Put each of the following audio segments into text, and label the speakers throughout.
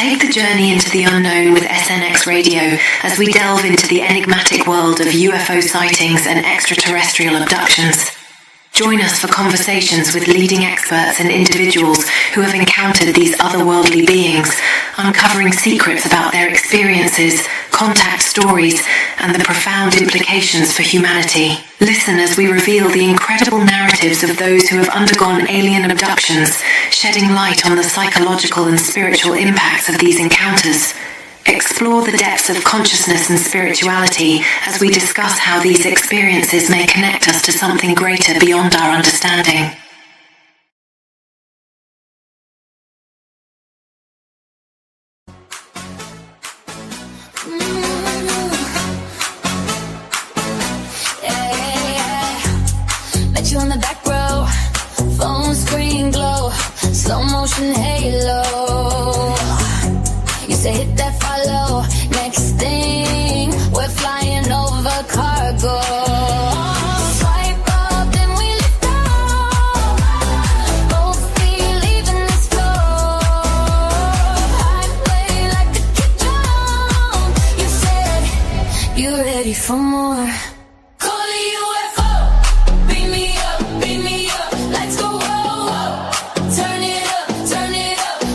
Speaker 1: Take the journey into the unknown with SNX Radio as we delve into the enigmatic world of UFO sightings and extraterrestrial abductions. Join us for conversations with leading experts and individuals who have encountered these otherworldly beings, uncovering secrets about their experiences, contact stories, and the profound implications for humanity. Listen as we reveal the incredible narratives of those who have undergone alien abductions, shedding light on the psychological and spiritual impacts of these encounters. Explore the depths of consciousness and spirituality as we discuss how these experiences may connect us to something greater beyond our understanding.
Speaker 2: Met you on the back row, phone screen glow, slow motion halo. You say hit that follow, next thing, we're flying over cargo. Swipe up, then we lift off, both feet leaving this floor. Highway like a kid drum, you said, you ready for more. Coley UFO, beam me up, lights go whoa, whoa. Turn it up,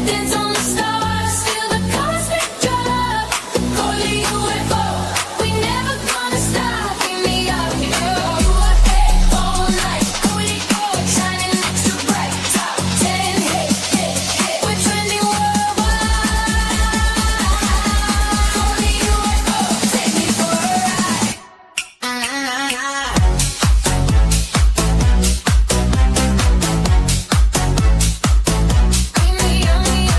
Speaker 2: dance on the stars, feel the cosmic drop. Coley UFO, we never gonna stop. Beam me up, UFO all night. Coley gold, shining extra bright. Top 10 hit, we're trending worldwide. Coley UFO, take me for a ride. Beam me up.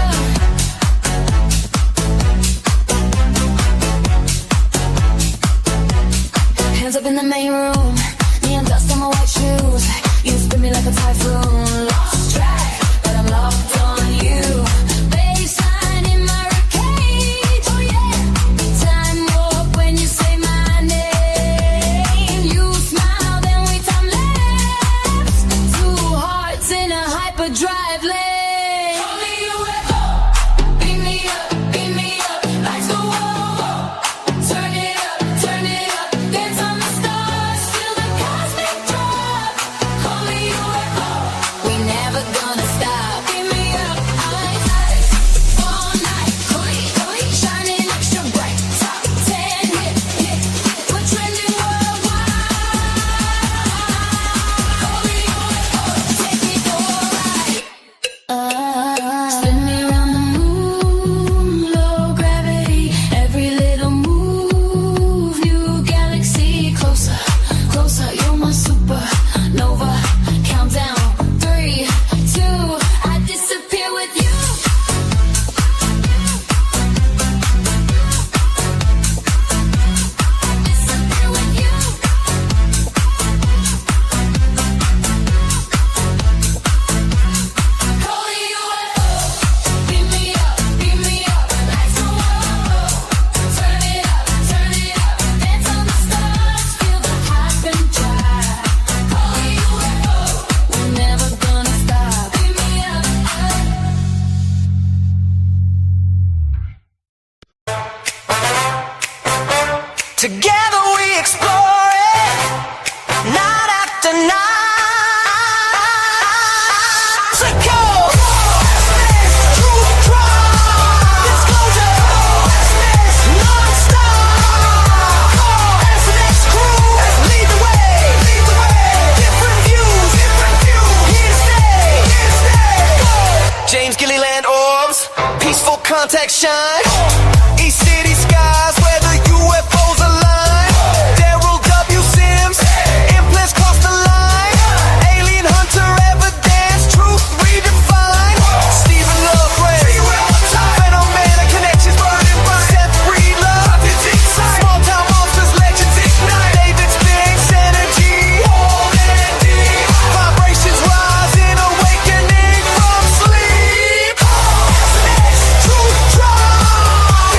Speaker 2: Hands up in the main room, neon dust on my white shoes. You spin me like a typhoon. Lost track, but I'm locked on you. Baseline in my cage, oh yeah. Time warp when you say my name. You smile, then we time lapse. Two hearts in a hyperdrive lane. Coley UFO, beam me up, lights go whoa, whoa. Turn it up, dance on the stars, feel the cosmic drop. Coley UFO, we never gonna stop. Beam me up, eyes all night. Coley, shining extra bright. Top 10 hit, we're trending worldwide. Coley UFO, take me for a ride. Spin me around the moon, low gravity. Every little move, new galaxy. Closer, you're my supernova. Countdown, 3, 2, I disappear with you. Disappear with you. Coley UFO, beam me up, lights go whoa. Turn it up, dance on the stars, feel the hyperdrive. Coley UFO, we're never gonna stop. Beam me up.
Speaker 3: Together we explore it, night after night. So go, truth crime, disclosure, non-stop. SNX crew, lead the way. Different views, here to stay. James Gilliland orbs, peaceful contact shine. East City skies where the UFOs align. Daryl W. Sims, implants cross the line. Alien hunter evidence, truth redefined. Stephen Love Ray, Phenomena connections burning bright. Seth Breedlove, small town monsters, legends ignite. David Spinks, energy, vibrations rising, awakening from sleep. Truth drive.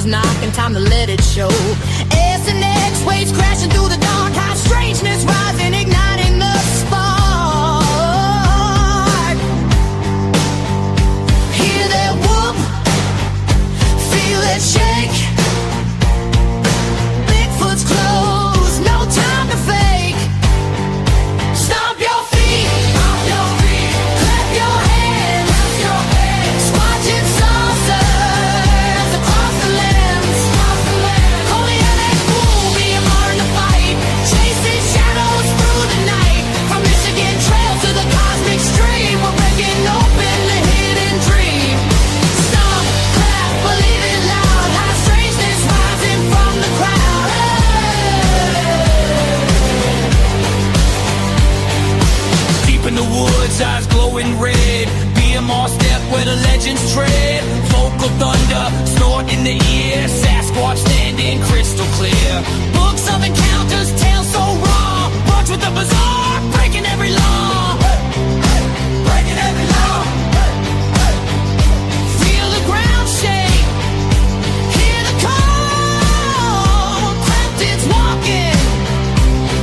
Speaker 2: soldiers knocking, time to let it show. S and X waves crashing through the dark, high strangeness rising, igniting the spark. Hear that whoop, feel it shake. Bigfoot's close, no time to fake. Stomp your feet, clap your hands, squatching saucers across the lands. Coley and that fool, BMR in the fight, chasing shadows through the night. From Michigan trails to the cosmic stream, we're breaking open the hidden dream. Stomp, clap, believe it loud, high strangeness rising from the crowd.
Speaker 3: Deep in the woods, eyes glowing red. BMR step where the legends tread. Vocal thunder, snort in the ear. Sasquatch standing crystal clear.
Speaker 2: Books of encounters, tales so raw. March with the bizarre, breaking every law. Breaking every law. Feel the ground shake. Hear the call. Cryptids walking,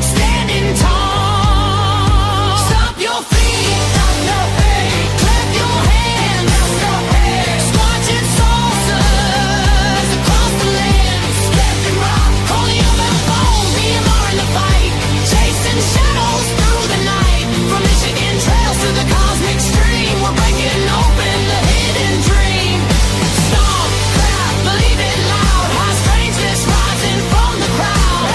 Speaker 2: standing tall. Stomp your feet, clap your hands. Squatching saucers across the lands. Coley on the phone, BMR in the fight, chasing shadows through the night. From Michigan trails to the cosmic stream, we're breaking open the hidden dream. Stomp, clap, believe it loud, high strangeness rising from the crowd.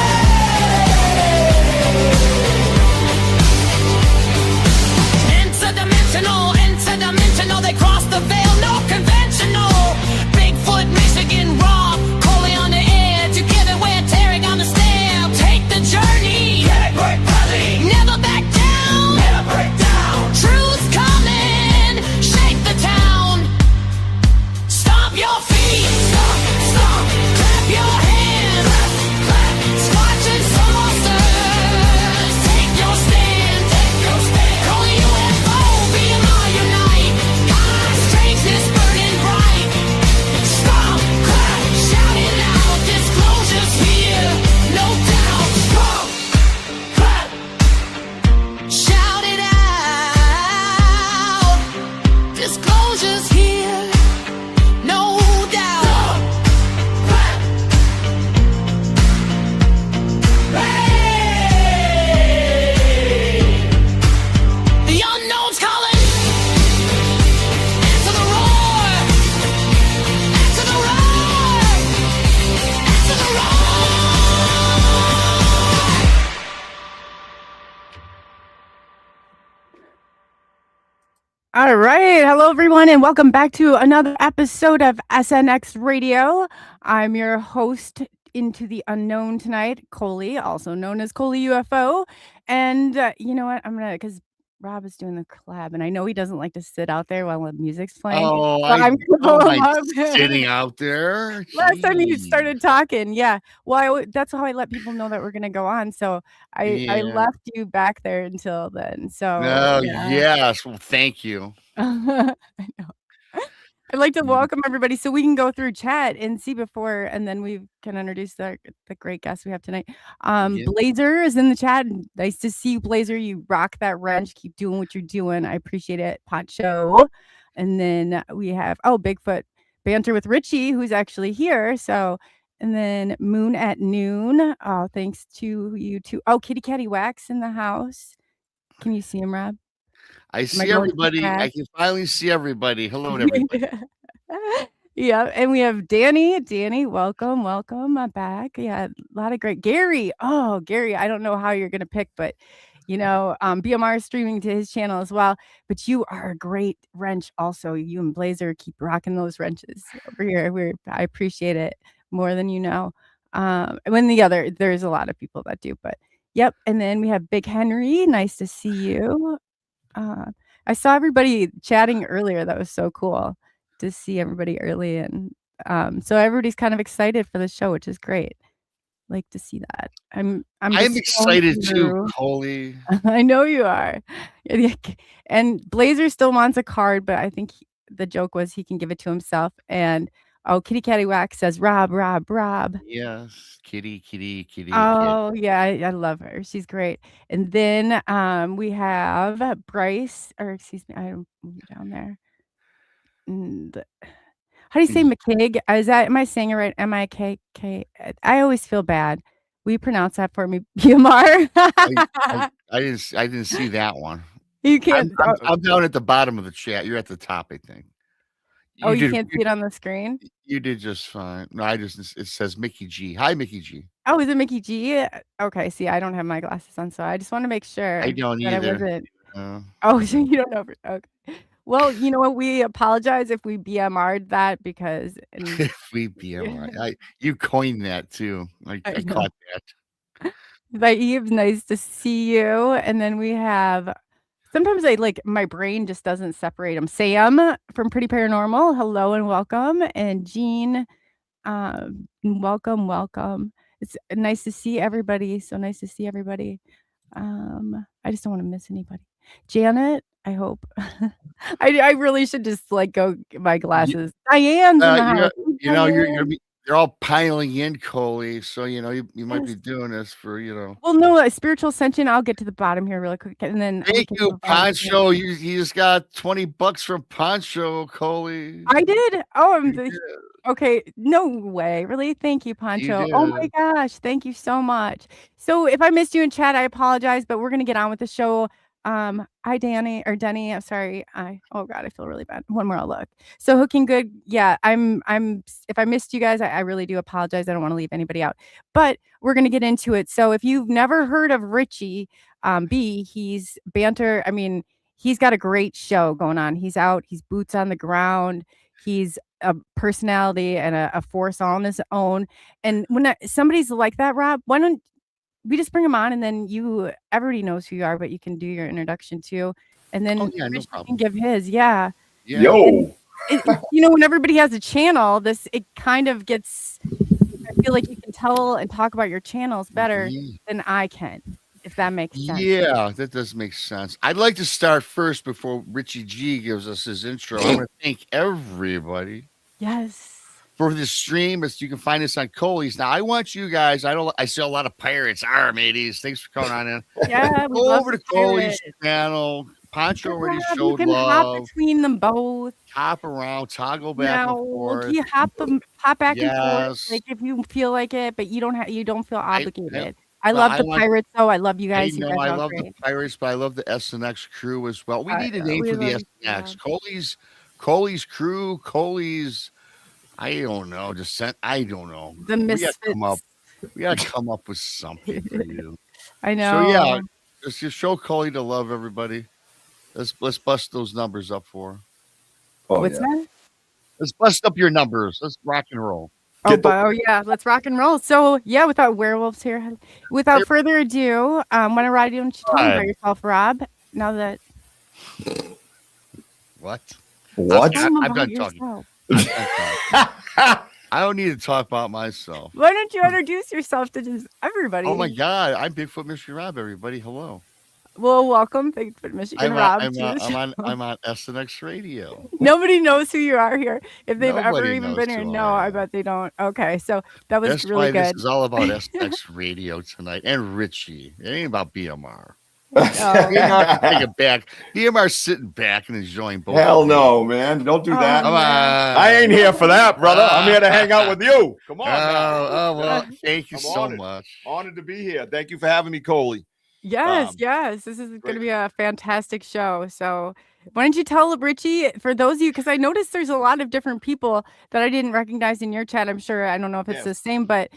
Speaker 2: Interdimensional, they cross the veil, no conventional. Bigfoot, Michigan raw, Coley on the air, together we're tearing on the stair. Take the journey, never back down, truth's coming, shake the town. Stomp your feet, clap your hands, squatching saucers, take your stand. Coley UFO, BMR unite, high strangeness burning bright. Stomp, clap, shout it out, disclosures here, no doubt. Stomp, clap, shout it out, disclosures here, no doubt. The unknown's calling. Answer the roar. Answer the roar. Answer the roar.
Speaker 4: All right. Hello, everyone, and welcome back to another episode of SNX Radio. I'm your host into the unknown tonight, Coley, also known as Coley UFO. And you know what? I'm going to, because Rob is doing the collab, and I know he doesn't like to sit out there while the music's playing.
Speaker 5: Oh,
Speaker 4: so I'm going to pull him up.
Speaker 5: sitting out there.
Speaker 4: Last time you
Speaker 5: Jeez.
Speaker 4: started talking, yeah. Well, that's how I let people know that we're gonna go on. So I
Speaker 5: Yeah.
Speaker 4: left you back there until then. So
Speaker 5: Oh,
Speaker 4: yeah.
Speaker 5: yes. Well, thank you.
Speaker 4: I know. I'd like to welcome everybody so we can go through chat and see before, and then we can introduce the great guest we have tonight.
Speaker 5: Yeah.
Speaker 4: Blazer is in the chat. Nice to see you, Blazer. You rock that wrench. Keep doing what you're doing. I appreciate it. Pot show. And then we have Bigfoot banter with Richie, who's actually here. So, and then Moon at Noon. Oh, thanks to you too. Oh, Kitty Catty Wax in the house. Can you see him, Rob?
Speaker 5: I see
Speaker 4: going too
Speaker 5: everybody. I
Speaker 4: fast?
Speaker 5: can finally see everybody. Hello to everybody.
Speaker 4: Yeah, and we have Danny. Danny, welcome back. Yeah, a lot of great Gary. Oh, Gary, I don't know how you're gonna pick, but you know, BMR is streaming to his channel as well. But you are a great wrench, also. You and Blazer keep rocking those wrenches over here. I appreciate it more than you know. There's a lot of people that do, but yep. And then we have Big Henry. Nice to see you. I saw everybody chatting earlier. That was so cool to see everybody early, and so everybody's kind of excited for the show, which is great. Like to see that. I'm
Speaker 5: excited too, Coley.
Speaker 4: I know you are. And Blazer still wants a card, but I think the joke was he can give it to himself. And Oh, Kitty Catty Wax says Rob.
Speaker 5: Yes, kitty, kitty, kitty, kitty.
Speaker 4: Oh, yeah, I love her. She's great. And then we have Bryce, or excuse me, I don't move down there. And how do you say McKig? Am I saying it right? M-I-K-K. I always feel bad. Will you pronounce that for me, BMR?
Speaker 5: I didn't see that one.
Speaker 4: You can't.
Speaker 5: I'm down at the bottom of the chat. You're at the top, I think.
Speaker 4: You can't see it on the screen?
Speaker 5: You did just fine. No, it says Mickey G. Hi, Mickey G.
Speaker 4: Oh, is it Mickey G? Okay, see, I don't have my glasses on, so I just want to make sure
Speaker 5: I don't
Speaker 4: that
Speaker 5: either.
Speaker 4: I wasn't. Oh, so you don't know. Okay. Well, you know what? We apologize if we BMR'd that because
Speaker 5: If we BMR, you coined that too. I caught that.
Speaker 4: But Eve, nice to see you. And then we have. Sometimes my brain just doesn't separate them. Sam from Pretty Paranormal, hello and welcome. And Jean, welcome. It's nice to see everybody. So nice to see everybody. I just don't want to miss anybody. Janet, I hope. I really should just go get my glasses. Diane's in the house.
Speaker 5: You're all piling in, Coley. So you might be doing this for
Speaker 4: Well, no, a spiritual ascension. I'll get to the bottom here really quick, and then
Speaker 5: thank you, Poncho. You just got $20 from Poncho, Coley.
Speaker 4: I did. Oh, okay. No way, really. Thank you, Poncho. Oh my gosh, thank you so much. So if I missed you in chat, I apologize, but we're gonna get on with the show. Hi, Denny. I'm sorry. Oh God, I feel really bad. One more, I'll look. So Hooking Good. Yeah, I'm if I missed you guys, I really do apologize. I don't want to leave anybody out, but we're going to get into it. So if you've never heard of Richie B, he's banter. I mean, he's got a great show going on. He's out, he's boots on the ground. He's a personality and a force all on his own. And when somebody's like that, Rob, why don't we just bring him on, and then everybody knows who you are, but you can do your introduction too. And then
Speaker 5: no
Speaker 4: can give his. Yeah.
Speaker 6: Yo.
Speaker 4: When everybody has a channel, it kind of gets, I feel like you can tell and talk about your channels better than I can, if that makes sense.
Speaker 5: Yeah, that does make sense. I'd like to start first before Richie G gives us his intro. I want to thank everybody.
Speaker 4: Yes.
Speaker 5: For this stream, you can find us on Coley's. Now, I want you guys. I see a lot of pirates. Mateys. Thanks for coming on in.
Speaker 4: Yeah,
Speaker 5: go over to Coley's channel. Poncho already showed
Speaker 4: you can
Speaker 5: love.
Speaker 4: Hop between them both.
Speaker 5: Hop around, toggle back and forth.
Speaker 4: You hop back and forth, if you feel like it, but you don't feel obligated. I love the pirates, though. I love you guys.
Speaker 5: I love the pirates, but I love the SNX crew as well. We need a name for the SNX. Coley's crew. Coley's. I don't know. I don't know.
Speaker 4: The misfits.
Speaker 5: We gotta come up with something for you.
Speaker 4: I know.
Speaker 5: So yeah, just show Coley to love everybody. Let's bust those numbers up for her.
Speaker 4: What's that?
Speaker 5: Let's bust up your numbers. Let's rock and roll.
Speaker 4: Let's rock and roll. So yeah, without werewolves here, without further adu, when I ride you, don't you tell me about yourself, Rob? Now that
Speaker 5: what?
Speaker 4: I'm done talking.
Speaker 5: I don't need to talk about myself.
Speaker 4: Why don't you introduce yourself to just everybody?
Speaker 5: Oh my God, I'm Bigfoot Michigan Rob. Everybody, hello.
Speaker 4: Well, welcome, Bigfoot Michigan Rob.
Speaker 5: I'm on SNX Radio.
Speaker 4: Nobody knows who you are here. If they've ever even been here, no, I bet they don't. Okay, so that was
Speaker 5: That's
Speaker 4: really
Speaker 5: why
Speaker 4: good.
Speaker 5: This is all about SNX Radio tonight and Richie. It ain't about BMR. Take it back. BMR's sitting back and enjoying both.
Speaker 6: Hell no, man. Don't do that.
Speaker 5: Come on.
Speaker 6: I ain't here for that, brother. I'm here to hang out with you. Come on.
Speaker 5: Well, thank you so much.
Speaker 6: Honored to be here. Thank you for having me, Coley.
Speaker 4: Yes. This is going to be a fantastic show. So why don't you tell Richie, for those of you, because I noticed there's a lot of different people that I didn't recognize in your chat. I'm sure, I don't know if it's the same, but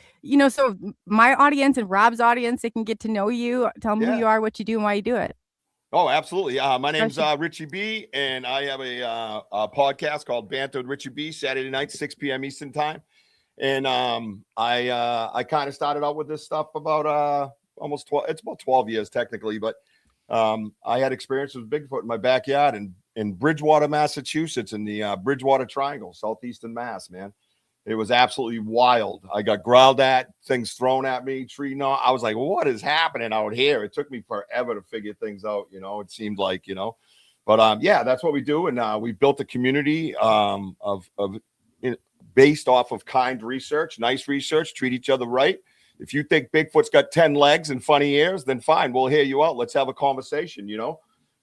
Speaker 4: so my audience and Rob's audience, they can get to know you. Tell them who you are, what you do, and why you do it.
Speaker 6: Oh, absolutely. My name's Richie B, and I have a podcast called Banter with Richie B, Saturday night, 6 p.m. Eastern time. And I kind of started out with this stuff about almost 12. It's about 12 years technically, but I had experience with Bigfoot in my backyard in Bridgewater, Massachusetts, in the Bridgewater Triangle, southeastern Mass, man. It was absolutely wild. I got growled at, things thrown at me, tree gnaw. I was like, what is happening out here? It took me forever to figure things out, it seemed like, But that's what we do. And we built a community of based off of kind research, nice research, treat each other right. If you think Bigfoot's got 10 legs and funny ears, then fine, we'll hear you out. Let's have a conversation,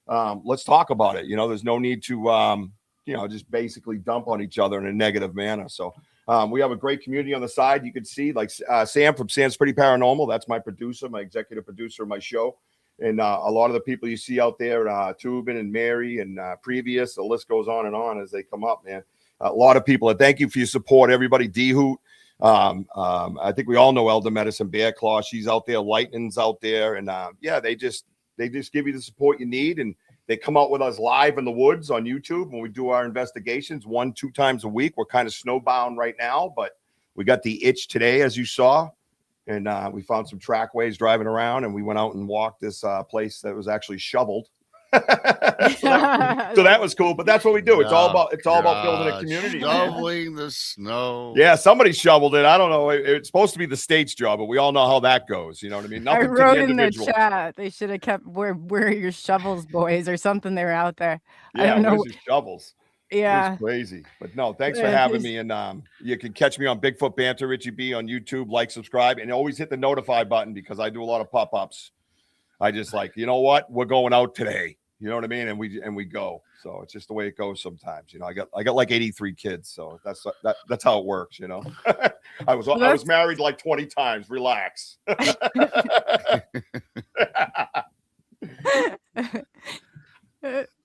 Speaker 6: let's talk about it. There's no need to, just basically dump on each other in a negative manner. So we have a great community on the side. You can see like Sam from Sam's Pretty Paranormal. That's my producer, my executive producer of my show. And a lot of the people you see out there, Tubin and Mary and Previous, the list goes on and on as they come up, man. A lot of people. Thank you for your support, everybody. D-Hoot. I think we all know Elder Medicine Bear Claw. She's out there. Lightning's out there. And they just give you the support you need. And they come out with us live in the woods on YouTube when we do our investigations 1-2 times a week. We're kind of snowbound right now, but we got the itch today, as you saw. And we found some trackways driving around, and we went out and walked this place that was actually shoveled. so that was cool. But that's what we do. It's all about building a community.
Speaker 5: Shoveling the snow.
Speaker 6: Yeah, somebody shoveled it. I don't know. It's supposed to be the state's job, but we all know how that goes. You know what I mean?
Speaker 4: I wrote in the chat they should have kept where are your shovels, boys, or something. They were out there.
Speaker 6: Yeah,
Speaker 4: I don't know.
Speaker 6: Where's your shovels?
Speaker 4: Yeah,
Speaker 6: it's crazy. But no, thanks for having me. And you can catch me on Bigfoot Banter, Richie B on YouTube. Like, subscribe, and always hit the notify button because I do a lot of pop-ups. I just you know what? We're going out today. You know what I mean? And we go. So it's just the way it goes sometimes. I got like 83 kids, so that's how it works. I was married like 20 times. Relax.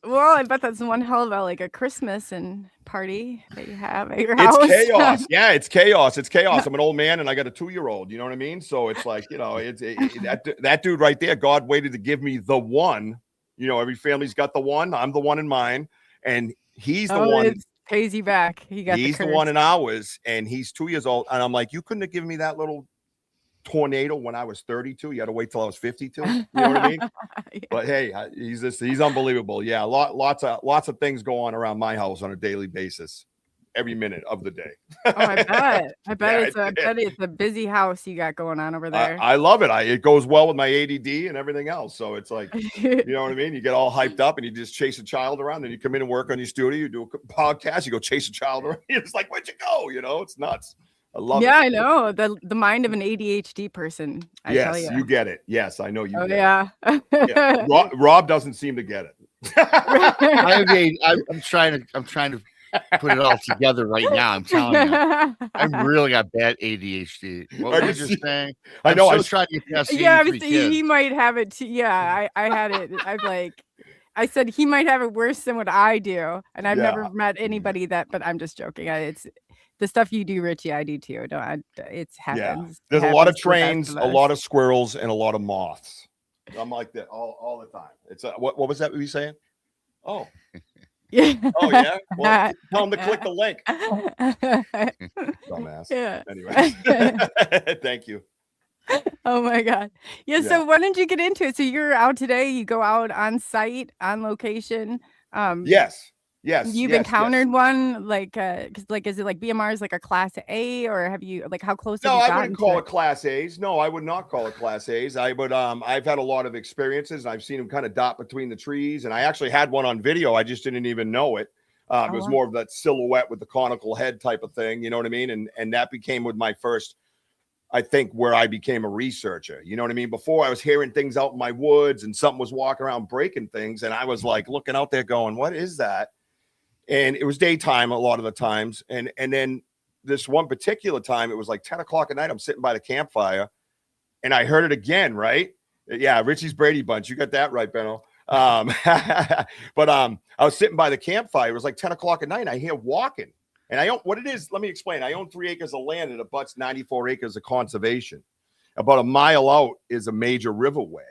Speaker 4: Well, I bet that's one hell of a Christmas and party that you have at your house.
Speaker 6: It's chaos. Yeah, it's chaos. It's chaos. I'm an old man and I got a 2-year-old. You know what I mean? So it's that dude right there. God waited to give me the one. Every family's got the one. I'm the one in mine, and he's the one.
Speaker 4: It pays you back.
Speaker 6: He's the one in ours, and he's 2 years old. And I'm like, you couldn't have given me that little tornado when I was 32. You had to wait till I was 52. You know what I mean? Yeah. But hey, he's unbelievable. Yeah, lots of things go on around my house on a daily basis, every minute of the day.
Speaker 4: Oh, I bet. I bet it's a busy house you got going on over there.
Speaker 6: I love it. It goes well with my ADD and everything else. So it's like, you know what I mean? You get all hyped up and you just chase a child around. Then you come in and work on your studio. You do a podcast. You go chase a child around. It's like, where'd you go? It's nuts. I love it.
Speaker 4: Yeah, I know. The mind of an ADHD person.
Speaker 6: Yes, you get it. Yes, I know you get
Speaker 4: it.
Speaker 6: Yeah. Rob doesn't seem to get it.
Speaker 5: I'm trying to put it all together right now. I'm telling you, I really got bad ADHD. What was you saying?
Speaker 6: I know.
Speaker 5: I was trying to get past.
Speaker 4: Yeah, he might have it too. Yeah, I had it. I said he might have it worse than what I do, and I've never met anybody that. But I'm just joking. It's the stuff you do, Richie. I do too. It's happens.
Speaker 6: Yeah. There's a lot of trains, a lot of squirrels, and a lot of moths. I'm like that all the time. It's what was that you saying? Oh.
Speaker 4: Yeah.
Speaker 6: Oh yeah. Well, tell them to click the link. Dumbass.
Speaker 4: Yeah.
Speaker 6: Anyway. Thank you.
Speaker 4: Oh my God. Yeah. So when did you get into it? So you're out today. You go out on site, on location.
Speaker 6: Yes.
Speaker 4: You've encountered one is it like BMR is like a class A, or have you how close?
Speaker 6: No, I wouldn't call it class A's. No, I would not call it class A's. I would I've had a lot of experiences, and I've seen them kind of dot between the trees, and I actually had one on video. I just didn't even know it. It was more of that silhouette with the conical head type of thing. You know what I mean? And that became with my first, I think, where I became a researcher. You know what I mean? Before I was hearing things out in my woods and something was walking around breaking things, and I was like looking out there going, what is that? And it was daytime a lot of the times. And then this one particular time, it was like 10 o'clock at night. I'm sitting by the campfire and I heard it again, right? Yeah, Richie's Brady Bunch. You got that right, Benno. But I was sitting by the campfire. It was like 10 o'clock at night. And I hear walking. And I own what it is. Let me explain. I own 3 acres of land and it abuts 94 acres of conservation. About a mile out is a major riverway.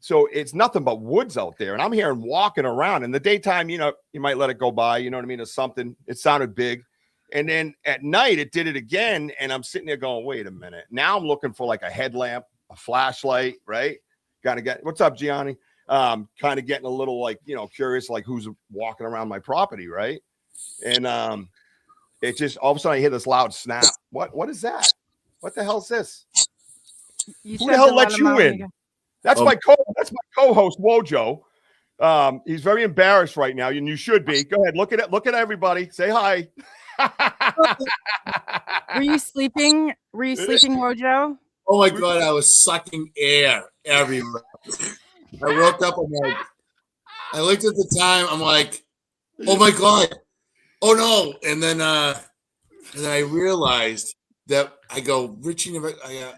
Speaker 6: So it's nothing but woods out there. And I'm hearing walking around in the daytime, you might let it go by, you know what I mean? Or something. It sounded big. And then at night it did it again. And I'm sitting there going, wait a minute. Now I'm looking for like a headlamp, a flashlight, right? What's up, Gianni? Kind of getting a little curious, like who's walking around my property, right? And it just all of a sudden I hear this loud snap. What is that? What the hell is this? Who the hell let you in? That's my co-host, Wojo. He's very embarrassed right now, and you should be. Go ahead, look at everybody. Say hi.
Speaker 4: Were you sleeping? Were you sleeping, Wojo?
Speaker 7: Oh my God, I was sucking air everywhere. I woke up, I'm like, I looked at the time, I'm like, oh my God, oh no. And then I realized that I go, Richie, I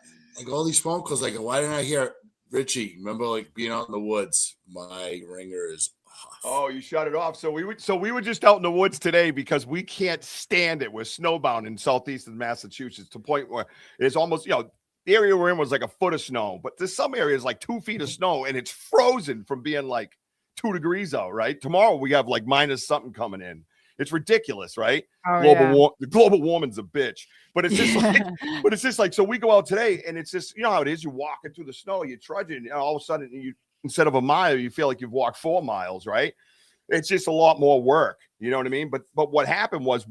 Speaker 7: go, all these phone calls, I go, why didn't I hear Richie? Remember like being out in the woods? My ringer is off.
Speaker 6: Oh, you shut it off. So we were just out in the woods today because we can't stand it. We're snowbound in southeastern Massachusetts to the point where it's almost, the area we're in was like a foot of snow, but there's some areas like 2 feet of snow and it's frozen from being like 2 degrees out, right? Tomorrow we have like minus something coming in. It's ridiculous, right?
Speaker 4: Oh,
Speaker 6: The global warming's a bitch, but it's just like, so we go out today and it's just, you know how it is. You're walking through the snow, you're trudging, and all of a sudden instead of a mile, you feel like you've walked 4 miles, right? It's just a lot more work. You know what I mean? But what happened was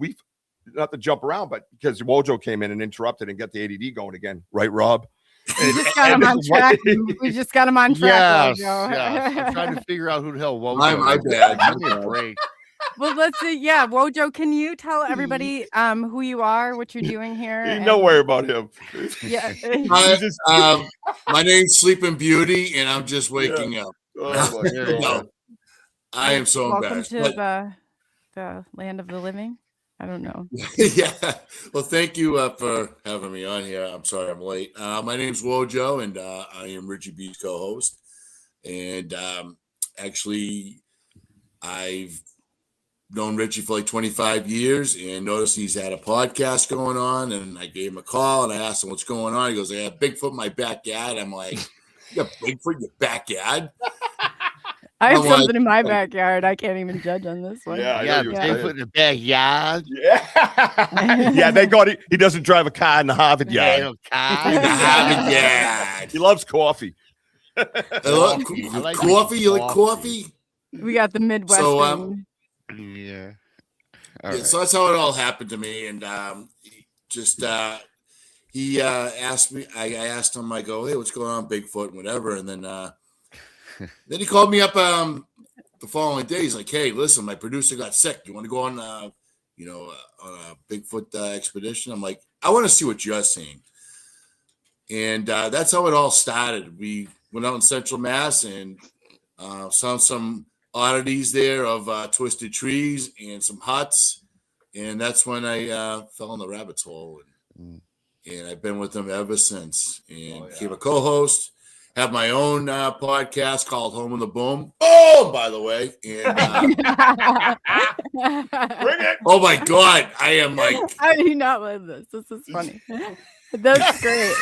Speaker 6: not to jump around, but because Wojo came in and interrupted and got the ADD going again. Right, Rob?
Speaker 4: We just got him on track. We just got him on track.
Speaker 5: Yes. I'm trying to figure out who the hell Wojo
Speaker 7: My bad.
Speaker 5: Give me a break.
Speaker 4: Well, let's see. Yeah, Wojo, can you tell everybody who you are, what you're doing here?
Speaker 6: Don't worry about him.
Speaker 4: Yeah.
Speaker 7: My name's Sleeping Beauty, and I'm just waking up.
Speaker 6: Oh, my God.
Speaker 7: No, I am so embarrassed.
Speaker 4: Welcome to the land of the living. I don't know.
Speaker 7: Yeah. Well, thank you for having me on here. I'm sorry I'm late. My name's Wojo, and I am Richie B's co-host. And actually, I've known Richie for like 25 years and noticed he's had a podcast going on. And I gave him a call and I asked him what's going on. He goes, I have Bigfoot in my backyard. I'm like, you got Bigfoot in your backyard?
Speaker 4: I have something in my backyard. I can't even judge on this one.
Speaker 5: Yeah, Bigfoot in the backyard.
Speaker 6: Yeah. Yeah, thank God he doesn't drive a car in the Harvard yard.
Speaker 7: In the Harvard yard.
Speaker 6: He loves coffee.
Speaker 7: I love coffee. You like coffee?
Speaker 4: We got the Midwestern.
Speaker 7: So,
Speaker 5: Yeah.
Speaker 7: So that's how it all happened to me. And he asked me, I asked him, I go, hey, what's going on, Bigfoot, and whatever. And then he called me up the following day. He's like, hey, listen, my producer got sick. You want to go on, on a Bigfoot expedition? I'm like, I want to see what you're seeing. And that's how it all started. We went out in Central Mass and saw some oddities there of twisted trees and some huts. And that's when I fell in the rabbit's hole. And I've been with them ever since. And became a co-host. Have my own podcast called Home of the Boom. Oh, by the way. And
Speaker 6: Bring it.
Speaker 7: oh my God, I am like.
Speaker 4: I do not love this. This is funny. That's great.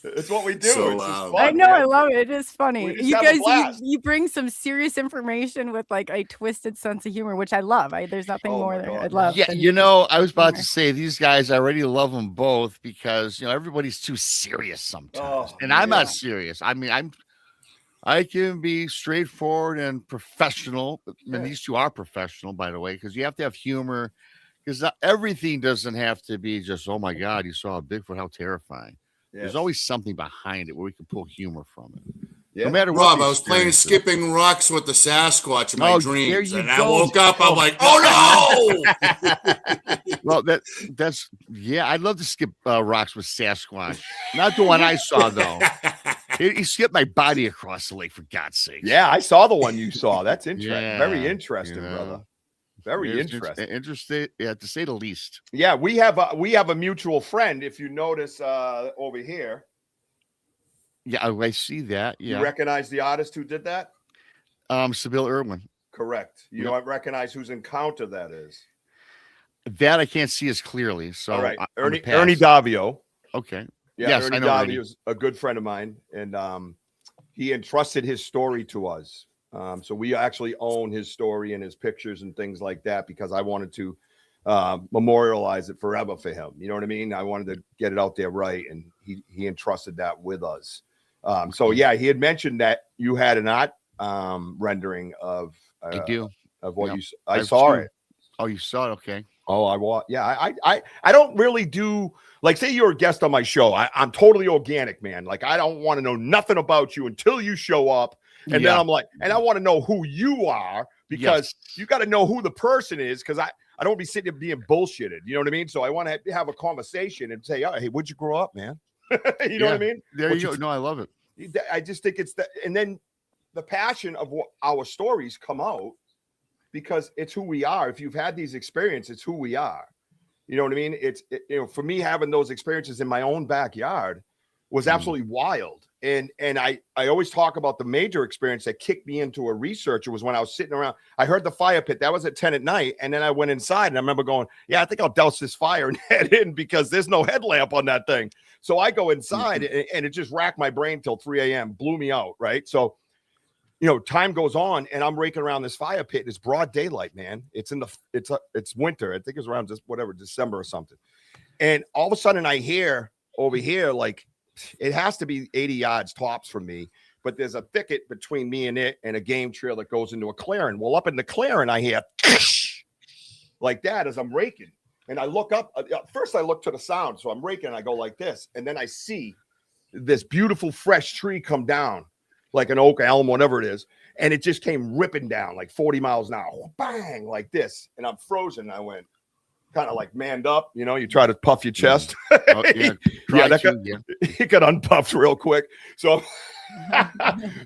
Speaker 6: It's what we do.
Speaker 7: So,
Speaker 6: it's just fun,
Speaker 4: I know.
Speaker 6: man.
Speaker 4: I love it. It is funny.
Speaker 6: We just
Speaker 4: You
Speaker 6: have a
Speaker 4: guys,
Speaker 6: blast.
Speaker 4: you bring some serious information with like a twisted sense of humor, which I love. There's nothing
Speaker 6: Oh
Speaker 4: more
Speaker 6: my
Speaker 4: that
Speaker 6: God.
Speaker 4: I love.
Speaker 5: Yeah,
Speaker 4: than
Speaker 5: I was about
Speaker 4: humor.
Speaker 5: to say these guys, I already love them both because everybody's too serious sometimes,
Speaker 6: Oh,
Speaker 5: and I'm
Speaker 6: yeah.
Speaker 5: not serious. I mean, I can be straightforward and professional, and these two are professional, by the way, because you have to have humor, because everything doesn't have to be just, oh my God, you saw a Bigfoot, how terrifying. There's always something behind it where we can pull humor from it.
Speaker 6: Yeah.
Speaker 5: No matter what.
Speaker 7: Rob,
Speaker 5: the
Speaker 7: I was playing
Speaker 5: experience is.
Speaker 7: skipping rocks with the Sasquatch in my
Speaker 5: Oh,
Speaker 7: dreams.
Speaker 5: there you
Speaker 7: And I
Speaker 5: go.
Speaker 7: woke up, I'm like, oh no!
Speaker 5: Well, that's I'd love to skip rocks with Sasquatch. Not the one I saw though. He skipped my body across the lake, for God's sake.
Speaker 6: Yeah, I saw the one you saw. That's interesting.
Speaker 5: Yeah,
Speaker 6: Very interesting, brother. Very
Speaker 5: It's
Speaker 6: interesting.
Speaker 5: Interesting, yeah, to say the least.
Speaker 6: Yeah, we have a mutual friend. If you notice over here,
Speaker 5: Yeah, I see that.
Speaker 6: you
Speaker 5: Yeah,
Speaker 6: recognize the artist who did that?
Speaker 5: Sybil Irwin.
Speaker 6: Correct. You
Speaker 5: Yep.
Speaker 6: don't recognize whose encounter that is.
Speaker 5: That I can't see as clearly. So,
Speaker 6: All right,
Speaker 5: I'm
Speaker 6: Ernie
Speaker 5: gonna pass.
Speaker 6: Davio.
Speaker 5: Okay.
Speaker 6: Yeah,
Speaker 5: Yes,
Speaker 6: Ernie
Speaker 5: I know
Speaker 6: Davio
Speaker 5: Ernie.
Speaker 6: is a good friend of mine, and he entrusted his story to us. So we actually own his story and his pictures and things like that because I wanted to memorialize it forever for him. You know what I mean? I wanted to get it out there right, and he entrusted that with us. So yeah, he had mentioned that you had an art rendering of
Speaker 5: I do.
Speaker 6: of what
Speaker 5: Yep.
Speaker 6: you. I
Speaker 5: I've
Speaker 6: saw
Speaker 5: seen-
Speaker 6: it.
Speaker 5: Oh, you saw it? Okay.
Speaker 6: Oh, I don't really do like say you're a guest on my show. I'm totally organic, man. Like I don't want to know nothing about you until you show up. And then I'm like, and I want to know who you are because you got to know who the person is. Cause I don't want to be sitting there being bullshitted. You know what I mean? So I want to have a conversation and say, oh, hey, where'd you grow up, man? You know what I mean?
Speaker 5: There you go. No, I love it.
Speaker 6: I just think it's that. And then the passion of what our stories come out because it's who we are. If you've had these experiences, it's who we are. You know what I mean? For me, having those experiences in my own backyard was absolutely wild. And I always talk about the major experience that kicked me into a researcher was when I was sitting around. I heard the fire pit. That was at 10 at night. And then I went inside and I remember going, yeah, I think I'll douse this fire and head in because there's no headlamp on that thing. So I go inside and it just racked my brain till 3 a.m., blew me out. Right. So, time goes on and I'm raking around this fire pit. It's broad daylight, man. It's winter. I think it's around December or something. And all of a sudden I hear over here, like, it has to be 80 yards tops from me, but there's a thicket between me and it and a game trail that goes into a clearing. Well, up in the clearing, I hear like that as I'm raking. And I look up. First, I look to the sound. So I'm raking and I go like this. And then I see this beautiful fresh tree come down like an oak, elm, whatever it is. And it just came ripping down like 40 miles an hour. Bang, like this. And I'm frozen. I went kind of like manned up. You try to puff your chest.
Speaker 5: Oh, yeah,
Speaker 6: it got unpuffed real quick. So,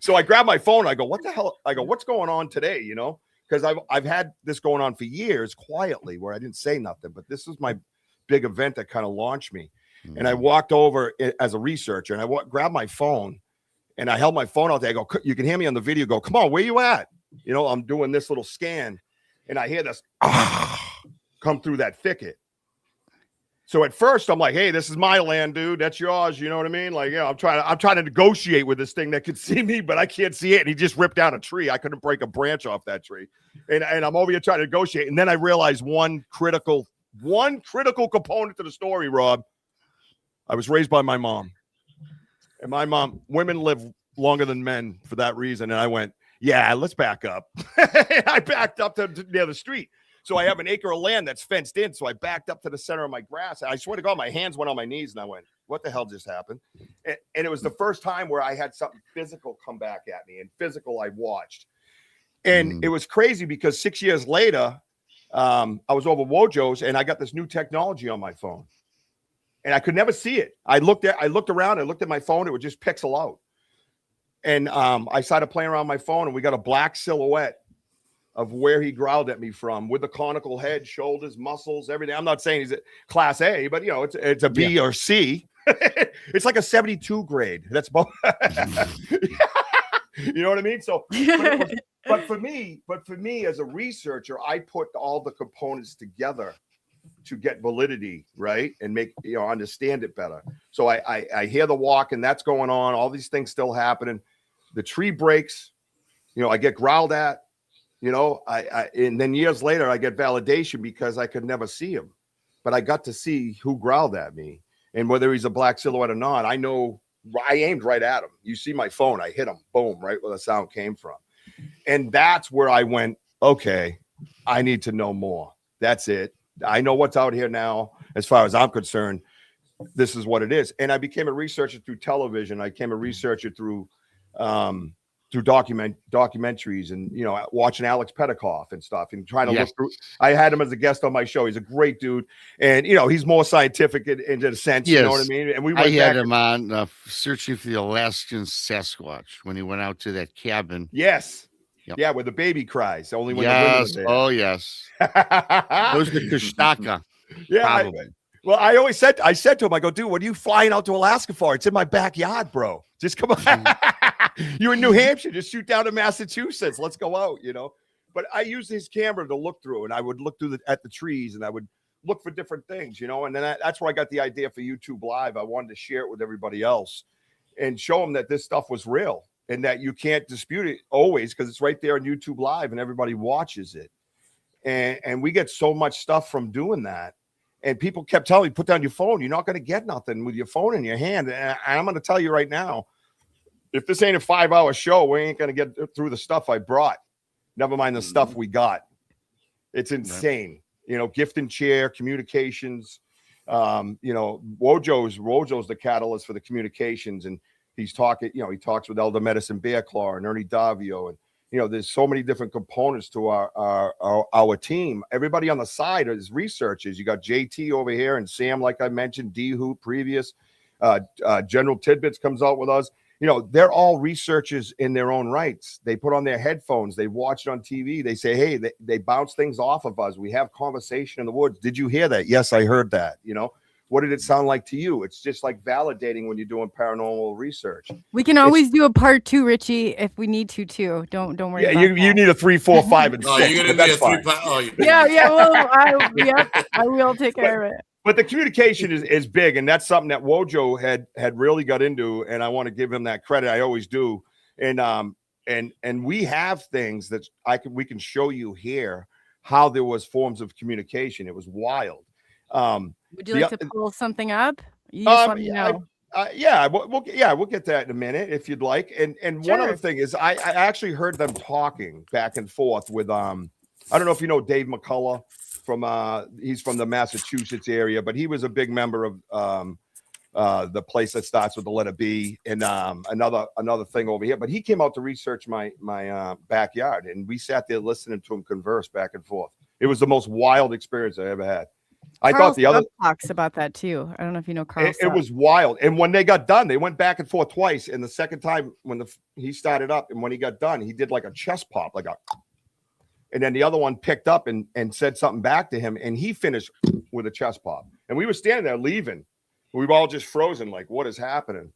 Speaker 6: so I grabbed my phone. I go, what the hell? I go, what's going on today? Because I've had this going on for years quietly where I didn't say nothing, but this was my big event that kind of launched me. And I walked over as a researcher and I grabbed my phone and I held my phone out there. I go, you can hear me on the video. Go, come on, where you at? I'm doing this little scan and I hear this come through that thicket. So at first I'm like, hey, this is my land, dude. That's yours. You know what I mean? Like, I'm trying to negotiate with this thing that could see me, but I can't see it. And he just ripped down a tree. I couldn't break a branch off that tree. And I'm over here trying to negotiate. And then I realized one critical component to the story, Rob. I was raised by my mom. And my mom, women live longer than men for that reason. And I went, yeah, let's back up. I backed up to near the street. So I have an acre of land that's fenced in. So I backed up to the center of my grass. And I swear to God, my hands went on my knees and I went, what the hell just happened? And it was the first time where I had something physical come back at me and physical I watched. And it was crazy because 6 years later, I was over Wojo's and I got this new technology on my phone and I could never see it. I looked around, I looked at my phone. It would just pixel out. And I started playing around my phone and we got a black silhouette of where he growled at me from with the conical head, shoulders, muscles, everything. I'm not saying he's a class A, but it's a B or C. It's like a 72 grade. That's both. You know what I mean? So, but for me as a researcher, I put all the components together to get validity, right? And make, understand it better. So I hear the walk and that's going on. All these things still happening. The tree breaks, I get growled at. And then years later, I get validation because I could never see him, but I got to see who growled at me and whether he's a black silhouette or not. I know I aimed right at him. You see my phone, I hit him, boom, right where the sound came from. And that's where I went, okay, I need to know more. That's it. I know what's out here now. As far as I'm concerned, this is what it is. And I became a researcher through television. I became a researcher through documentaries and watching Alex Petikoff and stuff and trying to look through. I had him as a guest on my show. He's a great dude, and he's more scientific in a sense. Yes. You know what I mean? And I had
Speaker 5: him on searching for the Alaskan Sasquatch when he went out to that cabin.
Speaker 6: Yes. Yep. Yeah, where the baby cries. Only when
Speaker 5: the women are there. Oh yes. Those are the Kushtaka.
Speaker 6: Yeah. I said to him, I go, dude, what are you flying out to Alaska for? It's in my backyard, bro. Just come on. You're in New Hampshire. Just shoot down to Massachusetts. Let's go out, But I used his camera to look through, and I would look through at the trees, and I would look for different things, And then that's where I got the idea for YouTube Live. I wanted to share it with everybody else and show them that this stuff was real and that you can't dispute it always because it's right there on YouTube Live and everybody watches it. And we get so much stuff from doing that. And people kept telling me, put down your phone. You're not going to get nothing with your phone in your hand. And I'm going to tell you right now, if this ain't a 5-hour show, we ain't going to get through the stuff I brought. Never mind the stuff we got. It's insane. Gift and chair, communications. Wojo's the catalyst for the communications. And he's talking, he talks with Elder Medicine Bear Claw and Ernie Davio. And there's so many different components to our team. Everybody on the side is researchers. You got JT over here and Sam, like I mentioned, D Who previous, General Tidbits comes out with us. They're all researchers in their own rights. They put on their headphones, they watch it on TV, they say, hey, they bounce things off of us. We have conversation in the woods. Did you hear that? Yes, I heard that. What did it sound like to you? It's just like validating when you're doing paranormal research.
Speaker 4: We can always do a part 2, Richie, if we need to too. Don't worry.
Speaker 6: Yeah,
Speaker 4: about
Speaker 6: you need a 3, 4, 5, and 6.
Speaker 7: You're gonna need a 3 part.
Speaker 4: I will take care of it.
Speaker 6: But the communication is big, and that's something that Wojo had really got into, and I want to give him that credit. I always do. And we have things that we can show you here how there was forms of communication. It was wild.
Speaker 4: Would you like to pull something up? You just let me know.
Speaker 6: We'll get that in a minute if you'd like. And
Speaker 4: Sure.
Speaker 6: One other thing is I actually heard them talking back and forth with I don't know if you know Dave McCullough from he's from the Massachusetts area, but he was a big member of the place that starts with the letter B, and another thing over here. But he came out to research my backyard, and we sat there listening to him converse back and forth. It was the most wild experience I ever had. I
Speaker 4: Carl
Speaker 6: thought the other
Speaker 4: talks about that too. I don't know if you know Carl.
Speaker 6: it was wild. And when they got done, they went back and forth twice. And the second time when he started up, and when he got done, he did like a chest pop, and then the other one picked up and said something back to him, and he finished with a chest pop. And we were standing there leaving. We were all just frozen, like, what is happening?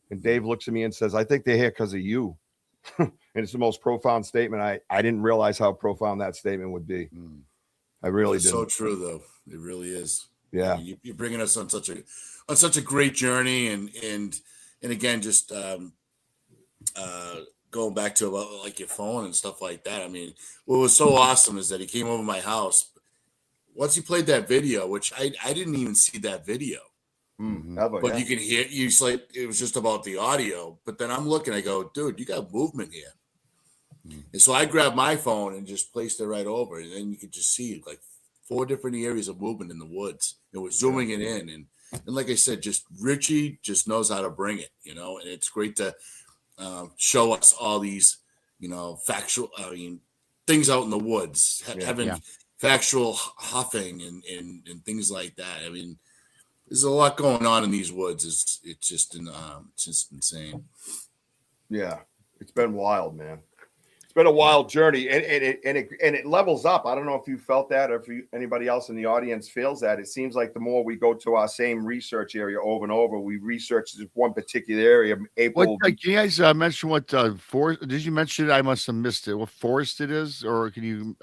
Speaker 6: And Dave looks at me and says, I think they're here because of you. And it's the most profound statement. I didn't realize how profound that statement would be. I really did.
Speaker 7: So true, though. It really is.
Speaker 6: Yeah,
Speaker 7: you're bringing us on such a great journey, and again, just going back to about like your phone and stuff like that. I mean, what was so awesome is that he came over my house. Once he played that video, which I didn't even see that video, but you can hear. Like it was just about the audio. But then I'm looking, I go, dude, you got movement here. And so I grabbed my phone and just placed it right over, and then you could just see like 4 different areas of movement in the woods. It was zooming it in, and like I said, just Richie just knows how to bring it, and it's great to show us all these, factual, things out in the woods, having factual huffing and things like that. I mean, there's a lot going on in these woods. It's just insane.
Speaker 6: Yeah, it's been wild, man. It's been a wild journey, and it levels up. I don't know if you felt that, or if anybody else in the audience feels that. It seems like the more we go to our same research area over and over, we research one particular area.
Speaker 5: Can you guys mention what forest? Did you mention it? I must have missed it. What forest it is, or can you?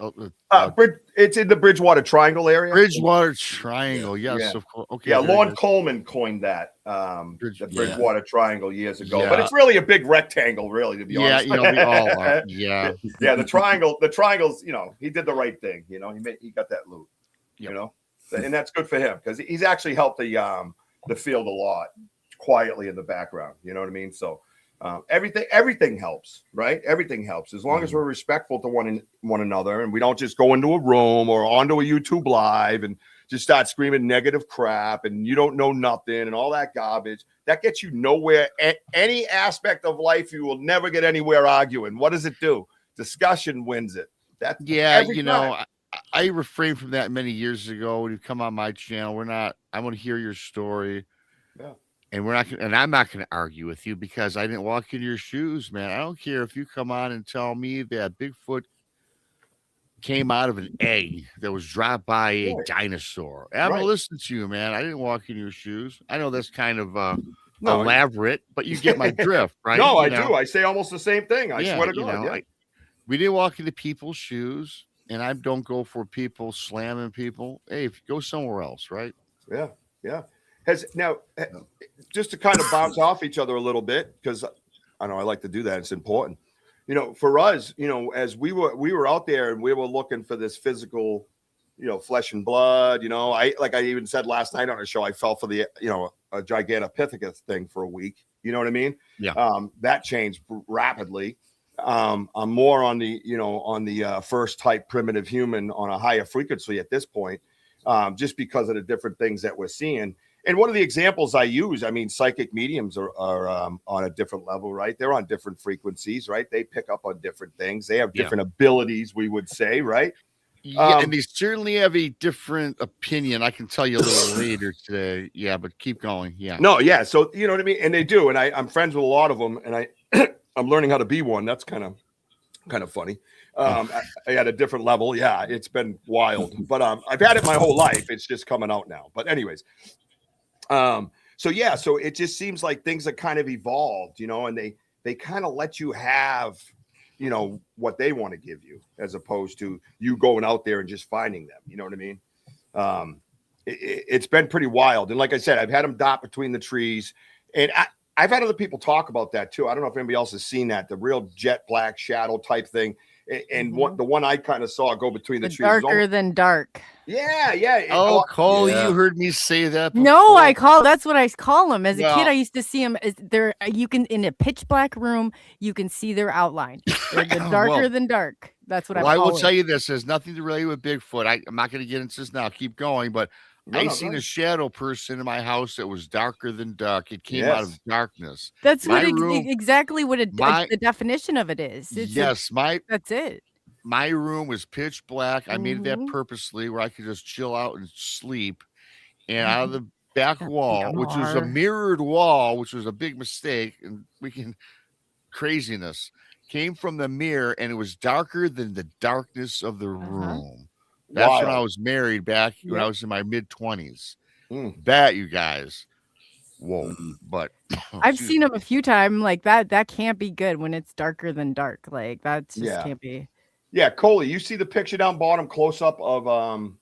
Speaker 6: It's in the Bridgewater Triangle area.
Speaker 5: Bridgewater Triangle, yes, of course. Okay,
Speaker 6: yeah, Lorne Coleman coined that. The Bridgewater Triangle years ago, but it's really a big rectangle, really, to be honest.
Speaker 5: We all are.
Speaker 6: Yeah. The triangles, he did the right thing. He got that loot. And that's good for him, because he's actually helped the field a lot quietly in the background. You know what I mean? So everything helps, right? Everything helps as long as we're respectful to one another, and we don't just go into a room or onto a YouTube live and just start screaming negative crap and you don't know nothing and all that garbage. That gets you nowhere. Any aspect of life, you will never get anywhere arguing. What does it do? Discussion wins it.
Speaker 5: I refrained from that many years ago. When you come on my channel, I want to hear your story.
Speaker 6: Yeah.
Speaker 5: And I'm not going to argue with you, because I didn't walk in your shoes, man. I don't care if you come on and tell me that Bigfoot came out of an egg that was dropped by a dinosaur. I'm going to listen to you, man. I didn't walk in your shoes. I know that's kind of elaborate, but you get my drift, right?
Speaker 6: No, I do. I say almost the same thing. I swear to God.
Speaker 5: We didn't walk into people's shoes, and I don't go for people slamming people. Hey, go somewhere else, right?
Speaker 6: Yeah, yeah. Just to kind of bounce off each other a little bit, because I know I like to do that. It's important. For us, as we were out there and we were looking for this physical, flesh and blood, I even said last night on a show, I fell for the, a Gigantopithecus thing for a week. You know what I mean?
Speaker 5: Yeah.
Speaker 6: That changed rapidly. I'm more on the first type primitive human on a higher frequency at this point, just because of the different things that we're seeing. And one of the examples I use, I mean, psychic mediums are on a different level, right? They're on different frequencies, right? They pick up on different things. They have different abilities, we would say, right?
Speaker 5: Yeah, and they certainly have a different opinion. I can tell you a little later today. Yeah, but keep going. Yeah.
Speaker 6: No, yeah. So you know what I mean? And they do. And I'm friends with a lot of them, and I'm learning how to be one. That's kind of funny. At a different level. Yeah, it's been wild. But I've had it my whole life. It's just coming out now. But anyways. So yeah, so it just seems like things are kind of evolved, you know, and they kind of let you have, you know, what they want to give you, as opposed to you going out there and just finding them. You know what I mean? It's been pretty wild. And like I said, I've had them dot between the trees, and I've had other people talk about that too. I don't know if anybody else has seen that, the real jet black shadow type thing. And the one I kind of saw go between the trees.
Speaker 4: Darker than dark.
Speaker 6: Yeah, yeah.
Speaker 5: Oh, Coley, you heard me say that before.
Speaker 4: No, that's what I call them. As a kid, I used to see them. You can, in a pitch black room, you can see their outline. They're darker than dark. That's what I
Speaker 5: will tell you this. There's nothing to relate with Bigfoot. I'm not going to get into this now. Keep going. But I seen a shadow person in my house that was darker than dark. It came out of darkness.
Speaker 4: That's exactly what the definition of it is. That's it.
Speaker 5: My room was pitch black. I made that purposely where I could just chill out and sleep. And out of the back wall, which was a mirrored wall, which was a big mistake, and craziness came from the mirror, and it was darker than the darkness of the room. That's when I was married back when I was in my mid-20s. That, you guys. Whoa. But
Speaker 4: I've seen them a few times. Like that can't be good when it's darker than dark. Like that just can't be.
Speaker 6: Yeah, Coley, you see the picture down bottom close up of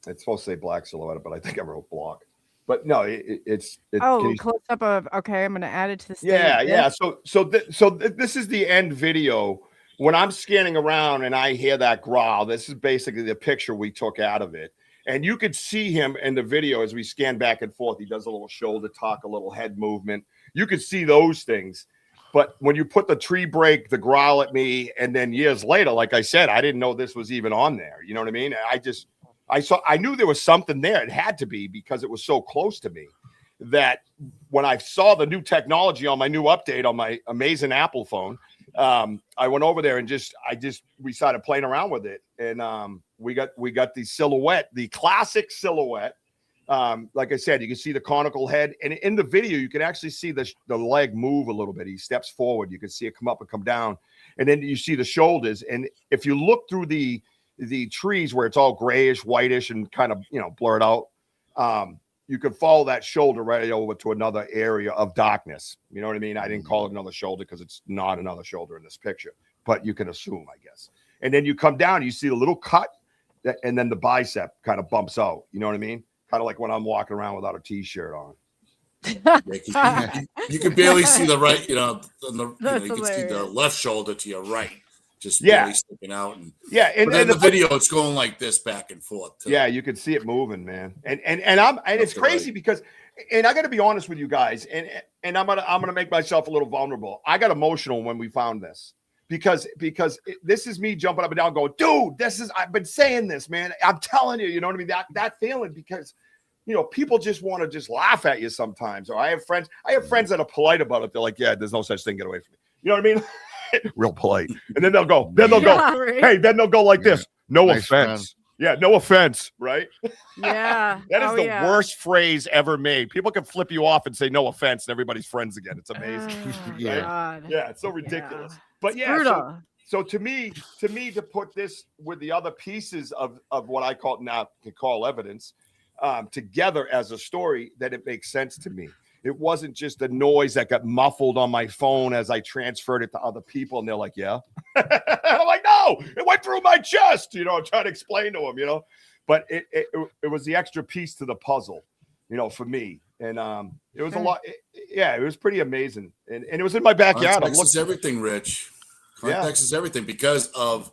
Speaker 6: it's supposed to say black silhouette, but I think I wrote block. But no, it's
Speaker 4: close up of okay. I'm gonna add it to the
Speaker 6: yeah. So this is the end video. When I'm scanning around and I hear that growl, this is basically the picture we took out of it. And you could see him in the video as we scan back and forth. He does a little shoulder tuck, a little head movement. You could see those things. But when you put the tree break, the growl at me, and then years later, like I said, I didn't know this was even on there. You know what I mean? I knew there was something there. It had to be, because it was so close to me, that when I saw the new technology on my new update on my amazing Apple phone, I went over there and we started playing around with it. And we got the silhouette, the classic silhouette. Like I said, you can see the conical head, and in the video, you can actually see the leg move a little bit. He steps forward. You can see it come up and come down, and then you see the shoulders. And if you look through the trees where it's all grayish, whitish, and kind of, blurred out, you can follow that shoulder right over to another area of darkness. You know what I mean? I didn't call it another shoulder because it's not another shoulder in this picture, but you can assume, I guess. And then you come down, you see a little cut, and then the bicep kind of bumps out. You know what I mean? Kind of like when I'm walking around without a t-shirt on.
Speaker 7: You can barely see the right, you can see the left shoulder to your right, just barely sticking out. And in the video, it's going like this back and forth. Too.
Speaker 6: Yeah, you can see it moving, man. And it's crazy because, and I got to be honest with you guys, and I'm gonna make myself a little vulnerable. I got emotional when we found this. Because this is me jumping up and down going, dude, I've been saying this, man. I'm telling you, you know what I mean? That feeling, because, people just want to just laugh at you sometimes. Or I have friends that are polite about it. They're like, yeah, there's no such thing. Get away from me. You know what I mean? Real polite. And then they'll go,
Speaker 4: right?
Speaker 6: Hey, then they'll go like this. No offense. Friend. Yeah, no offense, right?
Speaker 4: Yeah.
Speaker 6: That is the worst phrase ever made. People can flip you off and say no offense, and everybody's friends again. It's amazing.
Speaker 4: Yeah,
Speaker 6: it's so ridiculous. But so to me, to put this with the other pieces of what I call evidence together as a story, that it makes sense to me. It wasn't just a noise that got muffled on my phone as I transferred it to other people, and they're like, "Yeah." I'm like, "No, it went through my chest." I'm trying to explain to them, But it was the extra piece to the puzzle, for me. And it was a lot. It was pretty amazing, and it was in my backyard.
Speaker 7: Context is everything, Rich. Context is everything, because of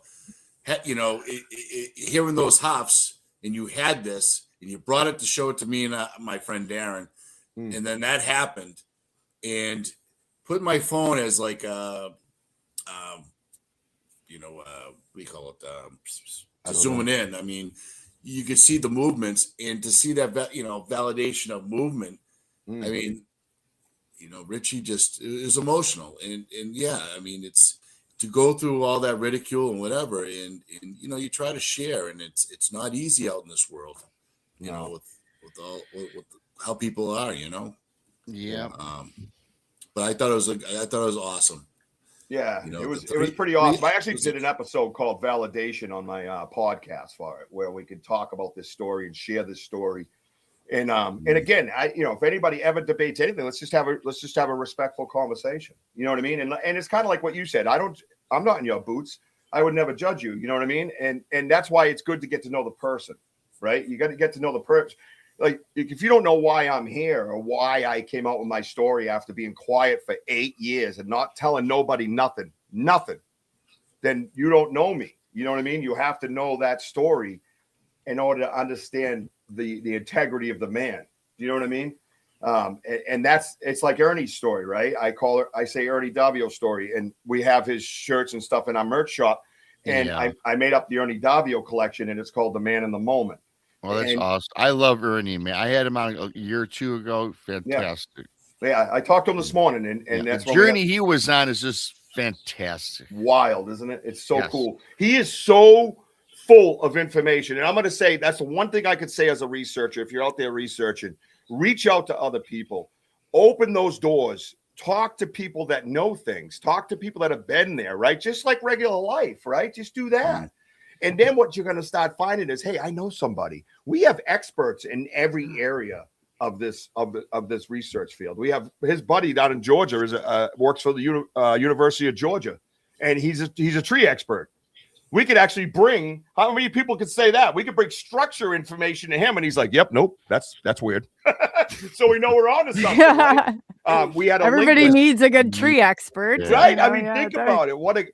Speaker 7: hearing those huffs, and you had this, and you brought it to show it to me and my friend Darren, and then that happened, and put my phone as like what do you call it? Zooming in. I mean, you could see the movements, and to see that validation of movement. I mean, Richie just is emotional, and yeah, I mean, it's to go through all that ridicule and whatever, and you try to share, and it's not easy out in this world, with how people are,
Speaker 5: Yeah.
Speaker 7: But I thought it was awesome.
Speaker 6: Yeah, it was pretty awesome. I actually did an episode called Validation on my podcast for it, where we could talk about this story and share this story. And again, if anybody ever debates anything, let's just have a respectful conversation. You know what I mean? And it's kind of like what you said. I'm not in your boots. I would never judge you. You know what I mean? And that's why it's good to get to know the person, right? You got to get to know the person. Like, if you don't know why I'm here or why I came out with my story after being quiet for 8 years and not telling nobody nothing, then you don't know me. You know what I mean? You have to know that story in order to understand the integrity of the man. You know what I mean? And it's like Ernie's story, right? I say Ernie Davio story, and we have his shirts and stuff in our merch shop. And I made up the Ernie Davio collection, and it's called The Man in the Moment.
Speaker 5: Well, that's awesome. I love Ernie, man. I had him on a year or two ago. Fantastic.
Speaker 6: Yeah, I talked to him this morning, and that's
Speaker 5: the journey he was on is just fantastic.
Speaker 6: Wild, isn't it? It's so cool. He is so full of information. And I'm going to say that's the one thing I could say as a researcher. If you're out there researching, reach out to other people, open those doors, talk to people that know things, talk to people that have been there, right? Just like regular life, right? Just do that. And then what you're going to start finding is, hey, I know somebody. We have experts in every area of this research field. We have his buddy down in Georgia works for the University of Georgia, and he's a tree expert. We could actually bring, how many people could say that? We could bring structure information to him, and he's like, "Yep, nope, that's weird." So we know we're on to something. Right? We had
Speaker 4: everybody needs a good tree expert,
Speaker 6: right? I mean, think about it. What a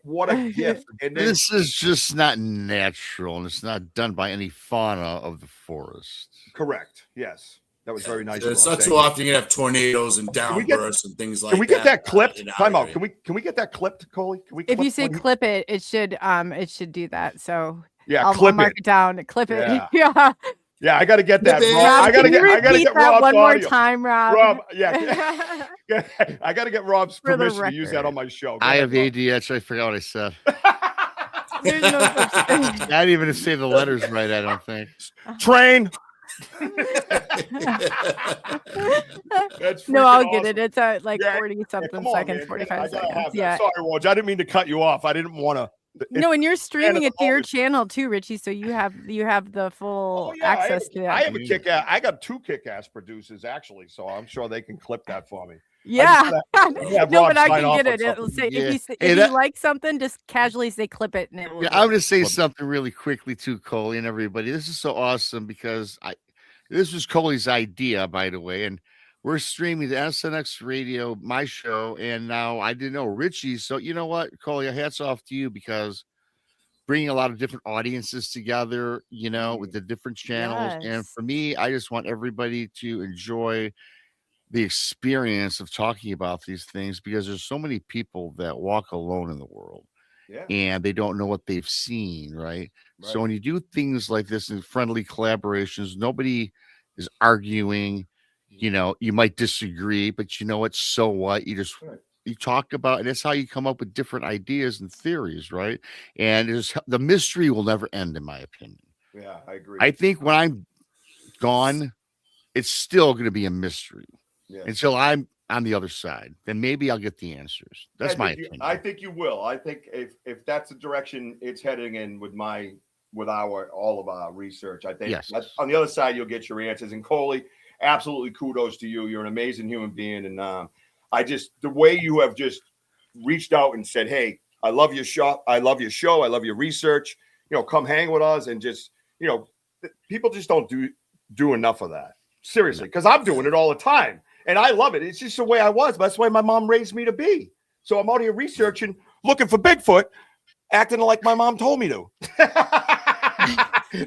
Speaker 6: gift! And then,
Speaker 5: this is just not natural, and it's not done by any fauna of the forest.
Speaker 6: Correct. Yes. That was very nice.
Speaker 7: It's not too often you have tornadoes and downbursts and things like that.
Speaker 6: Can we get that clipped? Time out. Can we get that clipped, Coley? Can we?
Speaker 4: If you say clip it, it should do that. So
Speaker 6: yeah,
Speaker 4: I'll mark it down. Clip it.
Speaker 6: Yeah. Yeah, I got to get that.
Speaker 4: Rob,
Speaker 6: I got to get Rob's
Speaker 4: one
Speaker 6: audio.
Speaker 4: more time, Rob.
Speaker 6: Rob, yeah. I got to get Rob's permission to use that on my show.
Speaker 5: I have ADHD. I forgot what I said.
Speaker 4: There's no such thing.
Speaker 5: I didn't even say the letters right. I don't think.
Speaker 6: Train.
Speaker 4: No, I'll get it. It's like 40 something seconds, 45 seconds. Yeah.
Speaker 6: Sorry, Woj. I didn't mean to cut you off. I didn't want to.
Speaker 4: No, and you're streaming it to your channel too, Richie. So you have the full access to that.
Speaker 6: I have a kick-ass. I got 2 kick-ass producers actually, so I'm sure they can clip that for me.
Speaker 4: Yeah. No, but I can get it. It'll say if you like something, just casually say clip it, and it will.
Speaker 5: I'm going to say something really quickly too, Coley and everybody. This is so awesome because this was Coley's idea, by the way, and we're streaming the SNX Radio, my show, and now I didn't know Richie. So you know what, Coley, hats off to you because bringing a lot of different audiences together, with the different channels. Yes. And for me, I just want everybody to enjoy the experience of talking about these things because there's so many people that walk alone in the world. Yeah. And they don't know what they've seen, right? So when you do things like this in friendly collaborations, nobody is arguing. You might disagree, but you know what? So what? You just you talk about, and that's how you come up with different ideas and theories, right? And the mystery will never end, in my opinion.
Speaker 6: Yeah, I agree.
Speaker 5: I think when I'm gone, it's still going to be a mystery until I'm on the other side. Then maybe I'll get the answers. That's my opinion.
Speaker 6: I think you will. I think if that's the direction it's heading in with all of our research, I think on the other side you'll get your answers. And Coley, absolutely kudos to you. You're an amazing human being, and the way you have just reached out and said, "Hey, I love your shop. I love your show. I love your research. Come hang with us." And just people just don't do enough of that. Seriously, because I'm doing it all the time. And I love it. It's just the way I was. But that's the way my mom raised me to be. So I'm out here researching, looking for Bigfoot, acting like my mom told me to.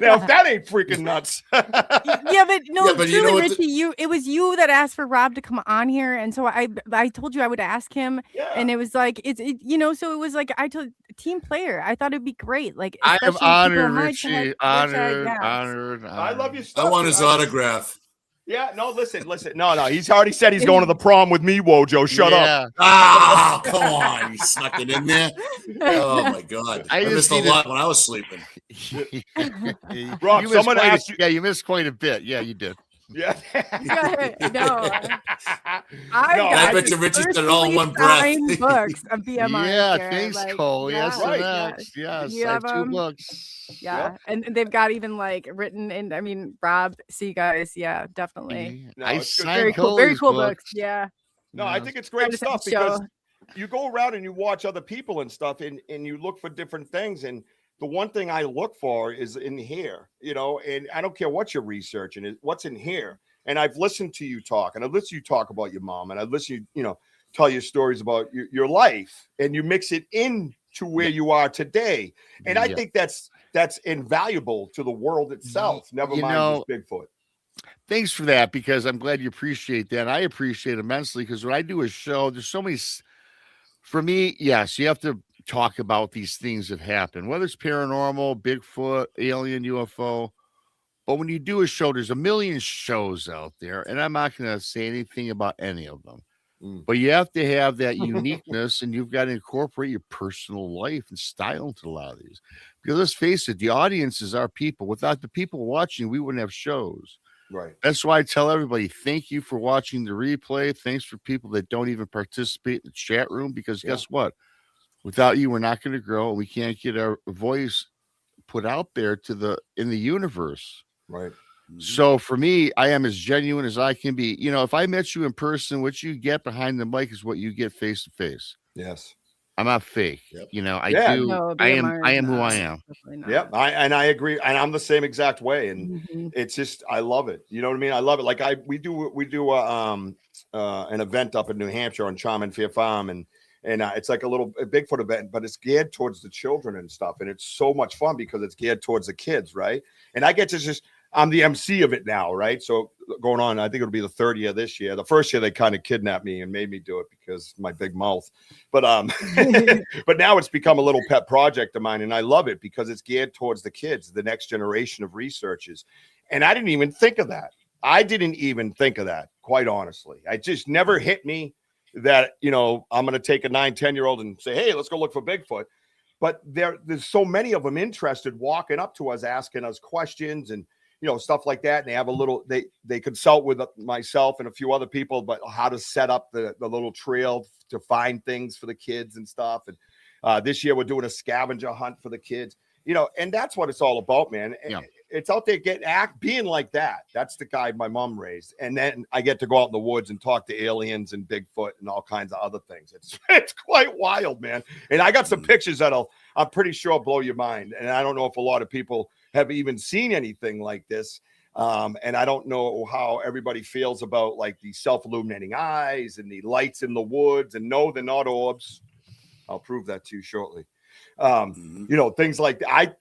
Speaker 6: Now, if that ain't freaking nuts.
Speaker 4: Truly, Richie, it was you that asked for Rob to come on here. And so I told you I would ask him. Yeah. And it was like, so it was like, team player. I thought it'd be great. Like,
Speaker 5: I am
Speaker 4: especially people
Speaker 5: honored,
Speaker 4: in my
Speaker 5: Richie.
Speaker 4: honored.
Speaker 5: Honored.
Speaker 6: I love your
Speaker 7: I
Speaker 6: stuff.
Speaker 7: want his autograph.
Speaker 6: Yeah, no, listen. No. He's already said he's going to the prom with me, Wojo. Shut up.
Speaker 7: Ah, come on. You snuck it in there. Oh, my God. I
Speaker 5: just
Speaker 7: missed a lot when I was sleeping.
Speaker 6: Rob, someone asked you.
Speaker 5: Yeah, you missed quite a bit. Yeah, you did.
Speaker 6: Yeah.
Speaker 4: No.
Speaker 7: I bet you Richie said it all in one breath.
Speaker 4: Books of BMR.
Speaker 5: Yeah,
Speaker 4: here.
Speaker 5: thanks,
Speaker 4: Like,
Speaker 5: Coley.
Speaker 4: yeah,
Speaker 5: SNX. Yes,
Speaker 4: You
Speaker 5: I have
Speaker 4: have,
Speaker 5: 2
Speaker 4: 'em?
Speaker 5: books.
Speaker 4: Yeah, and they've got even like written in. I mean, Rob, see guys, yeah, definitely.
Speaker 6: No,
Speaker 5: I
Speaker 6: it's good.
Speaker 5: signed
Speaker 4: Very
Speaker 5: Coley's
Speaker 4: cool
Speaker 5: books.
Speaker 4: books. Yeah.
Speaker 6: No, I think it's great
Speaker 4: just have
Speaker 6: stuff
Speaker 4: to show.
Speaker 6: because you go around and you watch other people and stuff, and you look for different things. And the one thing I look for is in here, you know, and I don't care what you're researching, is what's in here. And I've listened to you talk, and I've listened to you talk about your mom, and I've listened to you know, tell your stories about your life, and you mix it into where you are today. And I think that's invaluable to the world itself. Never mind just Bigfoot.
Speaker 5: Thanks for that, because I'm glad you appreciate that. I appreciate it immensely, because when I do a show, there's so many. For me, yes, you have to talk about these things that happen, whether it's paranormal, Bigfoot, alien, UFO. But when you do a show, there's a million shows out there, and I'm not going to say anything about any of them. But you have to have that uniqueness, and you've got to incorporate your personal life and style into a lot of these. Because let's face it, the audience is our people. Without the people watching, we wouldn't have shows.
Speaker 6: Right.
Speaker 5: That's why I tell everybody, thank you for watching the replay. Thanks for people that don't even participate in the chat room, because guess what? Without you, we're not going to grow. We can't get our voice put out there in the universe.
Speaker 6: Right.
Speaker 5: So for me, I am as genuine as I can be. You know, if I met you in person, what you get behind the mic is what you get face to face.
Speaker 6: Yes.
Speaker 5: I'm not fake. You know, I do.
Speaker 4: No,
Speaker 5: I am who I am.
Speaker 6: Yeah, I agree, and I'm the same exact way. And it's just, I love it. You know what I mean? I love it. Like we do an event up in New Hampshire on Charm and Fear Farm, and it's like a Bigfoot event, but it's geared towards the children and stuff, and it's so much fun because it's geared towards the kids, right? And I get to I'm the MC of it now, right? So going on, I think it'll be the third year this year. The first year they kind of kidnapped me and made me do it because my big mouth. But but now it's become a little pet project of mine, and I love it because it's geared towards the kids, the next generation of researchers. And I didn't even think of that. Quite honestly. I just never hit me that, you know, I'm going to take a 9-10-year-old and say, hey, let's go look for Bigfoot. But there's so many of them interested, walking up to us, asking us questions and, you know, stuff like that. And they have they consult with myself and a few other people, but how to set up the little trail to find things for the kids and stuff. And this year we're doing a scavenger hunt for the kids, you know, and that's what it's all about, man. Yeah. It's out there being like that. That's the guy my mom raised. And then I get to go out in the woods and talk to aliens and Bigfoot and all kinds of other things. It's quite wild, man. And I got some pictures that'll, I'm pretty sure, blow your mind. And I don't know if a lot of people have even seen anything like this. And I don't know how everybody feels about like the self-illuminating eyes and the lights in the woods. And no, they're not orbs. I'll prove that to you shortly. You know, things like that.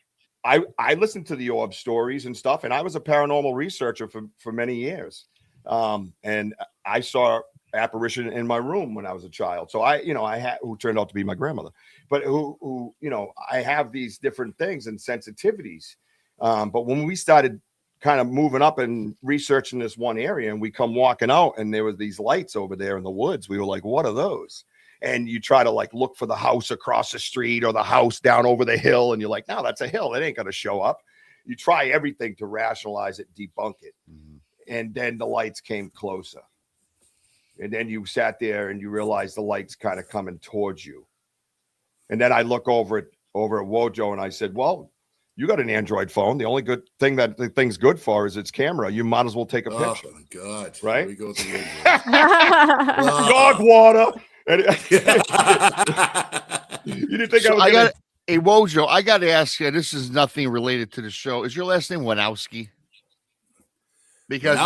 Speaker 6: I listened to the orb stories and stuff, and I was a paranormal researcher for many years. And I saw apparition in my room when I was a child. So who turned out to be my grandmother, but who, you know, I have these different things and sensitivities. But when we started kind of moving up and researching this one area, and we come walking out and there was these lights over there in the woods, we were like, what are those? And you try to like look for the house across the street or the house down over the hill. And you're like, no, that's a hill. It ain't going to show up. You try everything to rationalize it, debunk it. And then the lights came closer. And then you sat there and you realized the lights kind of coming towards you. And then I look over at Wojo and I said, well, you got an Android phone. The only good thing that the thing's good for is its camera. You might as well take a picture.
Speaker 7: Oh my God.
Speaker 6: Right?
Speaker 7: We go through
Speaker 6: dog water. You didn't think I got
Speaker 5: a Wojo. I got to ask you. This is nothing related to the show. Is your last name Wanowski? Because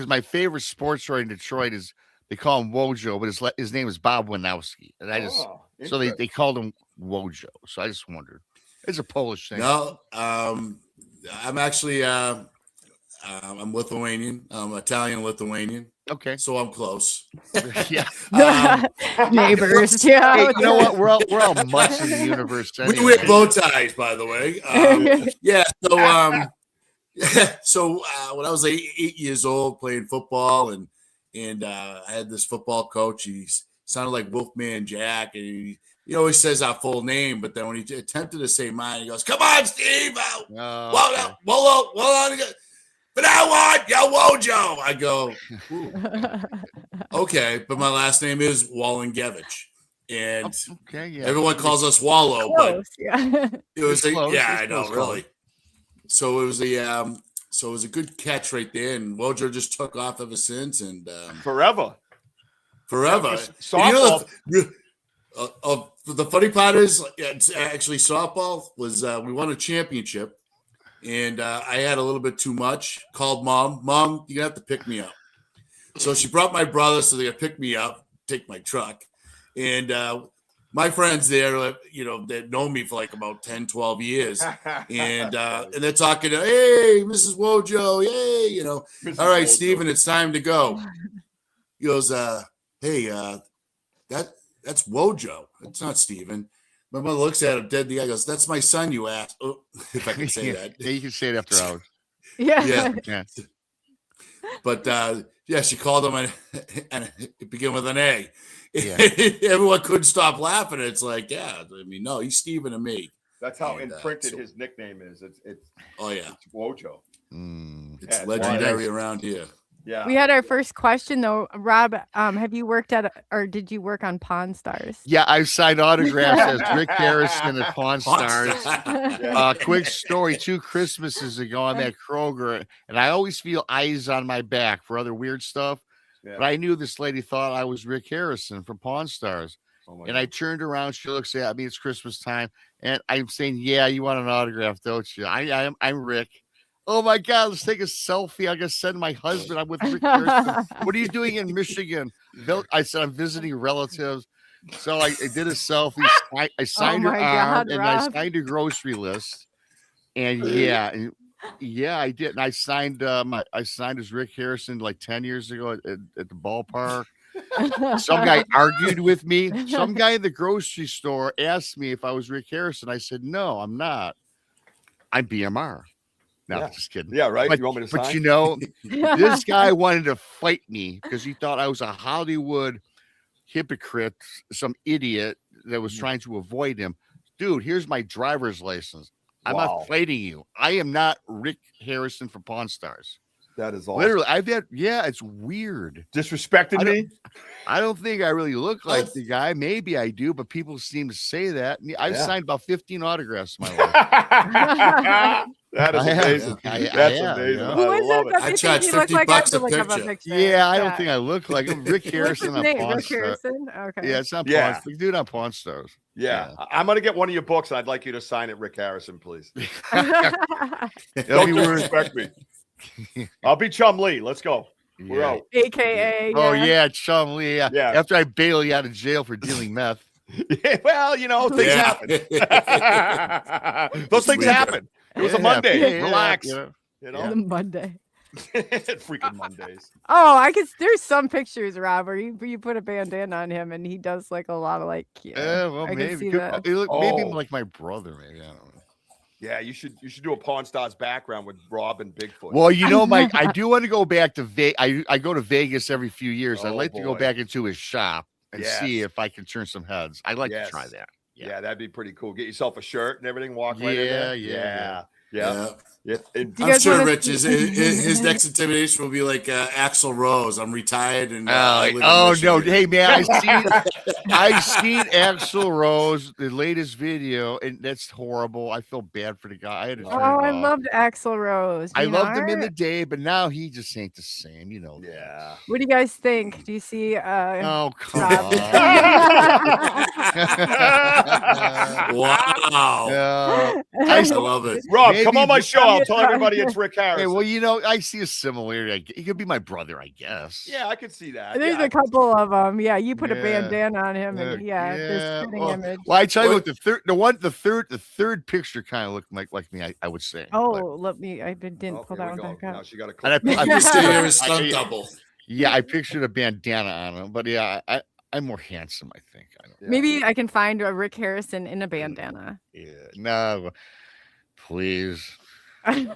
Speaker 5: my favorite sports writer in Detroit is, they call him Wojo, but his name is Bob Wanowski, and so they called him Wojo. So I just wondered. It's a Polish thing.
Speaker 7: No, I'm actually I'm Lithuanian. I'm Italian Lithuanian.
Speaker 5: Okay.
Speaker 7: so I'm close.
Speaker 5: Yeah.
Speaker 4: Neighbors.
Speaker 5: Hey,
Speaker 4: Yeah.
Speaker 5: you know what? We're all mutts in the universe
Speaker 7: We
Speaker 5: anyway.
Speaker 7: wear bow ties, by the way. Yeah. So when I was 8 years old playing football, and I had this football coach. He sounded like Wolfman Jack, and he always says our full name, but then when he attempted to say mine, he goes, "Come on, Steve!
Speaker 5: Oh,
Speaker 7: Hold on. But I want yo Wojo." I go, "Ooh, okay," but my last name is Wallengevich, and
Speaker 5: okay. Yeah.
Speaker 7: everyone calls us Wallow, but
Speaker 4: Close. Yeah.
Speaker 7: it was
Speaker 5: It's close.
Speaker 7: yeah,
Speaker 5: It's
Speaker 7: I know,
Speaker 5: close,
Speaker 7: really. So it was a good catch right there, and Wojo just took off ever since, and
Speaker 6: Forever.
Speaker 7: And the funny part is, it's actually softball was we won a championship, and I had a little bit too much. Called mom, you have to pick me up. So she brought my brother, so they could pick me up, take my truck, and my friends there, that know me for like about 10, 12 years, and they're talking to, "Hey, Mrs. Wojo, yay,
Speaker 6: Mrs.
Speaker 7: all right,
Speaker 6: Wojo.
Speaker 7: Steven, it's time to go." He goes, "Hey, that's Wojo. It's not Steven." My mother looks at him dead in the eye, goes, "That's my son, you ass." Oh, if I can say that.
Speaker 5: Yeah, you can say it after hours.
Speaker 4: Yeah.
Speaker 5: Yeah.
Speaker 7: But she called him, and it began with an A.
Speaker 5: Yeah.
Speaker 7: Everyone couldn't stop laughing. It's like, no, he's Steven and me.
Speaker 6: That's how
Speaker 7: And,
Speaker 6: imprinted his nickname is. It's
Speaker 7: Oh yeah,
Speaker 6: it's Wojo.
Speaker 7: it's
Speaker 6: Yeah,
Speaker 7: legendary around here.
Speaker 6: Yeah.
Speaker 4: We had our first question though. Rob, have you worked or did you work on Pawn Stars?
Speaker 5: Yeah, I've signed autographs as Rick Harrison at Pawn Stars.
Speaker 6: Yeah.
Speaker 5: Quick story: 2 Christmases ago, I'm at Kroger, and I always feel eyes on my back for other weird stuff.
Speaker 6: Yeah.
Speaker 5: But I knew this lady thought I was Rick Harrison from Pawn Stars.
Speaker 6: Oh my
Speaker 5: And I
Speaker 6: God.
Speaker 5: turned around. She looks at me. It's Christmas time, and I'm saying, "Yeah, you want an autograph, don't you?" I'm Rick. Oh my God, let's take a selfie. I gotta send my husband. I'm with Rick Harrison. What are you doing in Michigan? I said, "I'm visiting relatives." So I did a selfie. I signed her
Speaker 4: my
Speaker 5: arm,
Speaker 4: God,
Speaker 5: and I
Speaker 4: Rob.
Speaker 5: signed a grocery list. And yeah, I did. And I signed as Rick Harrison like 10 years ago at the ballpark. Some guy argued with me. Some guy in the grocery store asked me if I was Rick Harrison. I said, "No, I'm not. I'm BMR." No,
Speaker 6: Yeah.
Speaker 5: just kidding.
Speaker 6: Yeah, right.
Speaker 5: But,
Speaker 6: You want me to
Speaker 5: but
Speaker 6: sign?
Speaker 5: this guy wanted to fight me because he thought I was a Hollywood hypocrite, some idiot that was trying to avoid him. Dude, here's my driver's license. I'm
Speaker 6: Wow.
Speaker 5: not fighting you. I am not Rick Harrison from Pawn Stars.
Speaker 6: That is awesome.
Speaker 5: Literally, it's weird.
Speaker 6: Disrespecting me?
Speaker 5: I don't think I really look like the guy. Maybe I do, but people seem to say that. I've signed about 15 autographs in my life.
Speaker 6: That is amazing. That's
Speaker 5: have,
Speaker 6: amazing.
Speaker 5: you know?
Speaker 4: Who
Speaker 6: I
Speaker 4: is
Speaker 6: love
Speaker 4: it
Speaker 6: it.
Speaker 4: that
Speaker 7: I
Speaker 4: you
Speaker 7: charge
Speaker 4: think you look
Speaker 7: $50
Speaker 4: like? I
Speaker 7: a
Speaker 4: have to look up a
Speaker 7: picture.
Speaker 4: picture.
Speaker 5: Yeah, I don't think I look like him. Rick
Speaker 4: What's
Speaker 5: Harrison
Speaker 4: his
Speaker 5: on
Speaker 4: name?
Speaker 5: Pawn
Speaker 4: Rick
Speaker 5: Stars.
Speaker 4: Harrison? Okay.
Speaker 5: Yeah, it's not
Speaker 6: Yeah.
Speaker 5: Pawn. Dude on Pawn Stars.
Speaker 6: Yeah. I'm going to get one of your books, and I'd like you to sign it, Rick Harrison, please.
Speaker 5: It'll be
Speaker 6: Don't
Speaker 5: worth-
Speaker 6: disrespect me. I'll be Chum Lee. Let's go. We're
Speaker 5: Yeah.
Speaker 6: out.
Speaker 4: AKA.
Speaker 5: Oh yeah, Chum Lee. Yeah.
Speaker 6: Yeah.
Speaker 5: After I bail you out of jail for dealing meth.
Speaker 6: Well, things
Speaker 7: Yeah.
Speaker 6: happen. Those things happen. It was a
Speaker 5: Yeah,
Speaker 6: Monday.
Speaker 5: yeah,
Speaker 6: Relax.
Speaker 5: yeah.
Speaker 4: The Monday.
Speaker 6: Freaking Mondays.
Speaker 4: Oh, there's some pictures, Rob, where you put a bandana on him and he does like a lot of like.
Speaker 5: Yeah, well,
Speaker 4: I can
Speaker 5: maybe
Speaker 4: see
Speaker 5: Could-
Speaker 4: that.
Speaker 5: he look maybe
Speaker 6: Oh.
Speaker 5: like my brother. Maybe I don't know.
Speaker 6: Yeah, you should do a Pawn Stars background with Rob and Bigfoot.
Speaker 5: Well, Mike, I do want to go back to Vegas. I go to Vegas every few years. I'd
Speaker 6: Oh,
Speaker 5: like to go
Speaker 6: boy.
Speaker 5: back into his shop and see
Speaker 6: Yes.
Speaker 5: if I can turn some heads. I'd like
Speaker 6: Yes.
Speaker 5: to try that.
Speaker 6: Yeah, that'd be pretty cool. Get yourself a shirt and everything. Walk right in there.
Speaker 5: Yeah.
Speaker 6: Yeah.
Speaker 4: Do you
Speaker 7: I'm
Speaker 4: guys
Speaker 7: sure
Speaker 4: wanna
Speaker 7: Rich his next intimidation will be like Axl Rose. I'm retired and I live in
Speaker 5: no!
Speaker 7: Michigan.
Speaker 5: Hey man, I seen Axl Rose the latest video, and that's horrible. I feel bad for the guy. I had to turn
Speaker 4: Oh,
Speaker 5: it
Speaker 4: I
Speaker 5: off.
Speaker 4: loved Axl Rose.
Speaker 5: I loved him in
Speaker 4: DNR.
Speaker 5: the day, but now he just ain't the same.
Speaker 6: Yeah.
Speaker 4: What do you guys think? Do you see?
Speaker 5: Oh come
Speaker 4: Rob?
Speaker 5: on!
Speaker 7: Wow.
Speaker 5: I
Speaker 7: I love it.
Speaker 6: Rob,
Speaker 5: Maybe
Speaker 6: come on my
Speaker 5: the-
Speaker 6: show. I'll tell everybody it's Rick Harrison.
Speaker 5: Hey, well, I see a similarity. He could be my brother, I guess.
Speaker 6: Yeah, I could see that.
Speaker 4: There's
Speaker 6: Yeah,
Speaker 4: a couple of them. Yeah, you put a
Speaker 5: Yeah.
Speaker 4: bandana on him, and this fitting image.
Speaker 5: Well, I tell you what, the third picture kind of looked like me. I would say.
Speaker 4: Oh, let me. I didn't
Speaker 6: Oh,
Speaker 4: pull
Speaker 6: here
Speaker 4: that
Speaker 6: we
Speaker 4: one
Speaker 6: go.
Speaker 4: back
Speaker 6: Now
Speaker 4: up.
Speaker 6: she got a
Speaker 5: And I
Speaker 7: You see here is stunt double.
Speaker 5: Yeah, I pictured a bandana on him, but yeah, I'm more handsome, I think. I don't.
Speaker 4: Maybe I can find a Rick Harrison in a bandana.
Speaker 5: Yeah, no, please.
Speaker 4: You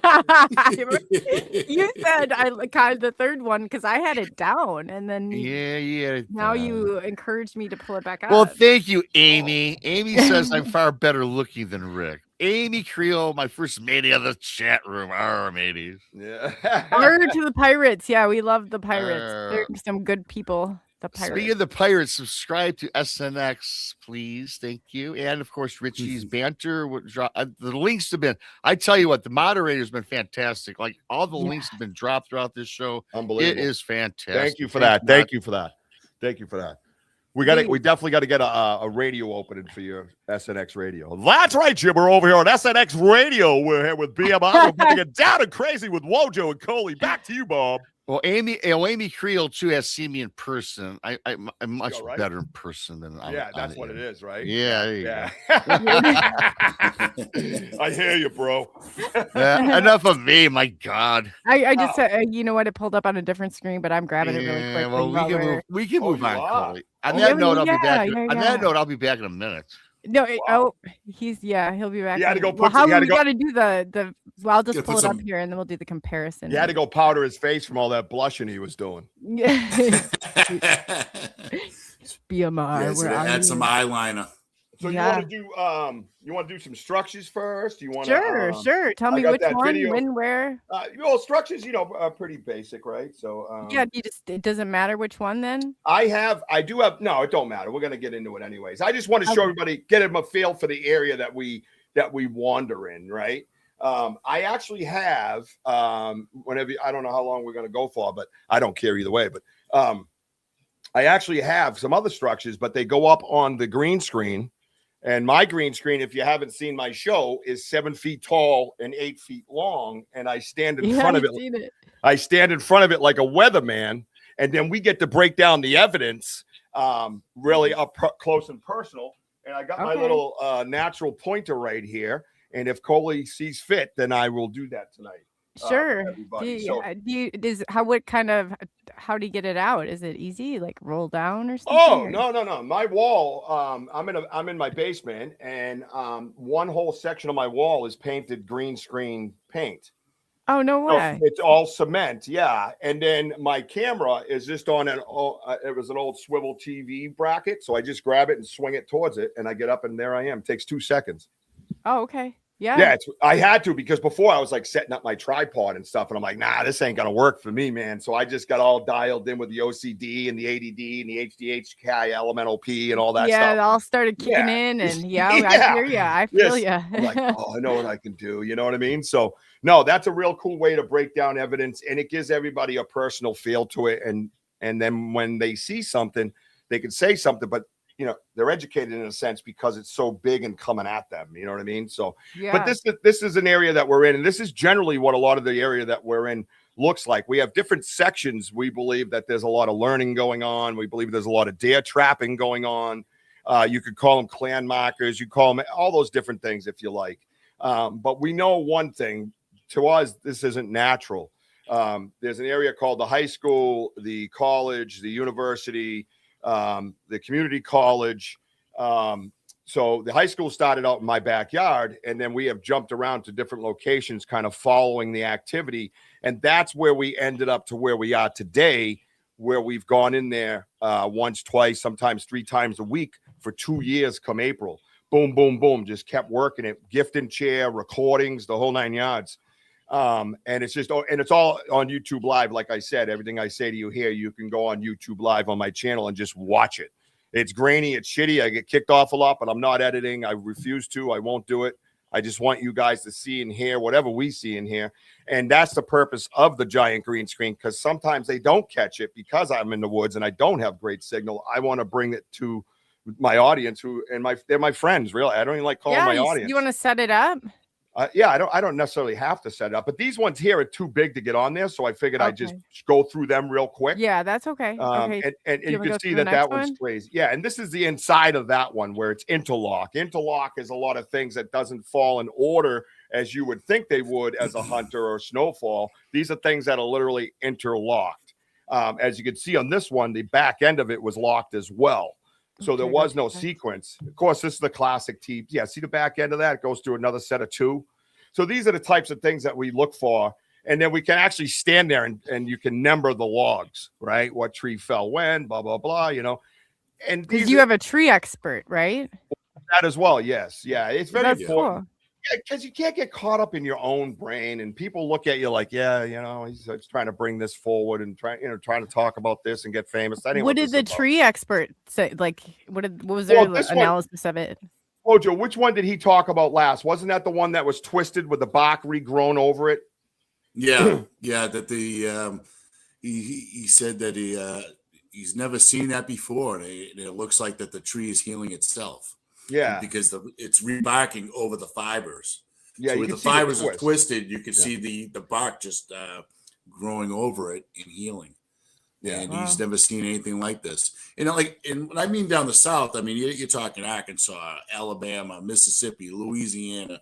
Speaker 4: said kind of the third one because I had it down, and then
Speaker 5: Yeah.
Speaker 4: now you encouraged me to pull it back up.
Speaker 5: Well, thank you, Amy. Amy says I'm far better looking than Rick. Amy Creel, my first matey of the chat room. Our mateys.
Speaker 6: Yeah.
Speaker 4: R to the pirates. Yeah, we love the pirates. They're some good people. The pirates.
Speaker 5: Speaking of the pirates, subscribe to SNX, please. Thank you. And of course, Richie's banter. The links have been, I tell you what, the moderator's been fantastic. Like all the links have been dropped throughout this show.
Speaker 6: Unbelievable.
Speaker 5: It is fantastic.
Speaker 6: Thank you for that. Thank you for that. We definitely got to get a radio opening for your SNX radio. That's right, Jim. We're over here on SNX radio. We're here with BMI. We're putting it down and crazy with Wojo and Coley. Back to you, Bob.
Speaker 5: Well, Amy Creel too has seen me in person. I'm much better in person than I.
Speaker 6: Yeah, that's what it is, right?
Speaker 5: Yeah.
Speaker 6: I hear you, bro.
Speaker 5: Enough of me, my God.
Speaker 4: I just you know what? It pulled up on a different screen, but I'm grabbing it really quick.
Speaker 5: Well, we can move on, Coley. On
Speaker 4: that
Speaker 5: that note, I'll be back.
Speaker 4: On
Speaker 5: that note, I'll be back in a minute.
Speaker 4: No, he'll be back.
Speaker 6: He had to go
Speaker 4: we got to do the. Well, I'll just pull it up here and then we'll do the comparison.
Speaker 6: He had to go powder his face from all that blushing he was doing.
Speaker 4: BMI.
Speaker 7: Add some eyeliner.
Speaker 6: So you want to do some structures first? You want
Speaker 4: sure. Tell me which one, when, where.
Speaker 6: Well, structures, are pretty basic, right? So
Speaker 4: it doesn't matter which one then.
Speaker 6: I do have. No, it don't matter. We're gonna get into it anyways. I just want to show everybody, get them a feel for the area that we wander in, right? I actually have whenever, I don't know how long we're gonna go for, but I don't care either way. But I actually have some other structures, but they go up on the green screen. And my green screen, if you haven't seen my show, is 7 feet tall and 8 feet long. And I stand in front of it. I stand in front of it like a weatherman. And then we get to break down the evidence really up close and personal. And I got my little natural pointer right here. And if Coley sees fit, then I will do that tonight.
Speaker 4: Sure. How do you get it out? Is it easy? Like roll down or something?
Speaker 6: Oh, no. My wall, I'm in my basement, and one whole section of my wall is painted green screen paint.
Speaker 4: Oh, no way.
Speaker 6: So it's all cement, yeah. And then my camera is just on it was an old swivel TV bracket, so I just grab it and swing it towards it, and I get up, and there I am. It takes 2 seconds.
Speaker 4: Oh, okay. Yeah.
Speaker 6: Yeah, I had to, because before I was like setting up my tripod and stuff, and I'm like, nah, this ain't gonna work for me, man. So I just got all dialed in with the OCD and the ADD and the HDHK, elemental P, and all that stuff.
Speaker 4: Yeah, it all started kicking in, and I hear you. I feel you.
Speaker 6: I'm like, I know what I can do. You know what I mean? So no, that's a real cool way to break down evidence, and it gives everybody a personal feel to it. And then when they see something, they can say something, but they're educated in a sense because it's so big and coming at them. You know what I mean? So, but this is an area that we're in, and this is generally what a lot of the area that we're in looks like. We have different sections. We believe that there's a lot of learning going on. We believe there's a lot of dare trapping going on. You could call them clan markers. You call them all those different things if you like. But we know one thing. To us, this isn't natural. There's an area called the high school, the college, the university, the community college. So the high school started out in my backyard, and then we have jumped around to different locations, kind of following the activity. And that's where we ended up to where we are today, where we've gone in there once, twice, sometimes 3 times a week for 2 years come April. Boom, boom, boom. Just kept working it. Gift and chair, recordings, the whole 9 yards. And it's all on YouTube Live. Like I said, everything I say to you here, you can go on YouTube Live on my channel and just watch it. It's grainy, it's shitty. I get kicked off a lot, but I'm not editing. I refuse to. I won't do it. I just want you guys to see and hear whatever we see and hear. And that's the purpose of the giant green screen, because sometimes they don't catch it because I'm in the woods and I don't have great signal. I want to bring it to my audience they're my friends, really. I don't even like calling my audience.
Speaker 4: You want to set it up?
Speaker 6: I don't necessarily have to set it up, but these ones here are too big to get on there, so I figured I'd just go through them real quick.
Speaker 4: Yeah, that's okay.
Speaker 6: And you can see that one's crazy. Yeah, and this is the inside of that one where it's interlock. Interlock is a lot of things that doesn't fall in order as you would think they would as a hunter or snowfall. These are things that are literally interlocked. As you can see on this one, the back end of it was locked as well. So there was no sequence. Of course, this is the classic T. Yeah, see the back end of that? It goes through another set of 2. So these are the types of things that we look for. And then we can actually stand there and you can number the logs, right? What tree fell when, blah, blah, blah, And
Speaker 4: because you have a tree expert, right?
Speaker 6: That as well, yes. Yeah, it's very
Speaker 4: That's
Speaker 6: important.
Speaker 4: cool.
Speaker 6: Because you can't get caught up in your own brain, and people look at you like, he's trying to bring this forward and trying to talk about this and get famous. That ain't
Speaker 4: What did the
Speaker 6: this is about.
Speaker 4: tree expert say? Like, what was their analysis of it?
Speaker 6: Mojo, which one did he talk about last? Wasn't that the one that was twisted with the bark regrown over it?
Speaker 7: Yeah, yeah. That he said that he's never seen that before, and it looks like that the tree is healing itself.
Speaker 6: Yeah,
Speaker 7: because it's rebarking over the fibers.
Speaker 6: Yeah,
Speaker 7: so if the fibers are twisted, you can see the bark just growing over it and healing. Yeah, and he's never seen anything like this. And when I mean down the south, I mean you're talking Arkansas, Alabama, Mississippi, Louisiana,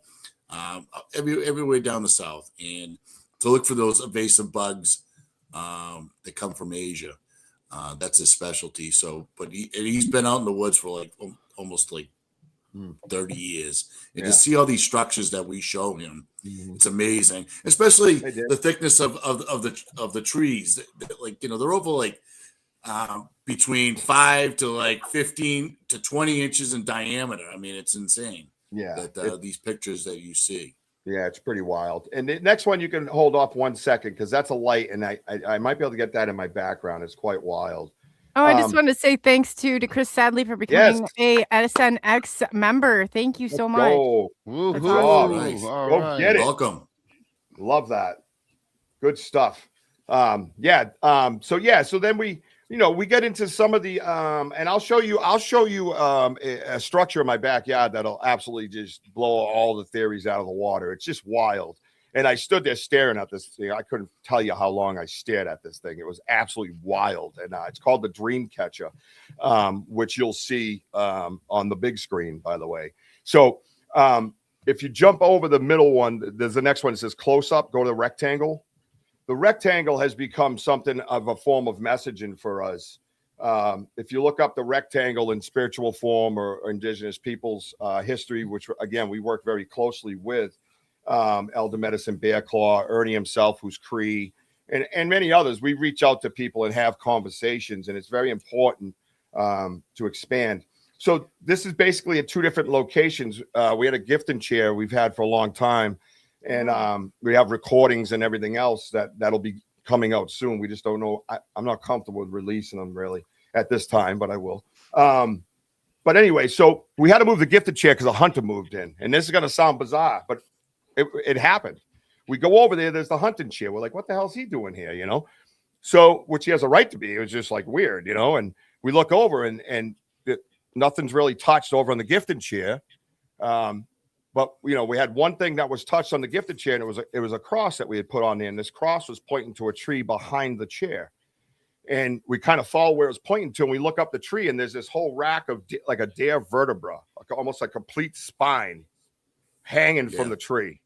Speaker 7: everywhere down the south, and to look for those invasive bugs that come from Asia. That's his specialty. So, but he's been out in the woods for almost 30 years, and to see all these structures that we show him, it's amazing. Especially the thickness of the trees. They're over between 5 to 15 to 20 inches in diameter. I mean, it's insane.
Speaker 6: Yeah,
Speaker 7: these pictures that you see.
Speaker 6: Yeah, it's pretty wild. And the next one, you can hold off 1 second because that's a light, and I might be able to get that in my background. It's quite wild.
Speaker 4: Oh, I just want to say thanks to Chris Sadley for becoming a SNX member. Thank you so much.
Speaker 6: Go get it.
Speaker 7: Welcome.
Speaker 6: Love that. Good stuff. So then we get into some of the and I'll show you a structure in my backyard that'll absolutely just blow all the theories out of the water. It's just wild. And I stood there staring at this thing. I couldn't tell you how long I stared at this thing. It was absolutely wild. And it's called the Dream Catcher, which you'll see on the big screen, by the way. So if you jump over the middle one, there's the next one. It says close up, go to the rectangle. The rectangle has become something of a form of messaging for us. If you look up the rectangle in spiritual form or indigenous people's history, which, again, we work very closely with, Elder Medicine Bear Claw, Ernie himself, who's Cree, and many others. We reach out to people and have conversations, and it's very important to expand. So this is basically at 2 different locations. We had a gifting chair we've had for a long time, and we have recordings and everything else that'll be coming out soon. We just don't know. I'm not comfortable with releasing them really at this time, but I will. But anyway, so we had to move the gifted chair because a hunter moved in, and this is going to sound bizarre, but it happened. We go over there. There's the hunting chair. We're like, what the hell is he doing here? So, which he has a right to be. It was just weird, and we look over and nothing's really touched over on the gifted chair. But we had one thing that was touched on the gifted chair, and it was a cross that we had put on there, and this cross was pointing to a tree behind the chair. And we kind of follow where it was pointing to, and we look up the tree, and there's this whole rack of like a deer vertebra, almost a complete spine hanging from the tree.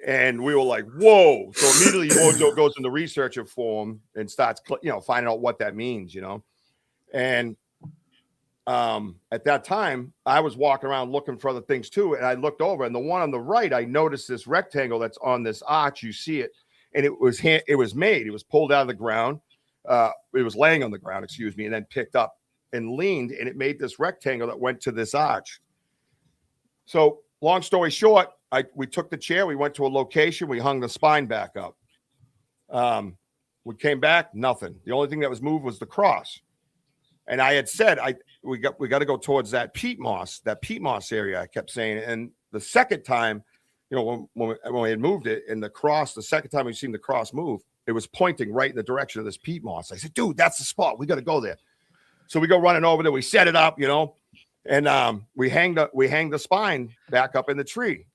Speaker 6: And we were like, whoa. So immediately Mojo goes into researcher form and starts, finding out what that means, And at that time, I was walking around looking for other things too. And I looked over, and the one on the right, I noticed this rectangle that's on this arch. You see it. And it was made. It was pulled out of the ground. It was laying on the ground, and then picked up and leaned. And it made this rectangle that went to this arch. So long story short, we took the chair, we went to a location, we hung the spine back up. We came back, nothing. The only thing that was moved was the cross. And I had said, we got to go towards that peat moss area, I kept saying. And the second time, when we had moved it, and the second time we seen the cross move, it was pointing right in the direction of this peat moss. I said, dude, that's the spot. We got to go there. So we go running over there, we set it up, and we hang the spine back up in the tree.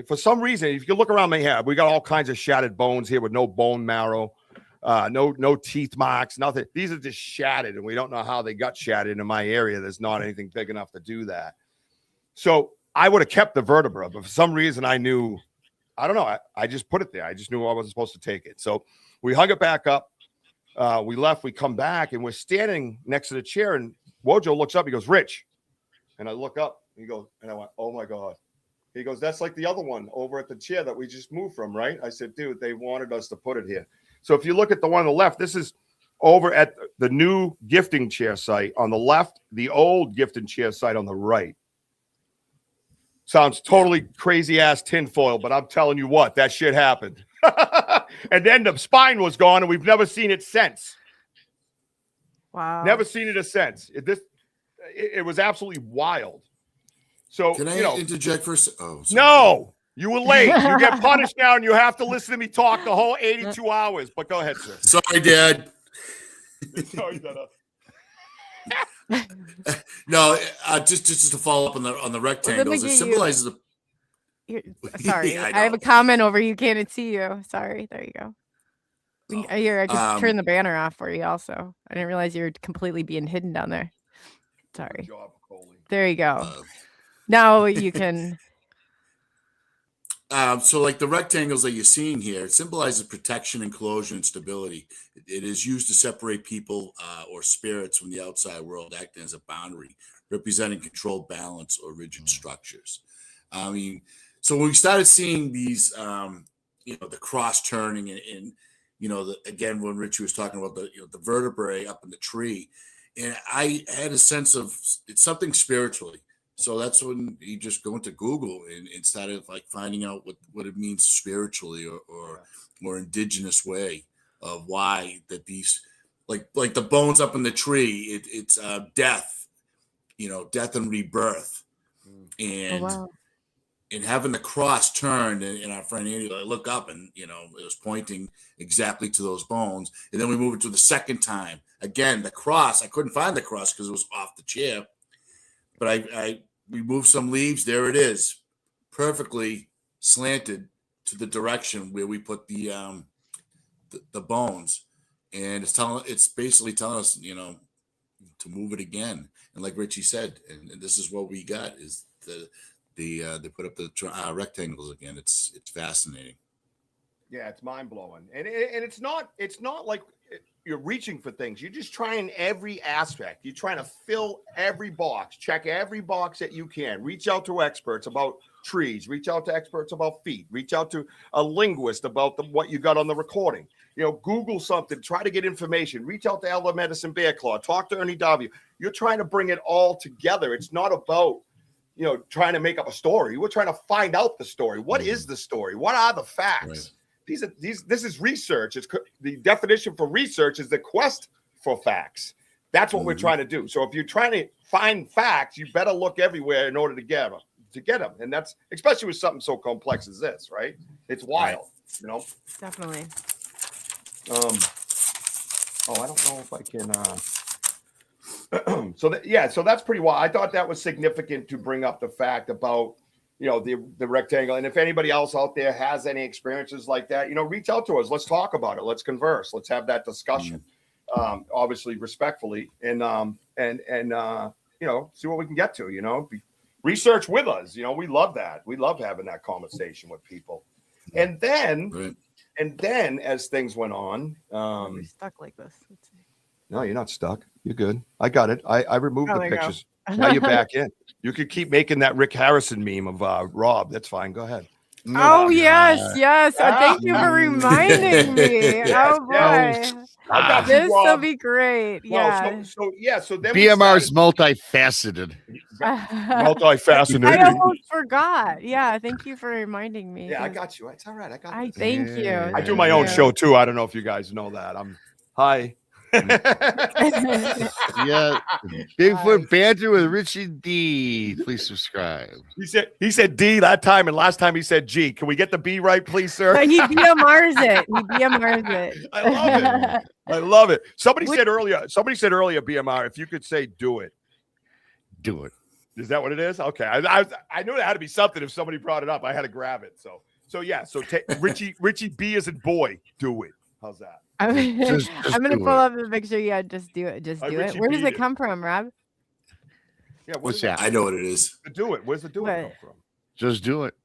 Speaker 6: For some reason, if you look around my head, we got all kinds of shattered bones here with no bone marrow, no teeth marks, nothing. These are just shattered, and we don't know how they got shattered in my area. There's not anything big enough to do that. So I would have kept the vertebra, but for some reason I knew, I don't know. I just put it there. I just knew I wasn't supposed to take it. So we hung it back up. we left, we come back, and we're standing next to the chair, and Wojo looks up, he goes, Rich. And I look up, and he goes, and I went, oh my God. He goes, that's like the other one over at the chair that we just moved from, right? I said, dude, they wanted us to put it here. So if you look at the one on the left, this is over at the new gifting chair site on the left, the old gifting chair site on the right. Sounds totally crazy ass tinfoil, but I'm telling you what, that shit happened. And then the spine was gone, and we've never seen it since.
Speaker 4: Wow.
Speaker 6: Never seen it since. It was absolutely wild. So
Speaker 7: Can I interject for a second? Oh, sorry.
Speaker 6: no, you were late. You get punished now, and you have to listen to me talk the whole 82 hours. But go ahead, sir.
Speaker 7: Sorry, Dad.
Speaker 6: Sorry, Dada.
Speaker 7: No, just to follow up on the rectangles, it symbolizes the.
Speaker 4: Sorry,
Speaker 7: Yeah, I
Speaker 4: I have
Speaker 7: know.
Speaker 4: a comment over. You can't see you. Sorry. There you go. I just turned the banner off for you. Also, I didn't realize you were completely being hidden down there. Sorry.
Speaker 6: Good job, Coley.
Speaker 4: There you go. Now you can.
Speaker 7: So like the rectangles that you're seeing here, it symbolizes protection, enclosure, and stability. It is used to separate people or spirits from the outside world, acting as a boundary, representing controlled balance or rigid structures. I mean, so when we started seeing these, the cross turning and again, when Richie was talking about the vertebrae up in the tree, and I had a sense of it's something spiritually. So that's when you just go into Google and started like finding out what it means spiritually or indigenous way of why that these like the bones up in the tree, it's death, death and rebirth. And and having the cross turned and our friend Andy, I look up and it was pointing exactly to those bones. And then we move it to the second time. Again, the cross, I couldn't find the cross because it was off the chair. But I removed some leaves. There it is, perfectly slanted to the direction where we put the bones, and it's basically telling us, to move it again. And like Richie said, and this is what we got is they put up the rectangles again. It's fascinating.
Speaker 6: Yeah, it's mind blowing, and it's not like you're reaching for things. You're just trying every aspect. You're trying to fill every box, check every box that you can. Reach out to experts about trees. Reach out to experts about feet. Reach out to a linguist about what you got on the recording. Google something. Try to get information. Reach out to Elder Medicine Bear Claw. Talk to Ernie W. You're trying to bring it all together. It's not about trying to make up a story. We're trying to find out the story. What is the story? What are the facts?
Speaker 7: Right.
Speaker 6: This is research. It's the definition for research is the quest for facts. That's what we're trying to do. So if you're trying to find facts, you better look everywhere in order to get them. And that's especially with something so complex as this, right? It's wild,
Speaker 4: Definitely.
Speaker 6: I don't know if I can. So that's pretty wild. I thought that was significant to bring up the fact about the rectangle. And if anybody else out there has any experiences like that, reach out to us. Let's talk about it. Let's converse. Let's have that discussion. Obviously respectfully and see what we can get to, research with us. We love that. We love having that conversation with people. And then, as things went on,
Speaker 4: We're stuck like this. Let's see.
Speaker 6: no, you're not stuck. You're good. I got it. I removed the
Speaker 4: there you go.
Speaker 6: pictures. Now you're back in. You could keep making that Rick Harrison meme of Rob. That's fine. Go ahead.
Speaker 4: Oh, yes. Thank you for reminding me. Oh, boy.
Speaker 6: I got you,
Speaker 4: This will
Speaker 6: Rob.
Speaker 4: be great.
Speaker 6: Well,
Speaker 4: Yeah.
Speaker 6: so then
Speaker 5: BMR's multifaceted.
Speaker 6: multifaceted.
Speaker 4: I almost forgot. Yeah. Thank you for reminding me.
Speaker 6: Yeah, I got you. It's all right. I got this.
Speaker 4: Thank you.
Speaker 5: Yeah.
Speaker 6: I do my own
Speaker 4: Yeah.
Speaker 6: show too. I don't know if you guys know that. Hi.
Speaker 5: Yeah. Bigfoot Banter with Richie D. Please subscribe.
Speaker 6: He said D that time, and last time he said G. Can we get the B right, please, sir?
Speaker 4: He BMRs it.
Speaker 6: I love it. I love it. Somebody said earlier, BMR, if you could say do it.
Speaker 5: Do it.
Speaker 6: Is that what it is? Okay. I knew there had to be something if somebody brought it up. I had to grab it. So yeah. So Richie B as in boy, do it. How's that?
Speaker 4: I'm
Speaker 5: Just
Speaker 4: gonna
Speaker 5: do
Speaker 4: pull
Speaker 5: it.
Speaker 4: up the picture. Yeah, just do it. Just do it.
Speaker 6: Richie
Speaker 4: Where does
Speaker 6: beat
Speaker 4: it
Speaker 6: it.
Speaker 4: come from, Rob?
Speaker 6: Yeah.
Speaker 5: What's that?
Speaker 7: I know what it is.
Speaker 6: The do it. Where's the do it come from?
Speaker 5: Just do it.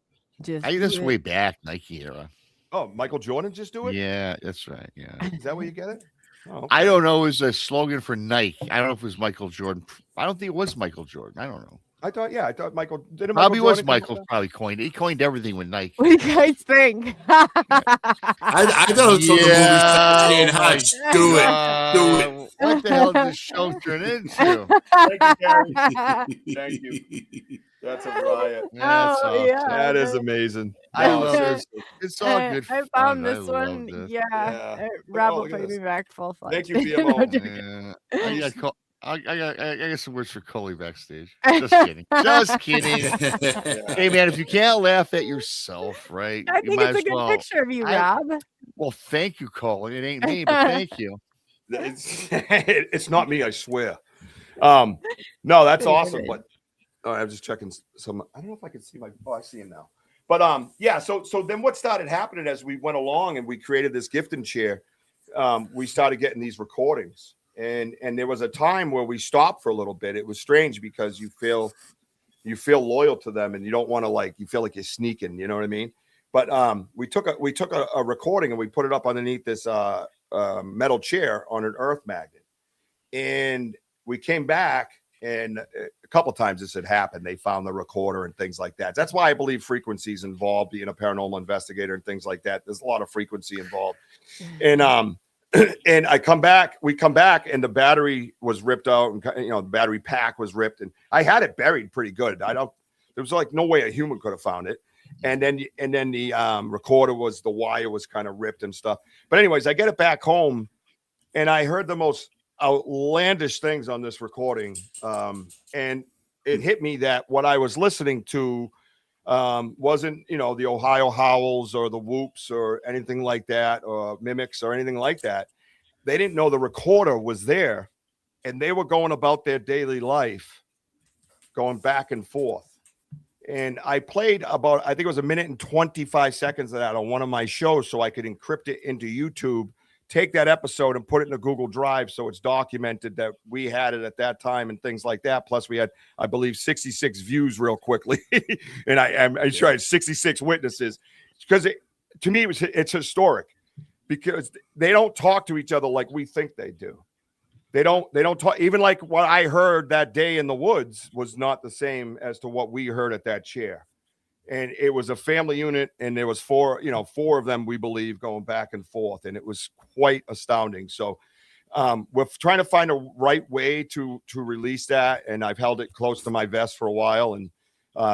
Speaker 4: Just
Speaker 5: I think that's
Speaker 4: do it.
Speaker 5: way back, Nike era.
Speaker 6: Oh, Michael Jordan just do it?
Speaker 5: Yeah, that's right. Yeah.
Speaker 6: Is that where you get it? Oh,
Speaker 5: I don't know. It was a slogan for Nike. I don't know if it was Michael Jordan. I don't think it was Michael Jordan. I don't know.
Speaker 6: I thought Michael didn't
Speaker 5: Probably
Speaker 6: Michael
Speaker 5: was
Speaker 6: Jordan come up
Speaker 5: Michael.
Speaker 6: with
Speaker 5: Probably coined. He coined everything with Nike.
Speaker 4: What do you guys think?
Speaker 7: I thought it was from the movie Saturday
Speaker 5: oh
Speaker 7: Night
Speaker 5: my
Speaker 7: Hutch. Do it.
Speaker 5: God. What the hell did this show turn into?
Speaker 6: Thank you, Gary. Thank you. That's a riot.
Speaker 5: That's
Speaker 4: Oh,
Speaker 5: awesome.
Speaker 4: yeah.
Speaker 6: That is amazing.
Speaker 5: I
Speaker 6: No,
Speaker 5: love it.
Speaker 6: seriously.
Speaker 5: It's all good
Speaker 4: I
Speaker 5: fun.
Speaker 4: found
Speaker 5: I
Speaker 4: this one.
Speaker 5: loved it.
Speaker 4: Yeah.
Speaker 6: Yeah.
Speaker 4: Rob will
Speaker 6: look at
Speaker 4: put me
Speaker 6: this.
Speaker 4: back full fledged.
Speaker 6: Thank you, BMO.
Speaker 5: Yeah. I got some words for Coley backstage. Just kidding. Just kidding. Hey man, if you can't laugh at yourself, right?
Speaker 4: I
Speaker 5: you
Speaker 4: think
Speaker 5: might
Speaker 4: it's a
Speaker 5: as
Speaker 4: good
Speaker 5: well.
Speaker 4: picture of you,
Speaker 5: I-
Speaker 4: Rob.
Speaker 5: Well, thank you, Coley. It ain't me, but thank you.
Speaker 6: It's not me, I swear. No, that's awesome. But I'm just checking some. I don't know if I can see my. Oh, I see him now. But yeah. So then what started happening as we went along and we created this gifting chair? We started getting these recordings, and there was a time where we stopped for a little bit. It was strange because you feel loyal to them, and you don't want to you feel like you're sneaking. You know what I mean? But we took a recording and we put it up underneath this metal chair on an earth magnet, and we came back, and a couple of times this had happened. They found the recorder and things like that. That's why I believe frequencies involved, being a paranormal investigator and things like that. There's a lot of frequency involved. And and we come back, and the battery was ripped out, and the battery pack was ripped, and I had it buried pretty good. There was no way a human could have found it. And then the recorder the wire was kind of ripped and stuff. But anyways, I get it back home, and I heard the most outlandish things on this recording, and it hit me that what I was listening to wasn't the Ohio howls or the whoops or anything like that, or mimics or anything like that. They didn't know the recorder was there, and they were going about their daily life, going back and forth. And I played I think it was 1 minute and 25 seconds of that on one of my shows, so I could encrypt it into YouTube, take that episode and put it in a Google Drive so it's documented that we had it at that time and things like that. Plus, we had, I believe, 66 views real quickly, and I'm sure I had 66 witnesses, because to me it's historic, because they don't talk to each other like we think they do. They don't talk. Even like what I heard that day in the woods was not the same as to what we heard at that chair. And it was a family unit, and there was four of them, we believe, going back and forth, and it was quite astounding. So we're trying to find a right way to release that, and I've held it close to my vest for a while, and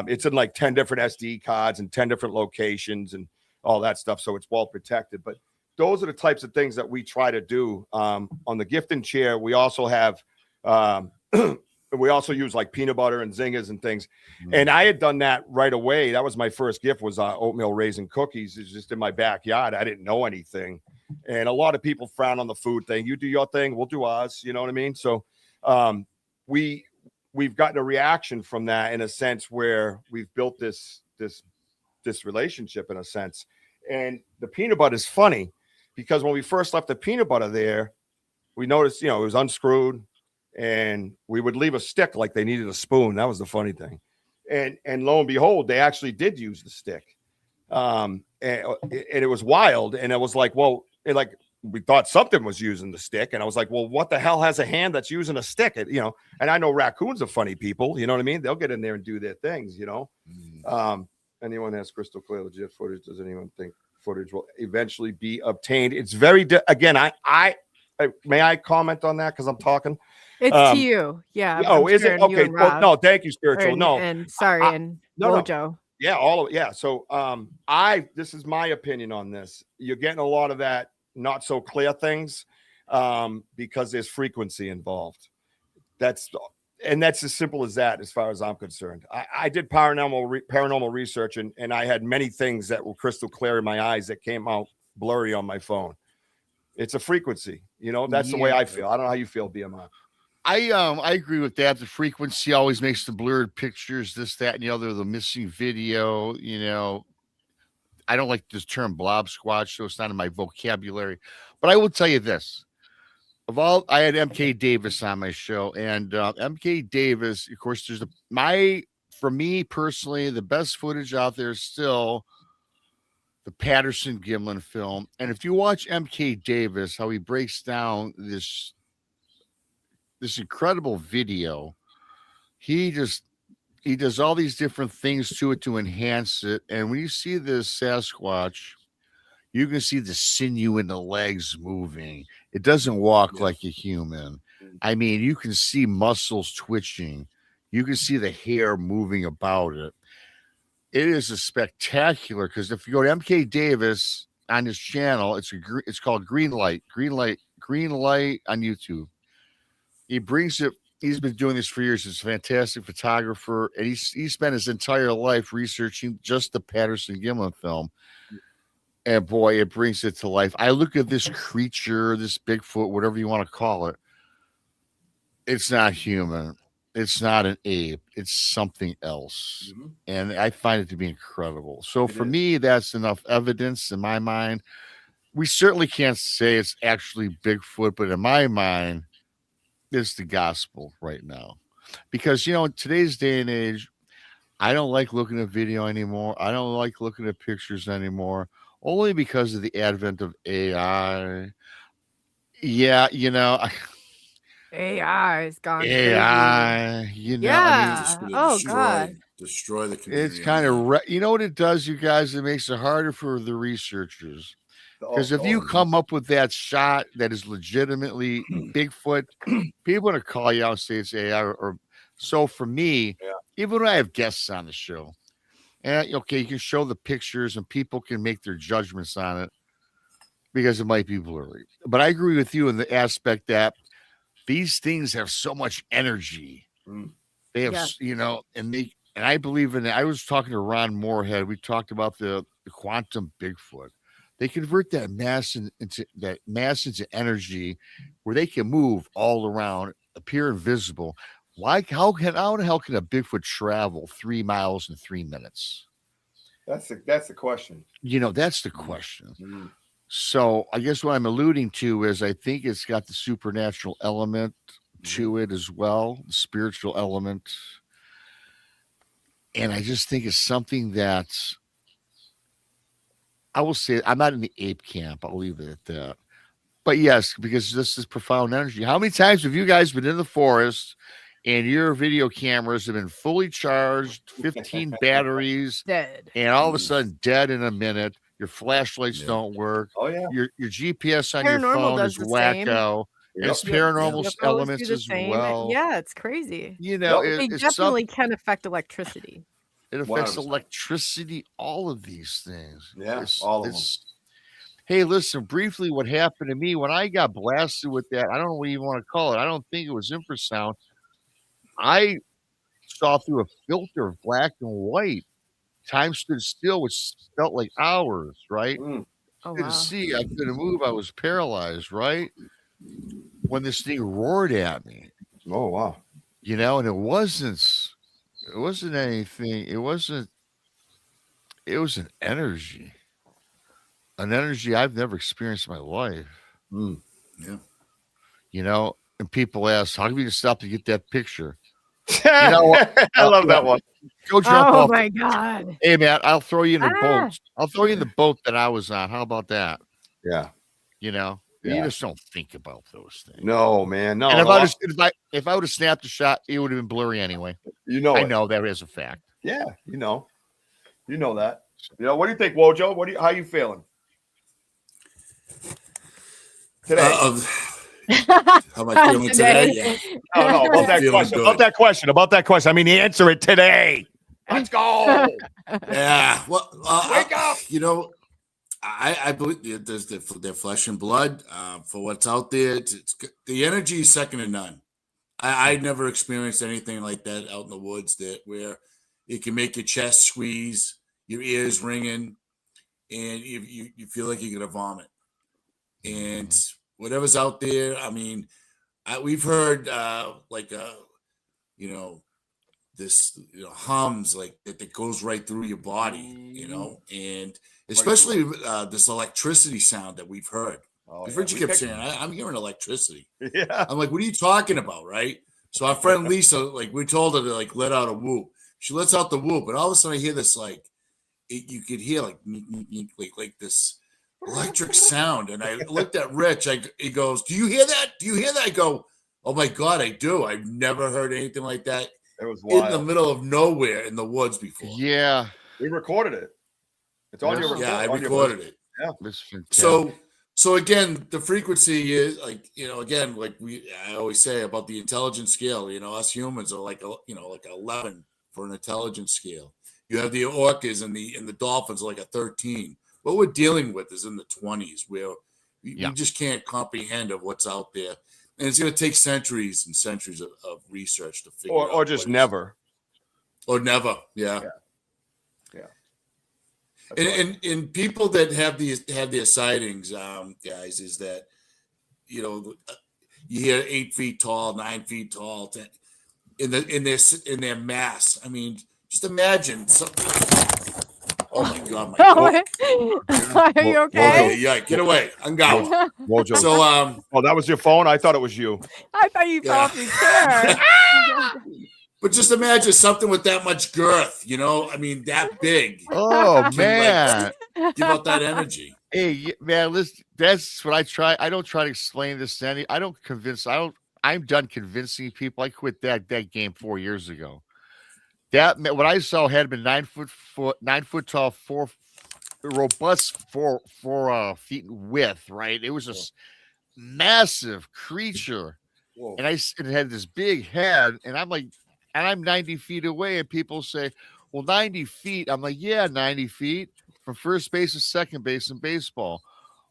Speaker 6: it's in like 10 different SD cards and 10 different locations and all that stuff, so it's well protected. But those are the types of things that we try to do. On the gifting chair, we also have we also use like peanut butter and zingers and things. And I had done that right away. That was my first gift, was oatmeal raisin cookies. It's just in my backyard. I didn't know anything. And a lot of people frown on the food thing. You do your thing, we'll do ours. You know what I mean? So we've gotten a reaction from that, in a sense, where we've built this relationship, in a sense. And the peanut butter is funny, because when we first left the peanut butter there, we noticed, it was unscrewed, and we would leave a stick like they needed a spoon. That was the funny thing. And lo and behold, they actually did use the stick. And it was wild. And it was like, well, we thought something was using the stick. And I was like, well, what the hell has a hand that's using a stick? And I know raccoons are funny people. You know what I mean? They'll get in there and do their things, Anyone has crystal clear legit footage? Does anyone think footage will eventually be obtained? It's very, again, I may I comment on that, because I'm talking?
Speaker 4: It's to you. Yeah.
Speaker 6: Oh, is it? Okay. Well, no, thank you, Spiritual.
Speaker 4: No. And Mojo.
Speaker 6: Yeah, yeah. So this is my opinion on this. You're getting a lot of that not so clear things because there's frequency involved. That's as simple as that, as far as I'm concerned. I did paranormal research, and I had many things that were crystal clear in my eyes that came out blurry on my phone. It's a frequency, that's the way I feel. I don't know how you feel, BMI.
Speaker 5: I agree with that. The frequency always makes the blurred pictures, this, that, and the other, the missing video. I don't like this term blob squatch, so it's not in my vocabulary. But I will tell you this. I had MK Davis on my show, and MK Davis, of course, for me personally, the best footage out there is still the Patterson Gimlin film. And if you watch M.K. Davis, how he breaks down this incredible video, he does all these different things to it to enhance it. And when you see this Sasquatch, you can see the sinew in the legs moving. It doesn't walk like a human. I mean, you can see muscles twitching. You can see the hair moving about it. It is a spectacular, because if you go to MK Davis on his channel, it's called Green Light on YouTube. He brings it. He's been doing this for years. He's a fantastic photographer, and he spent his entire life researching just the Patterson Gimlin film. And boy, it brings it to life. I look at this creature, this Bigfoot, whatever you want to call it. It's not human. It's not an ape. It's something else. Mm-hmm. And I find it to be incredible. So for me, that's enough evidence in my mind. We certainly can't say it's actually Bigfoot, but in my mind, it's the gospel right now. Because, you know, in today's day and age, I don't like looking at video anymore. I don't like looking at pictures anymore, only because of the advent of AI. Yeah, you know,
Speaker 4: AI has gone
Speaker 5: AI,
Speaker 4: crazy.
Speaker 5: you know,
Speaker 4: Yeah.
Speaker 5: I
Speaker 4: mean, God.
Speaker 7: Destroy the community.
Speaker 5: It's kind of, you know what it does, you guys? It makes it harder for the researchers. Because if you come up with that shot that is legitimately Bigfoot, people are going to call you out and say it's AI. Or so for me, even when I have guests on the show, and okay, you can show the pictures and people can make their judgments on it because it might be blurry. But I agree with you in the aspect that these things have so much energy. They have, you know, and I believe in it. I was talking to Ron Moorhead. We talked about the quantum Bigfoot. They convert that mass into energy where they can move all around, appear invisible. How the hell can a Bigfoot travel 3 miles in 3 minutes?
Speaker 6: That's the question.
Speaker 5: You know, that's the question. Mm-hmm. So I guess what I'm alluding to is I think it's got the supernatural element to it as well, the spiritual element. And I just think it's something that's, I will say, I'm not in the ape camp. I'll leave it at that. But yes, because this is profound energy. How many times have you guys been in the forest and your video cameras have been fully charged, 15 batteries,
Speaker 4: dead,
Speaker 5: and all of a sudden dead in a minute? Your flashlights don't work.
Speaker 6: Oh yeah.
Speaker 5: Your GPS on your phone is wacko. It's paranormal elements as well.
Speaker 4: Yeah, it's crazy.
Speaker 5: You know,
Speaker 4: they definitely can affect electricity.
Speaker 5: It affects electricity, all of these things.
Speaker 6: Yeah, all of them.
Speaker 5: Hey, listen, briefly, what happened to me when I got blasted with that, I don't know what you want to call it. I don't think it was infrasound. I saw through a filter of black and white. Time stood still, which felt like hours, right?
Speaker 4: Oh,
Speaker 5: I couldn't see. I couldn't move. I was paralyzed, right? When this thing roared at me.
Speaker 6: Oh, wow.
Speaker 5: You know, and it wasn't anything. It was an energy. An energy I've never experienced in my life.
Speaker 7: Yeah.
Speaker 5: You know, and people ask, how come you stop to get that picture?
Speaker 6: You know, I love that one.
Speaker 5: Go jump off.
Speaker 4: Oh my God.
Speaker 5: Hey man, I'll throw you in the boat. I'll throw you in the boat that I was on. How about that?
Speaker 6: Yeah.
Speaker 5: You know, you just don't think about those things.
Speaker 6: No, man. No.
Speaker 5: And if I would have snapped a shot, it would have been blurry anyway.
Speaker 6: You know,
Speaker 5: I know that is a fact.
Speaker 6: Yeah, you know that. You know, what do you think, Wojo? How you feeling today?
Speaker 7: How am I feeling today? Yeah.
Speaker 6: No, about that question. About that question. I mean, answer it today. Let's go.
Speaker 7: Yeah. Well,
Speaker 6: wake up.
Speaker 7: You know, I believe there's their flesh and blood for what's out there. The energy is second to none. I never experienced anything like that out in the woods where it can make your chest squeeze, your ears ringing, and you feel like you're gonna vomit. And whatever's out there, I mean, we've heard this hums like that goes right through your body, and especially this electricity sound that we've heard. Richie kept saying, I'm hearing electricity.
Speaker 6: Yeah.
Speaker 7: I'm like, what are you talking about, right? So our friend Lisa, we told her to let out a whoop. She lets out the whoop, and all of a sudden I hear this you could hear like this electric sound. And I looked at Rich. He goes, "Do you hear that? Do you hear that?" I go, "Oh my God, I do. I've never heard anything like that
Speaker 6: It was wild.
Speaker 7: in the middle of nowhere in the woods before."
Speaker 5: Yeah.
Speaker 6: We recorded it. It's on your record.
Speaker 7: Yeah, I recorded it.
Speaker 6: Yeah.
Speaker 5: It's fantastic.
Speaker 7: So again, the frequency is like, again, like I always say about the intelligence scale, us humans are like 11 for an intelligence scale. You have the orcas and the dolphins are like a 13. What we're dealing with is in the 20s, where we just can't comprehend of what's out there. And it's going to take centuries and centuries of research to figure out.
Speaker 6: Or just never.
Speaker 7: Or never. Yeah. And people that have their sightings, guys, is that you hear 8 feet tall, 9 feet tall, in their mass. I mean, just imagine something. Oh my God,
Speaker 4: Are you okay?
Speaker 7: Yeah, get away! I'm gone.
Speaker 6: Mojo.
Speaker 7: So
Speaker 6: oh, that was your phone? I thought it was you.
Speaker 4: I thought you fell off your chair.
Speaker 7: But just imagine something with that much girth, I mean, that big.
Speaker 5: Oh man,
Speaker 7: give out that energy.
Speaker 5: Hey man, listen, that's what I try. I don't try to explain this to any. I'm done convincing people. I quit that game 4 years ago. That what I saw had been 9 foot tall, robust, 4 feet in width. Right, it was a massive creature, and it had this big head, and I'm like. And I'm 90 feet away, and people say, well, 90 feet. I'm like, yeah, 90 feet from first base to second base in baseball.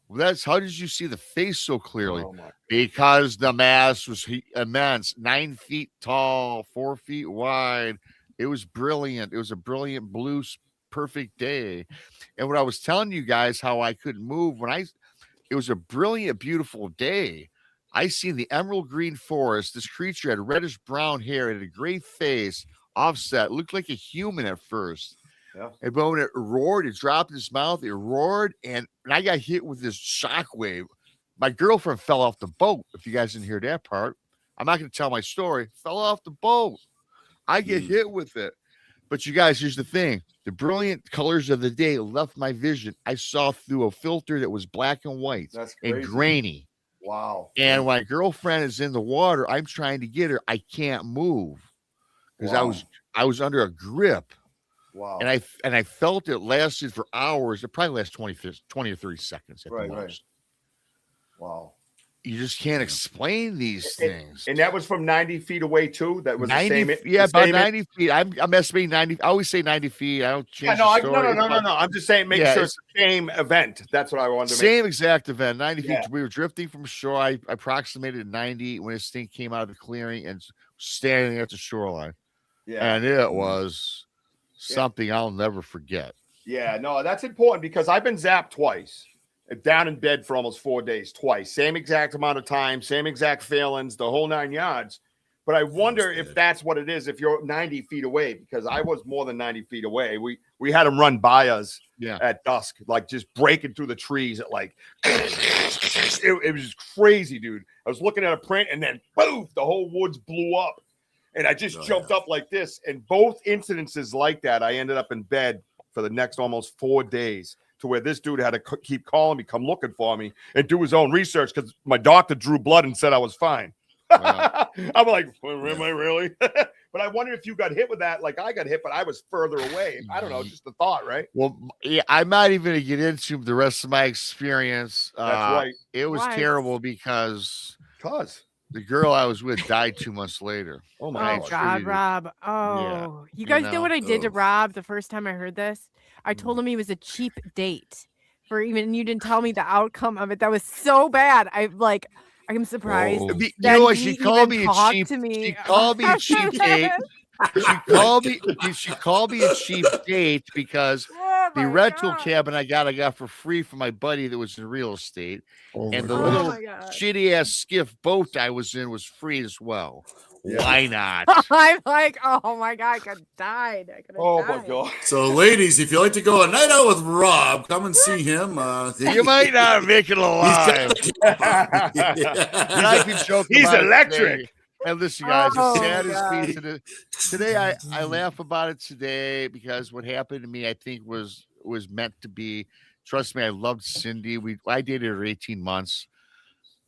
Speaker 5: Well, that's how did you see the face so clearly? Because the mass was immense, 9 feet tall, 4 feet wide. It was brilliant. It was a brilliant blue, perfect day. And what I was telling you guys, how I couldn't move it was a brilliant, beautiful day. I seen the emerald green forest. This creature had reddish brown hair and a gray face, offset, looked like a human at first.
Speaker 6: Yeah.
Speaker 5: And but when it roared, it dropped in its mouth, it roared, and I got hit with this shockwave. My girlfriend fell off the boat. If you guys didn't hear that part, I'm not going to tell my story. Fell off the boat. I get hit with it. But you guys, here's the thing. The brilliant colors of the day left my vision. I saw through a filter that was black and white and grainy.
Speaker 6: Wow.
Speaker 5: And when my girlfriend is in the water, I'm trying to get her. I can't move because I was under a grip.
Speaker 6: Wow.
Speaker 5: And I felt it lasted for hours. It probably lasted 20 or 30 seconds at the most.
Speaker 6: Right. Wow.
Speaker 5: You just can't explain these things.
Speaker 6: And that was from 90 feet away too. That was
Speaker 5: 90,
Speaker 6: the same.
Speaker 5: Yeah, about 90 feet. I'm estimating 90. I always say 90 feet. I don't change.
Speaker 6: No.
Speaker 5: No.
Speaker 6: I'm just saying, make sure it's the same event. That's what I wanted to make.
Speaker 5: Same exact event. 90 feet. We were drifting from shore. I approximated 90 when this thing came out of the clearing and standing at the shoreline. Yeah, and it was something I'll never forget.
Speaker 6: Yeah, no, that's important because I've been zapped twice. Down in bed for almost 4 days, twice. Same exact amount of time, same exact failings, the whole 9 yards. But I wonder if that's what it is, if you're 90 feet away, because I was more than 90 feet away. We had them run by us at dusk, like just breaking through the trees at like, it was just crazy, dude. I was looking at a print and then, boom, the whole woods blew up. And I just jumped up like this. And both incidences like that, I ended up in bed for the next almost 4 days. To where this dude had to keep calling me, come looking for me, and do his own research because my doctor drew blood and said I was fine. Wow. I'm like, well, am I really? But I wonder if you got hit with that like I got hit, but I was further away. I don't know, just the thought, right?
Speaker 5: Well, yeah, I'm not even going to get into the rest of my experience.
Speaker 6: That's right.
Speaker 5: It was terrible because the girl I was with died 2 months later.
Speaker 4: Oh my God, Rob. Oh, you guys know what I did to Rob the first time I heard this? I told him he was a cheap date you didn't tell me the outcome of it. That was so bad. I'm surprised.
Speaker 5: You know what? She called me a cheap. She called me a cheap date. She called me a cheap date because the rental cabin I got for free from my buddy that was in real estate, and the little shitty ass skiff boat I was in was free as well. Why not?
Speaker 4: I'm like, oh my God, I could have died.
Speaker 6: My God.
Speaker 7: So, ladies, if you like to go a night out with Rob, come and see him.
Speaker 5: You might not make it alive.
Speaker 6: He's electric.
Speaker 5: And listen, guys, the saddest piece of it today, I laugh about it today because what happened to me, I think, was was meant to be. Trust me, I loved Cindy. I dated her 18 months,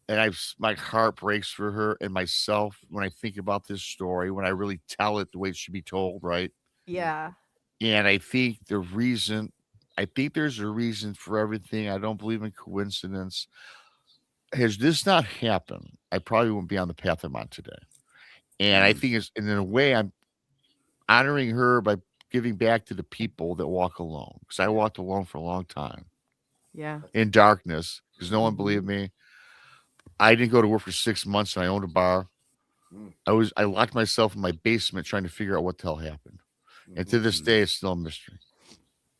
Speaker 5: and my heart breaks for her and myself when I think about this story, when I really tell it the way it should be told, right?
Speaker 4: Yeah.
Speaker 5: And I think there's a reason for everything. I don't believe in coincidence. Has this not happened, I probably wouldn't be on the path I'm on today. And I think and in a way, I'm honoring her by giving back to the people that walk alone. Because I walked alone for a long time
Speaker 4: Yeah.
Speaker 5: in darkness because no one believed me. I didn't go to work for 6 months and I owned a bar. I locked myself in my basement trying to figure out what the hell happened. And to this day, it's still a mystery.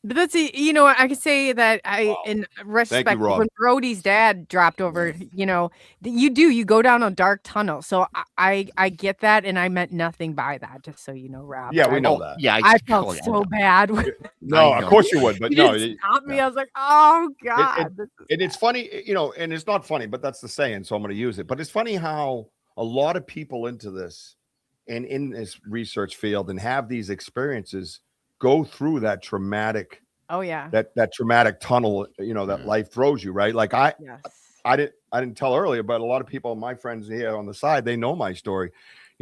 Speaker 4: But that's I could say that in retrospect,
Speaker 6: Rob.
Speaker 4: when Brody's dad dropped over, you go down a dark tunnel. So I get that, and I meant nothing by that, just so you know, Rob.
Speaker 6: Yeah, we know
Speaker 5: Oh,
Speaker 6: that.
Speaker 5: yeah,
Speaker 4: I felt so bad.
Speaker 6: No,
Speaker 5: I
Speaker 6: of
Speaker 5: know.
Speaker 6: course you would, but
Speaker 4: You
Speaker 6: no.
Speaker 4: didn't stop me. I was like, oh God.
Speaker 6: And it's funny, and it's not funny, but that's the saying, so I'm going to use it. But it's funny how a lot of people into this and in this research field and have these experiences go through that traumatic,
Speaker 4: Oh yeah.
Speaker 6: that traumatic tunnel, that life throws you, right? Like
Speaker 4: Yes.
Speaker 6: I didn't tell earlier, but a lot of people, my friends here on the side, they know my story.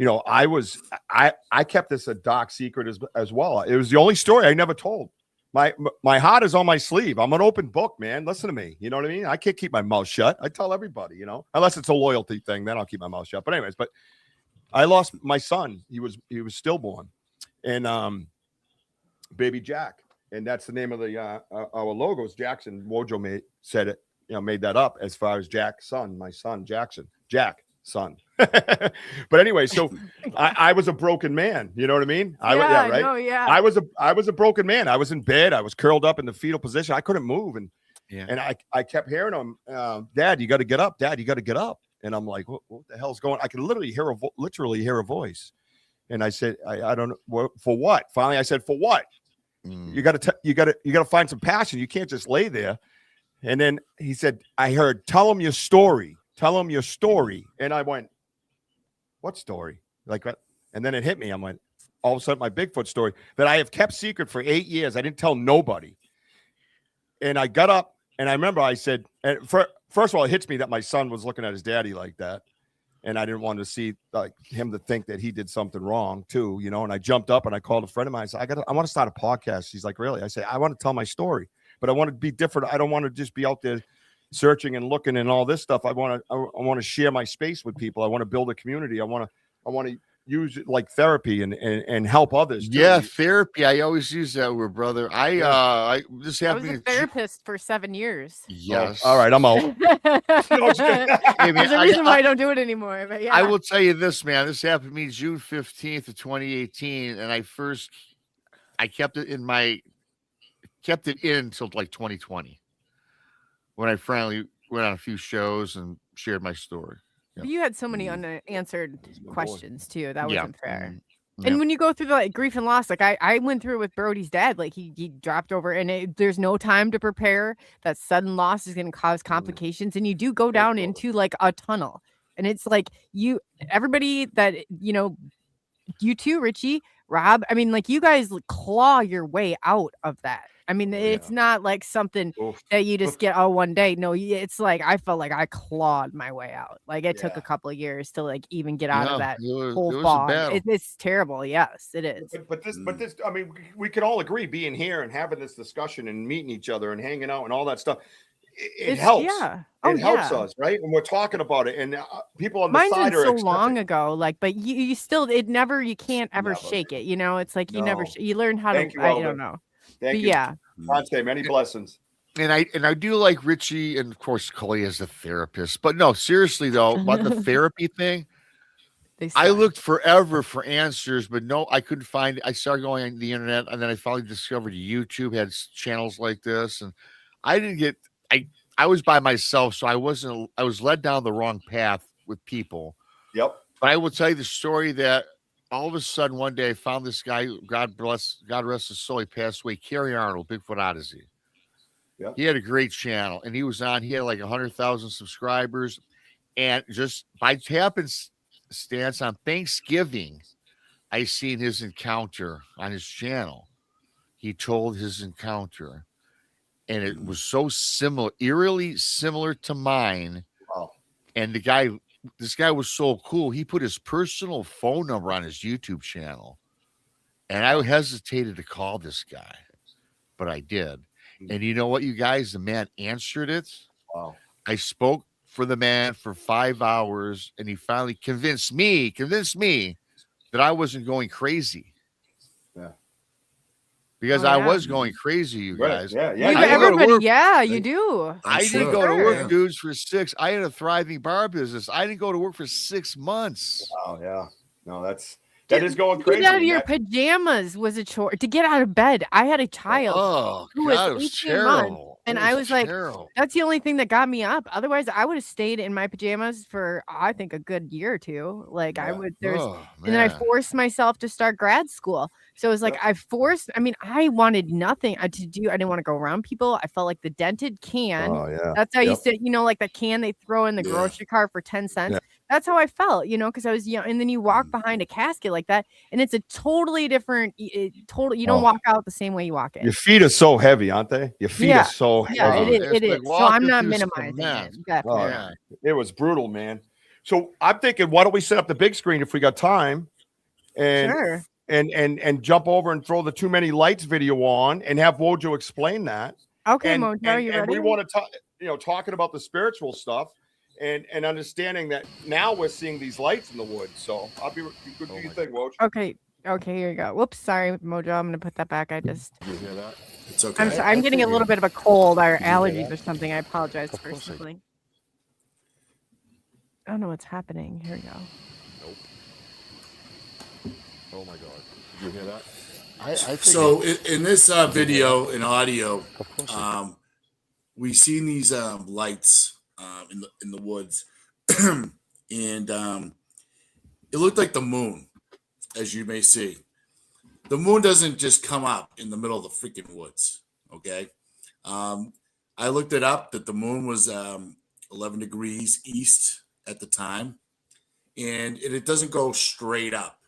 Speaker 6: I kept this a dark secret as well. It was the only story I never told. My heart is on my sleeve. I'm an open book, man. Listen to me. You know what I mean? I can't keep my mouth shut. I tell everybody, unless it's a loyalty thing, then I'll keep my mouth shut. But anyways, I lost my son. He was stillborn, and baby Jack, and that's the name of our logos. Jackson Wojo made that up as far as Jack's son, my son Jackson, Jack son. But anyway, so I was a broken man. You know what I mean? Right.
Speaker 4: No, yeah.
Speaker 6: I was a broken man. I was in bed. I was curled up in the fetal position. I couldn't move, and I kept hearing him, Dad, you got to get up. Dad, you got to get up. And I'm like, what the hell's going? I could literally hear a voice, and I said, I don't know for what. Finally, I said, for what? You got to find some passion. You can't just lay there. And then he said, I heard, tell him your story. Tell him your story. And I went, what story? Like that. And then it hit me. I went, all of a sudden, my Bigfoot story that I have kept secret for 8 years. I didn't tell nobody. And I got up, and I remember I said, first of all, it hits me that my son was looking at his daddy like that. And I didn't want to see him to think that he did something wrong too, and I jumped up and I called a friend of mine. I said, I want to start a podcast. He's like, really? I said, I want to tell my story, but I want to be different. I don't want to just be out there searching and looking and all this stuff. I want to share my space with people. I want to build a community. I want to use it like therapy and help others too.
Speaker 5: Yeah, therapy. I always use that word, brother. I just
Speaker 4: I was
Speaker 5: happened
Speaker 4: a therapist for 7 years.
Speaker 5: Yes.
Speaker 6: All right, I'm out.
Speaker 4: There's a reason why I don't do it anymore. But yeah,
Speaker 5: I will tell you this, man. This happened to me June 15th of 2018, and I kept it in until like 2020, when I finally went on a few shows and shared my story.
Speaker 4: But you had so many unanswered questions too. That wasn't fair.
Speaker 5: Yeah.
Speaker 4: And when you go through the grief and loss, like I went through with Brody's dad, like he dropped over, and there's no time to prepare. That sudden loss is going to cause complications, and you do go down into like a tunnel. And it's like everybody that you too, Richie, Rob. I mean, like you guys claw your way out of that. I mean, it's not like something that you just get one day. No, it's like I felt like I clawed my way out. Like it took a couple of years to like even get out of that whole fog. It's terrible. Yes, it is.
Speaker 6: But this, I mean, we could all agree being here and having this discussion and meeting each other and hanging out and all that stuff. It helps.
Speaker 4: Yeah.
Speaker 6: It helps us, right? And we're talking about it, and people on the
Speaker 4: Mine's
Speaker 6: side
Speaker 4: been
Speaker 6: are
Speaker 4: so long ago, like, but you still, you can't ever shake it. It's like you never, you learn how to. I don't know.
Speaker 6: Thank you.
Speaker 4: Yeah.
Speaker 6: Dante, many blessings.
Speaker 5: And I do like Richie, and of course Coley as a therapist. But no, seriously though, about the therapy thing, I looked forever for answers, but no, I couldn't find it. I started going on the internet, and then I finally discovered YouTube had channels like this, and I didn't get. I was by myself, so I was led down the wrong path with people.
Speaker 6: Yep.
Speaker 5: But I will tell you the story that all of a sudden one day I found this guy, God rest his soul, he passed away, Kerry Arnold, Bigfoot Odyssey.
Speaker 6: Yep.
Speaker 5: He had a great channel, and he had like 100,000 subscribers. And just by happenstance on Thanksgiving, I seen his encounter on his channel. He told his encounter. and it was so similar, eerily similar to mine.
Speaker 6: Wow.
Speaker 5: And this guy was so cool. He put his personal phone number on his YouTube channel, and I hesitated to call this guy, but I did. And you know what, you guys? The man answered it.
Speaker 6: Wow.
Speaker 5: I spoke for the man for 5 hours, and he finally convinced me that I wasn't going crazy.
Speaker 6: Yeah.
Speaker 5: Because I was going crazy, you guys.
Speaker 6: Yeah,
Speaker 4: You,
Speaker 6: yeah.
Speaker 5: I go to
Speaker 4: everybody,
Speaker 5: work.
Speaker 4: yeah, you do.
Speaker 5: I didn't go to work, dudes, for 6. I had a thriving bar business. I didn't go to work for 6 months.
Speaker 6: Wow, yeah. No, that is going
Speaker 4: To
Speaker 6: crazy.
Speaker 4: get out of your pajamas was a chore. To get out of bed, I had a child
Speaker 5: Oh,
Speaker 4: who
Speaker 5: God, it
Speaker 4: was
Speaker 5: was
Speaker 4: 18 months,
Speaker 5: terrible.
Speaker 4: and
Speaker 5: It
Speaker 4: I was like,
Speaker 5: terrible.
Speaker 4: that's the only thing that got me up. Otherwise, I would have stayed in my pajamas for, I think, a good year or two. Like I would, and then I forced myself to start grad school. So it was like I wanted nothing to do. I didn't want to go around people. I felt like the dented can.
Speaker 6: Oh, yeah.
Speaker 4: That's how I used to, like the can they throw in the grocery cart for 10 cents.
Speaker 6: Yeah.
Speaker 4: That's how I felt, because I was young. And then you walk behind a casket like that, and it's a totally different, you don't walk out the same way you walk in.
Speaker 6: Your feet are so heavy, aren't they? Your feet are so heavy.
Speaker 4: Yeah, it is.
Speaker 5: Like
Speaker 4: So I'm not
Speaker 5: walking through
Speaker 4: minimizing it.
Speaker 5: cement.
Speaker 4: Definitely.
Speaker 6: Yeah. It was brutal, man. So I'm thinking, why don't we set up the big screen if we got time, and
Speaker 4: Sure.
Speaker 6: and jump over and throw the Too Many Lights video on and have Wojo explain that.
Speaker 4: Okay,
Speaker 6: And,
Speaker 4: Mojo, are you
Speaker 6: and
Speaker 4: ready?
Speaker 6: we want to talk, talking about the spiritual stuff and understanding that now we're seeing these lights in the woods. So I'll be good. Do you think, Woj?
Speaker 4: Okay, here you go. Whoops, sorry, Mojo. I'm gonna put that back.
Speaker 6: You hear that?
Speaker 7: It's okay.
Speaker 4: I'm getting a little bit of a cold or allergies or something. I apologize for sniffling. I don't know what's happening. Here we go.
Speaker 6: Nope. Oh my God! Did you hear that?
Speaker 5: I think
Speaker 7: So in this video and audio, we seen these lights in the woods, and it looked like the moon, as you may see. The moon doesn't just come up in the middle of the freaking woods. Okay, I looked it up that the moon was 11 degrees east at the time, and it doesn't go straight up.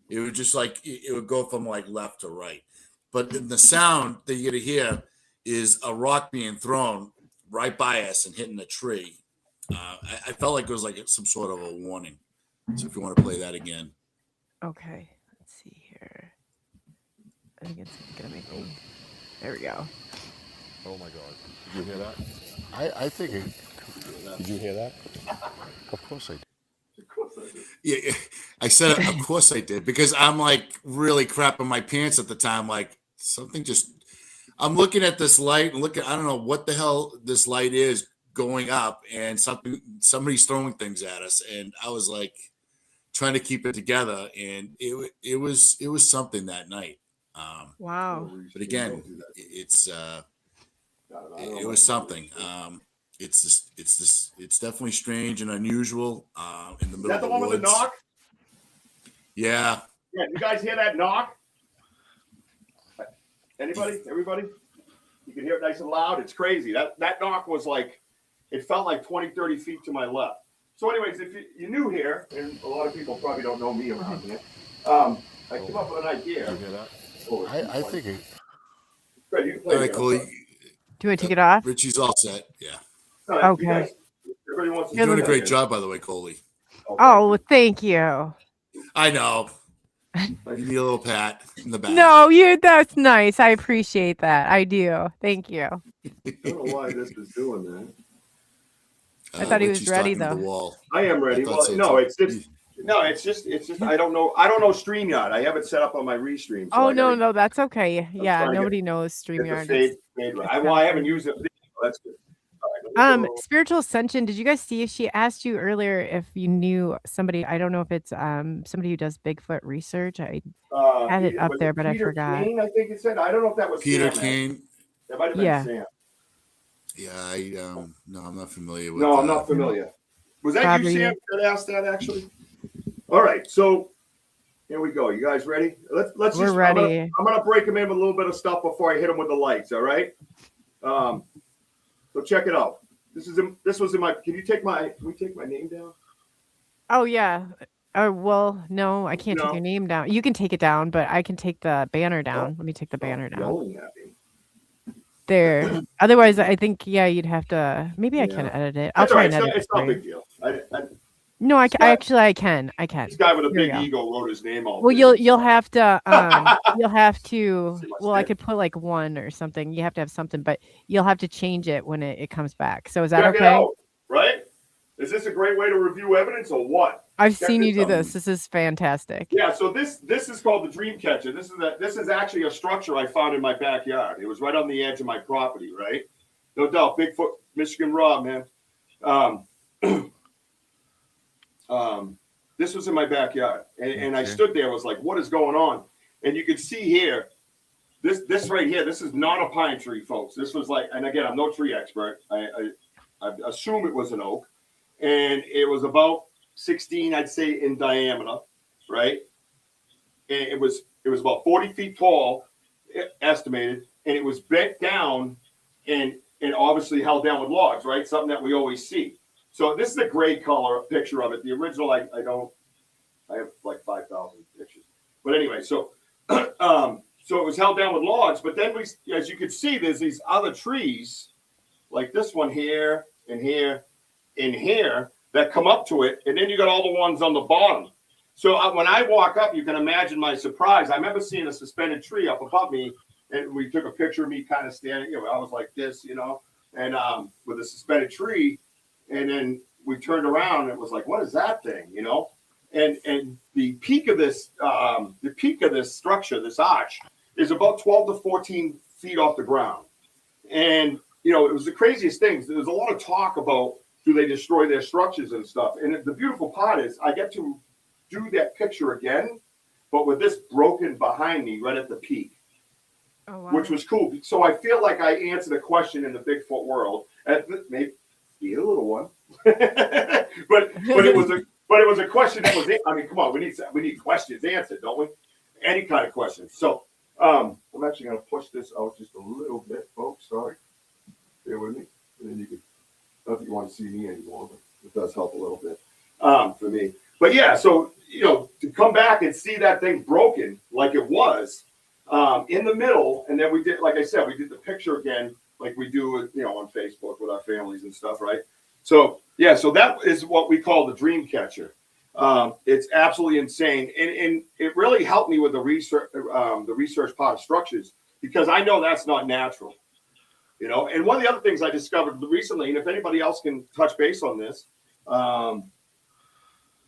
Speaker 7: It would just it would go from like left to right. But in the sound that you're gonna hear is a rock being thrown right by us and hitting a tree. I felt like it was like some sort of a warning. So if you want to play that again.
Speaker 4: Okay, let's see here. I think it's gonna make me. There we go.
Speaker 6: Oh my God! Did you hear that?
Speaker 5: I think
Speaker 6: Did you hear that?
Speaker 5: of course I did.
Speaker 7: Yeah, I said it, of course I did, because I'm like really crapping my pants at the time. Like something I'm looking at this light and I don't know what the hell this light is going up, and somebody's throwing things at us, and I was like trying to keep it together, and it was something that night.
Speaker 4: Wow.
Speaker 7: But again, it was something. It's definitely strange and unusual. In the middle
Speaker 6: Is that
Speaker 7: of
Speaker 6: the
Speaker 7: the
Speaker 6: one
Speaker 7: woods.
Speaker 6: with the knock?
Speaker 7: Yeah.
Speaker 6: Yeah. You guys hear that knock? Anybody? Everybody? You can hear it nice and loud. It's crazy. That knock was like, it felt like 20, 30 feet to my left. So anyways, if you're new here, and a lot of people probably don't know me around here, I came up with an idea.
Speaker 7: You hear that?
Speaker 5: I think
Speaker 6: Fred, you can play
Speaker 7: All right,
Speaker 6: it.
Speaker 7: Coley.
Speaker 4: Do I take it off?
Speaker 7: Richie's all set. Yeah.
Speaker 6: All right,
Speaker 4: Okay.
Speaker 6: you guys- everybody wants to
Speaker 7: You're doing
Speaker 6: do
Speaker 7: a
Speaker 6: that
Speaker 7: great
Speaker 6: here.
Speaker 7: job, by the way, Coley.
Speaker 6: Okay.
Speaker 4: Oh, well, thank you.
Speaker 7: I know. You need a little pat in the back.
Speaker 4: No, that's nice. I appreciate that. I do. Thank you.
Speaker 6: I don't know why this is doing that.
Speaker 4: I thought he was
Speaker 7: Richie's
Speaker 4: ready,
Speaker 7: talking to
Speaker 4: though.
Speaker 7: the wall.
Speaker 6: I am ready.
Speaker 7: I thought
Speaker 6: Well,
Speaker 7: so,
Speaker 6: no,
Speaker 7: too.
Speaker 6: it's just. I don't know StreamYard. I have it set up on my Restream. So
Speaker 4: Oh,
Speaker 6: I gotta-
Speaker 4: no, that's okay. Yeah,
Speaker 6: trying to
Speaker 4: nobody knows
Speaker 6: get the
Speaker 4: StreamYard.
Speaker 6: fade right. I haven't used it. That's good. All right, let me go.
Speaker 4: Spiritual Ascension, did you guys see if she asked you earlier if you knew somebody? I don't know if it's somebody who does Bigfoot research. I had it up
Speaker 6: Was
Speaker 4: there, but I
Speaker 6: Peter
Speaker 4: forgot.
Speaker 6: Kane, I think it said. I don't know if that was
Speaker 7: Peter
Speaker 6: Sam,
Speaker 7: Kane.
Speaker 6: That might have been
Speaker 4: Yeah.
Speaker 6: Sam.
Speaker 7: Yeah, no, I'm not familiar with
Speaker 6: No, I'm not familiar. Was that
Speaker 4: Probably.
Speaker 6: you, Sam, that asked that actually? All right, so here we go. You guys ready? Let's
Speaker 4: We're
Speaker 6: just.
Speaker 4: ready.
Speaker 6: I'm gonna break them in with a little bit of stuff before I hit them with the lights. All right. So check it out. This was in my. Can we take my name down?
Speaker 4: Oh, yeah. Well, no, I can't
Speaker 6: No.
Speaker 4: take your name down. You can take it down, but I can take the banner down. Let me take the banner down.
Speaker 6: Yelling at me.
Speaker 4: there. Otherwise, I think you'd have to. Maybe I can
Speaker 6: Yeah.
Speaker 4: edit it. I'll
Speaker 6: That's all
Speaker 4: try
Speaker 6: right.
Speaker 4: and edit
Speaker 6: It's
Speaker 4: it.
Speaker 6: not
Speaker 4: for
Speaker 6: a
Speaker 4: you.
Speaker 6: big deal.
Speaker 4: No, I
Speaker 6: Scott-
Speaker 4: actually I can.
Speaker 6: This guy with a
Speaker 4: Here we
Speaker 6: big
Speaker 4: go.
Speaker 6: ego wrote his name all.
Speaker 4: Well,
Speaker 6: big.
Speaker 4: you'll have to you'll have to.
Speaker 6: See my
Speaker 4: Well, I
Speaker 6: stick?
Speaker 4: could put like 1 or something. You have to have something, but you'll have to change it when it comes back. So is that
Speaker 6: Check it
Speaker 4: okay?
Speaker 6: out, right? Is this a great way to review evidence or what?
Speaker 4: I've
Speaker 6: Check
Speaker 4: seen you do
Speaker 6: out.
Speaker 4: this. This is fantastic.
Speaker 6: Yeah, so this is called the dream catcher. This is actually a structure I found in my backyard. It was right on the edge of my property, right? No doubt, Bigfoot, Michigan Rob, man. This was in my backyard, and I stood there. I was like, "What is going on?" And you can see here, this right here. This is not a pine tree, folks. This was like, and again, I'm no tree expert. I assume it was an oak, and it was about 16, I'd say, in diameter, right? And it was about 40 feet tall, estimated, and it was bent down and obviously held down with logs, right? Something that we always see. So this is a gray color picture of it. The original, I have like 5,000 pictures. But anyway, so so it was held down with logs. But then as you can see, there's these other trees, like this one here and here and here, that come up to it, and then you got all the ones on the bottom. So when I walk up, you can imagine my surprise. I remember seeing a suspended tree up above me, and we took a picture of me kind of standing. I was like this, and with a suspended tree. And then we turned around and it was like, what is that thing? And the peak of this structure, this arch, is about 12 to 14 feet off the ground. And it was the craziest things. There was a lot of talk about, do they destroy their structures and stuff? And the beautiful part is I get to do that picture again, but with this broken behind me right at the peak.
Speaker 4: Oh, wow.
Speaker 6: Which was cool. So I feel like I answered a question in the Bigfoot world. Maybe a little one, but it was a question that was. I mean, come on, we need questions answered, don't we? Any kind of questions. So I'm actually going to push this out just a little bit, folks. Sorry, bear with me. And then you can. Not that you want to see me anymore, but it does help a little bit for me. But yeah, so to come back and see that thing broken like it was in the middle, and then we did, like I said, we did the picture again. Like we do, on Facebook with our families and stuff, right? So yeah, so that is what we call the dream catcher. It's absolutely insane, and it really helped me with the research part of structures, because I know that's not natural, And one of the other things I discovered recently, and if anybody else can touch base on this,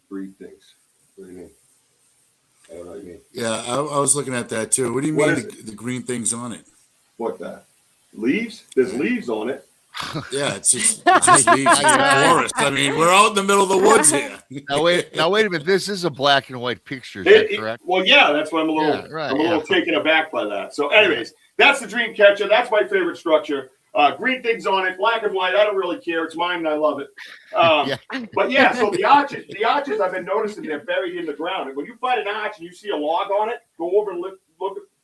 Speaker 6: three things. What do you mean? I don't know what you mean.
Speaker 7: Yeah, I was looking at that too. What do you
Speaker 6: What
Speaker 7: mean
Speaker 6: is
Speaker 7: the green things on it?
Speaker 6: What that? Leaves? There's leaves on it.
Speaker 7: Yeah, it's just leaves. It's a forest. I mean, we're out in the middle of the woods here.
Speaker 5: Now wait a minute. This is a black and white picture. Is that correct?
Speaker 6: Well, yeah, that's why I'm a little taken aback by that. So, anyways, that's the dream catcher. That's my favorite structure. Green things on it, black and white. I don't really care. It's mine, and I love it. But yeah, so the arches I've been noticing they're buried in the ground. And when you find an arch and you see a log on it, go over and look,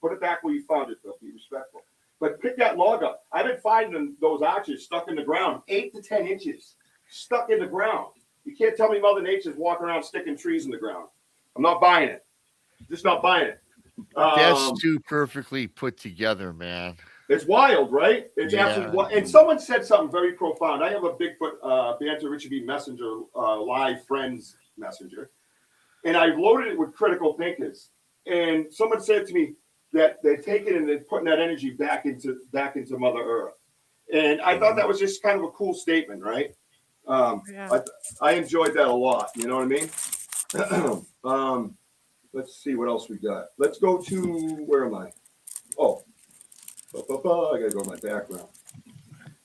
Speaker 6: put it back where you found it. Though, be respectful. But pick that log up. I've been finding those arches stuck in the ground, 8 to 10 inches, stuck in the ground. You can't tell me Mother Nature's walking around sticking trees in the ground. I'm not buying it. Just not buying it.
Speaker 5: That's too perfectly put together, man.
Speaker 6: It's wild, right? It's absolutely wild. And someone said something very profound. I have a Bigfoot Banter Richie B Messenger, live friends messenger, and I loaded it with critical thinkers. And someone said to me that they're taking and they're putting that energy back into Mother Earth. And I thought that was just kind of a cool statement, right? I enjoyed that a lot. You know what I mean? Let's see what else we got. Let's go to, where am I? Oh, I gotta go to my background,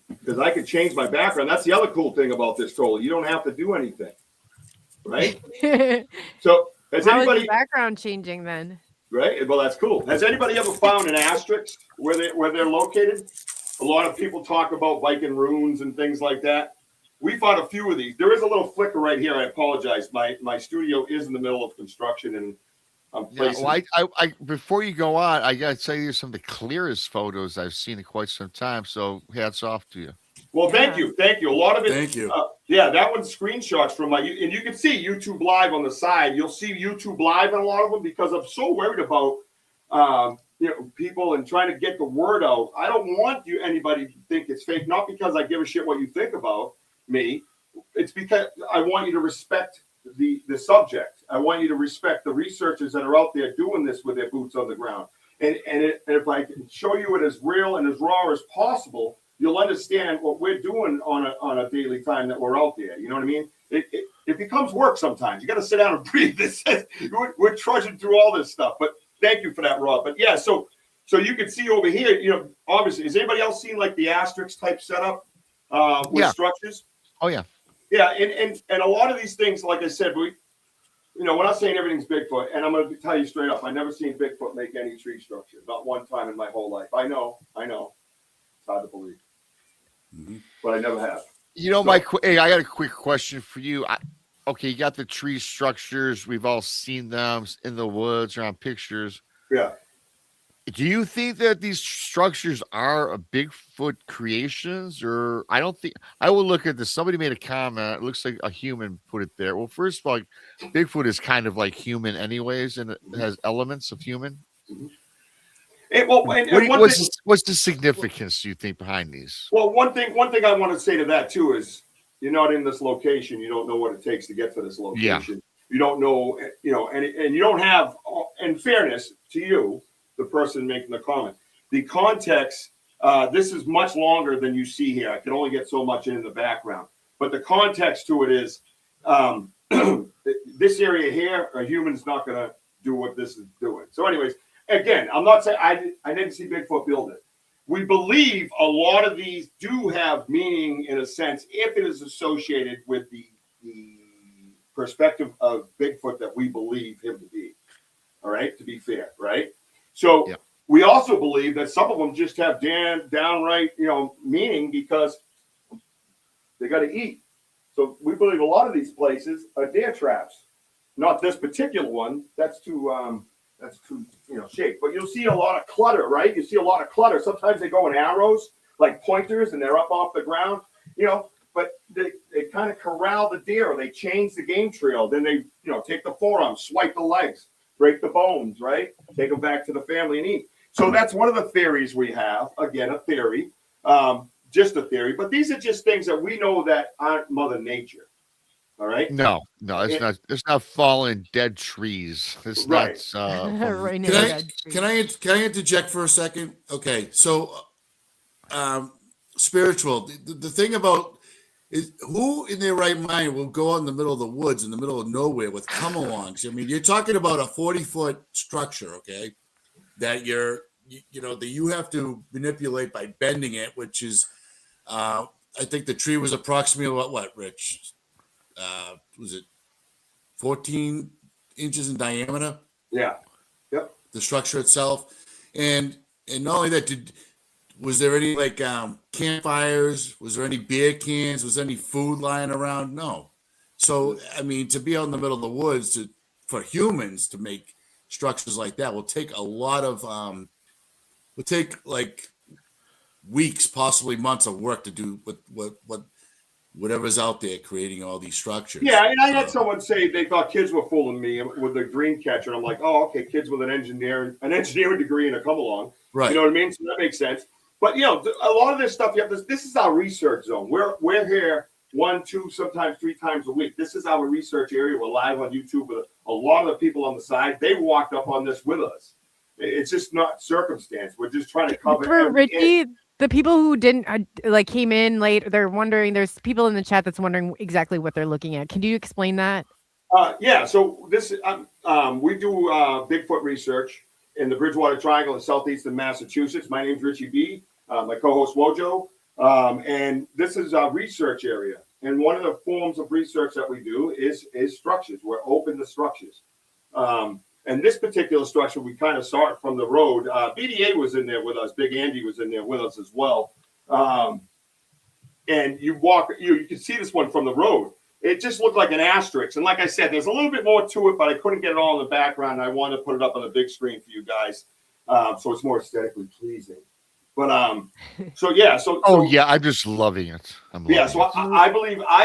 Speaker 6: because I could change my background. That's the other cool thing about this, Coley. You don't have to do anything, right? So has
Speaker 4: How
Speaker 6: anybody
Speaker 4: is the background changing then?
Speaker 6: Right? Well, that's cool. Has anybody ever found an asterisk where they're located? A lot of people talk about Viking runes and things like that. We found a few of these. There is a little flicker right here. I apologize. My studio is in the middle of construction, and I'm placing.
Speaker 5: Yeah, well, I before you go on, I gotta tell you, some of the clearest photos I've seen in quite some time. So hats off to you.
Speaker 6: Well, thank you. A lot of it.
Speaker 7: Thank you.
Speaker 6: Yeah, that one's screenshots from and you can see YouTube Live on the side. You'll see YouTube Live in a lot of them, because I'm so worried about people and trying to get the word out. I don't want anybody to think it's fake, not because I give a shit what you think about me. It's because I want you to respect the subject. I want you to respect the researchers that are out there doing this with their boots on the ground. And if I can show you it as real and as raw as possible, you'll understand what we're doing on a daily time that we're out there. You know what I mean? It becomes work sometimes. You got to sit down and breathe. We're trudging through all this stuff. But thank you for that, Rob. But yeah, so you can see over here, obviously, has anybody else seen like the asterisk type setup with structures?
Speaker 5: Oh, yeah.
Speaker 6: Yeah, and a lot of these things, like I said, we're not saying everything's Bigfoot, and I'm going to tell you straight up, I've never seen Bigfoot make any tree structure, not one time in my whole life. I know, it's hard to believe, but I never have.
Speaker 5: Hey, I got a quick question for you. Okay, you got the tree structures. We've all seen them in the woods or on pictures.
Speaker 6: Yeah.
Speaker 5: Do you think that these structures are a Bigfoot creations, or I don't think I will look at this. Somebody made a comment. It looks like a human put it there. Well, first of all, Bigfoot is kind of like human anyways, and it has elements of human. What's the significance, do you think, behind these?
Speaker 6: Well, one thing I want to say to that too is you're not in this location. You don't know what it takes to get to this location.
Speaker 5: Yeah.
Speaker 6: You don't know, and you don't have, in fairness to you, the person making the comment, the context, this is much longer than you see here. I can only get so much in the background. But the context to it is this area here, a human's not going to do what this is doing. So anyways, again, I'm not saying I didn't see Bigfoot build it. We believe a lot of these do have meaning in a sense if it is associated with the perspective of Bigfoot that we believe him to be. All right, to be fair, right? So we also believe that some of them just have downright, meaning because they got to eat. So we believe a lot of these places are deer traps. Not this particular one. That's too shaped. But you'll see a lot of clutter, right? You see a lot of clutter. Sometimes they go in arrows, like pointers, and they're up off the ground, But they kind of corral the deer, or they change the game trail. Then they, take the forearms, swipe the legs, break the bones, right? Take them back to the family and eat. So that's one of the theories we have. Again, a theory, just a theory. But these are just things that we know that aren't Mother Nature. All right.
Speaker 5: No, it's not. It's not falling dead trees. It's
Speaker 6: right.
Speaker 5: Not.
Speaker 4: Right
Speaker 7: now, can I interject for a second? Okay, so spiritual. The thing about is who in their right mind will go out in the middle of the woods, in the middle of nowhere with come-alongs? I mean, you're talking about a 40-foot structure, okay, that that you have to manipulate by bending it, which is, I think the tree was approximately what, Rich? Was it 14 inches in diameter?
Speaker 6: Yeah. Yep.
Speaker 7: The structure itself, and not only that, was there any campfires? Was there any beer cans? Was there any food lying around? No. So I mean, to be out in the middle of the woods for humans to make structures like that will take a lot of will take like weeks, possibly months of work to do whatever's out there creating all these structures.
Speaker 6: Yeah, and I had someone say they thought kids were fooling me with the dream catcher. And I'm like, oh, okay, kids with an engineering degree and a come along.
Speaker 7: Right.
Speaker 6: You know what I mean? So that makes sense. But a lot of this stuff, this is our research zone. We're here 1, 2, sometimes 3 times a week. This is our research area. We're live on YouTube with a lot of the people on the side. They walked up on this with us. It's just not circumstance. We're just trying to cover.
Speaker 4: For Richie, the people who didn't came in late, they're wondering. There's people in the chat that's wondering exactly what they're looking at. Can you explain that?
Speaker 6: Yeah. So this we do Bigfoot research in the Bridgewater Triangle in southeastern Massachusetts. My name's Richie B. My co-host Wojo, and this is our research area. And one of the forms of research that we do is structures. We're open to structures. And this particular structure, we kind of saw it from the road. BDA was in there with us. Big Andy was in there with us as well. And you can see this one from the road. It just looked like an asterisk. And like I said, there's a little bit more to it, but I couldn't get it all in the background. I wanted to put it up on the big screen for you guys, so it's more aesthetically pleasing. But
Speaker 5: I'm just loving it.
Speaker 6: I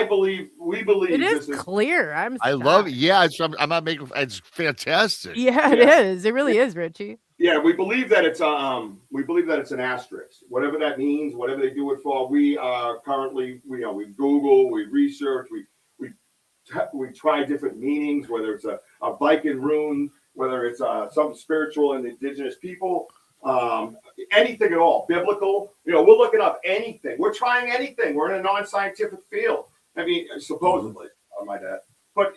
Speaker 6: believe we believe
Speaker 4: it is clear.
Speaker 5: I love it. Yeah, I'm not making. It's fantastic.
Speaker 4: Yeah, it is. It really is, Richie.
Speaker 6: Yeah, we believe that it's an asterisk. Whatever that means, whatever they do it for, we are currently we Google, we research, we try different meanings, whether it's a Viking rune, whether it's something spiritual and indigenous people, anything at all, biblical. We're looking up anything. We're trying anything. We're in a non-scientific field. I mean, supposedly, I might add. But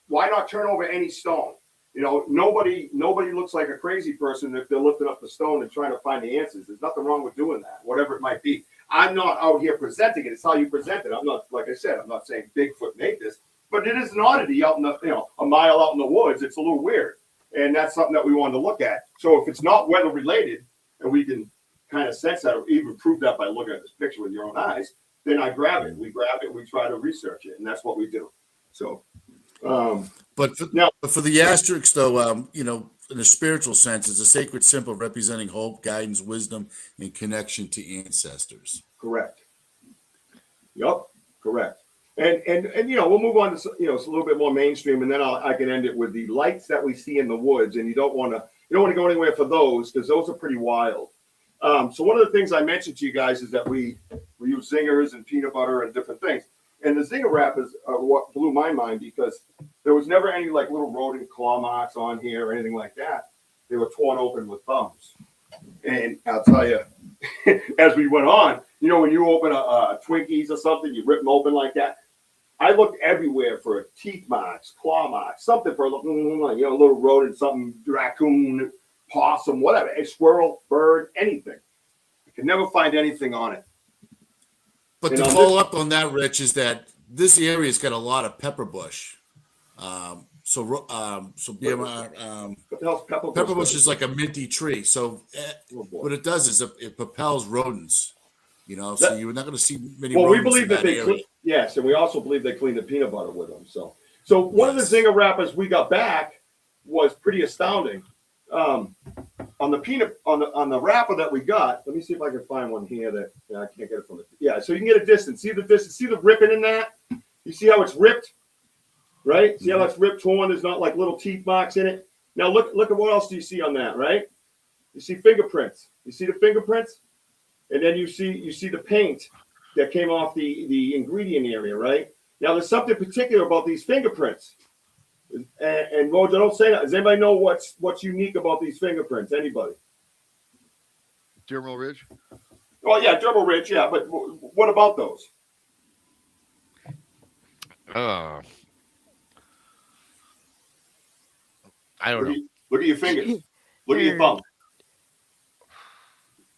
Speaker 6: why not turn over any stone? Nobody looks like a crazy person if they're lifting up the stone and trying to find the answers. There's nothing wrong with doing that, whatever it might be. I'm not out here presenting it. It's how you present it. I'm not, like I said, I'm not saying Bigfoot made this, but it is an oddity out in the, a mile out in the woods. It's a little weird. And that's something that we wanted to look at. So if it's not weather related, and we can kind of sense that or even prove that by looking at this picture with your own eyes, then I grab it. We grab it. We try to research it. And that's what we do. So,
Speaker 7: but for the asterisk, though, in a spiritual sense, it's a sacred symbol representing hope, guidance, wisdom, and connection to ancestors.
Speaker 6: Correct. Yep. Correct. And we'll move on to it's a little bit more mainstream, and then I can end it with the lights that we see in the woods. And you don't want to go anywhere for those, because those are pretty wild. So one of the things I mentioned to you guys is that we use zingers and peanut butter and different things. And the zinger wrappers are what blew my mind, because there was never any like little rodent claw marks on here or anything like that. They were torn open with thumbs. And I'll tell you, as we went on, when you open a Twinkies or something, you rip them open like that. I looked everywhere for teeth marks, claw marks, something for a little rodent, something, raccoon, possum, whatever, a squirrel, bird, anything. I could never find anything on it.
Speaker 7: But to follow up on that, Rich, is that this area's got a lot of pepper bush. So BMR,
Speaker 6: what the hell's pepper bush?
Speaker 7: Pepper bush is like a minty tree. So what it does is it propels rodents. So you're not going to see many.
Speaker 6: Well,
Speaker 7: rodents
Speaker 6: we believe that they clean, yes, and we also believe they clean the peanut butter with them. So one of the zinger wrappers we got back was pretty astounding. On the wrapper that we got, let me see if I can find one here that I can't get it from the. So you can get a distance. See the distance. See the ripping in that. You see how it's ripped, right? See how that's ripped, torn. There's not like little teeth marks in it. Now look at what else do you see on that, right? You see fingerprints. You see the fingerprints, and then you see the paint that came off the ingredient area, right? Now there's something particular about these fingerprints. And Roger, don't say that. Does anybody know what's unique about these fingerprints? Anybody?
Speaker 5: Dermal ridge.
Speaker 6: Oh yeah, dermal ridge. Yeah, but what about those?
Speaker 5: I don't know.
Speaker 6: Look at your fingers. Look at your thumb.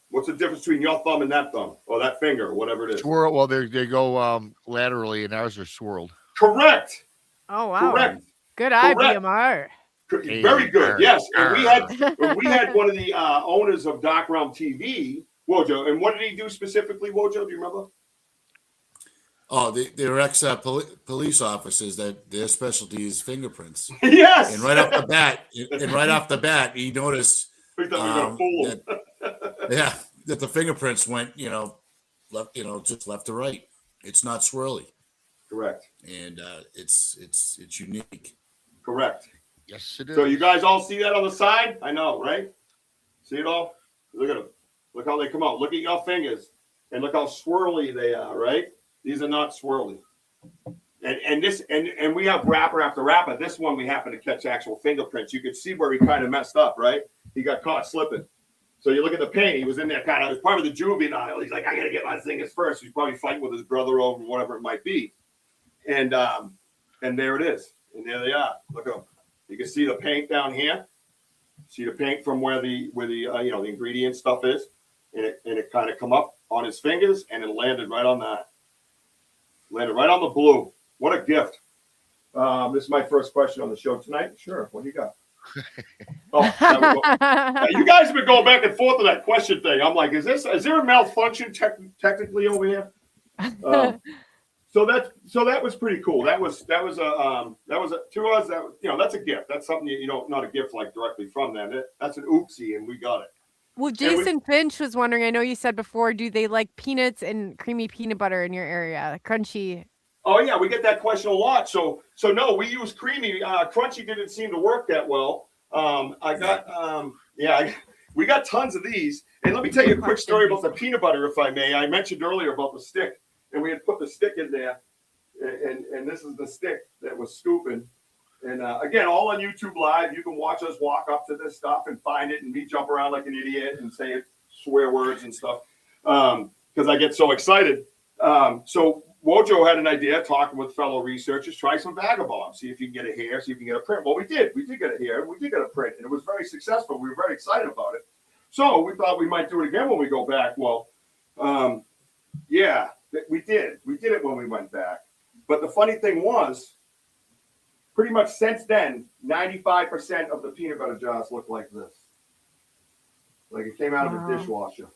Speaker 6: What's the difference between your thumb and that thumb, or that finger, or whatever it is?
Speaker 5: Swirl. Well, they go laterally, and ours are swirled.
Speaker 6: Correct.
Speaker 4: Oh wow.
Speaker 6: Correct.
Speaker 4: Good eye, BMR.
Speaker 6: Very good. Yes. And we had one of the owners of Dark Realm TV, Wojo. And what did he do specifically, Wojo? Do you remember?
Speaker 7: Oh, they're ex police officers that their specialty is fingerprints.
Speaker 6: Yes.
Speaker 7: And right off the bat, he noticed that the fingerprints went, just left to right. It's not swirly.
Speaker 6: Correct.
Speaker 7: And it's unique.
Speaker 6: Correct.
Speaker 5: Yes, it is.
Speaker 6: So you guys all see that on the side? I know, right? See it all? Look at them. Look how they come out. Look at your fingers. And look how swirly they are, right? These are not swirly. And we have wrapper after wrapper. This one we happen to catch actual fingerprints. You could see where he kind of messed up, right? He got caught slipping. So you look at the paint. He was in there kind of, it was part of the juvenile. He's like, I got to get my zingers first. He's probably fighting with his brother over whatever it might be. And there it is. And there they are. Look at them. You can see the paint down here. See the paint from where the the ingredient stuff is, and it kind of come up on his fingers, and it landed right on that. Landed right on the blue. What a gift! This is my first question on the show tonight. Sure. What do you got? You guys have been going back and forth on that question thing. I'm like, is there a malfunction technically over here? So that was pretty cool. That was to us that's a gift. That's something you don't, not a gift like directly from them. That's an oopsie, and we got it.
Speaker 4: Well, Jason Finch was wondering, I know you said before, do they like peanuts and creamy peanut butter in your area? Crunchy.
Speaker 6: Oh yeah, we get that question a lot. So no, we use creamy. Crunchy didn't seem to work that well. We got tons of these. And let me tell you a quick story about the peanut butter, if I may. I mentioned earlier about the stick, and we had put the stick in there, and this is the stick that was scooping. And again, all on YouTube Live. You can watch us walk up to this stuff and find it, and me jump around like an idiot and say swear words and stuff because I get so excited. So Wojo had an idea, talking with fellow researchers, try some vagabond, see if you can get a hair, see if you can get a print. Well, we did get a hair, we did get a print, and it was very successful. We were very excited about it. So we thought we might do it again when we go back. Well, yeah, we did. We did it when we went back. But the funny thing was, pretty much since then, 95% of the peanut butter jars look like this. Like it came out of a dishwasher.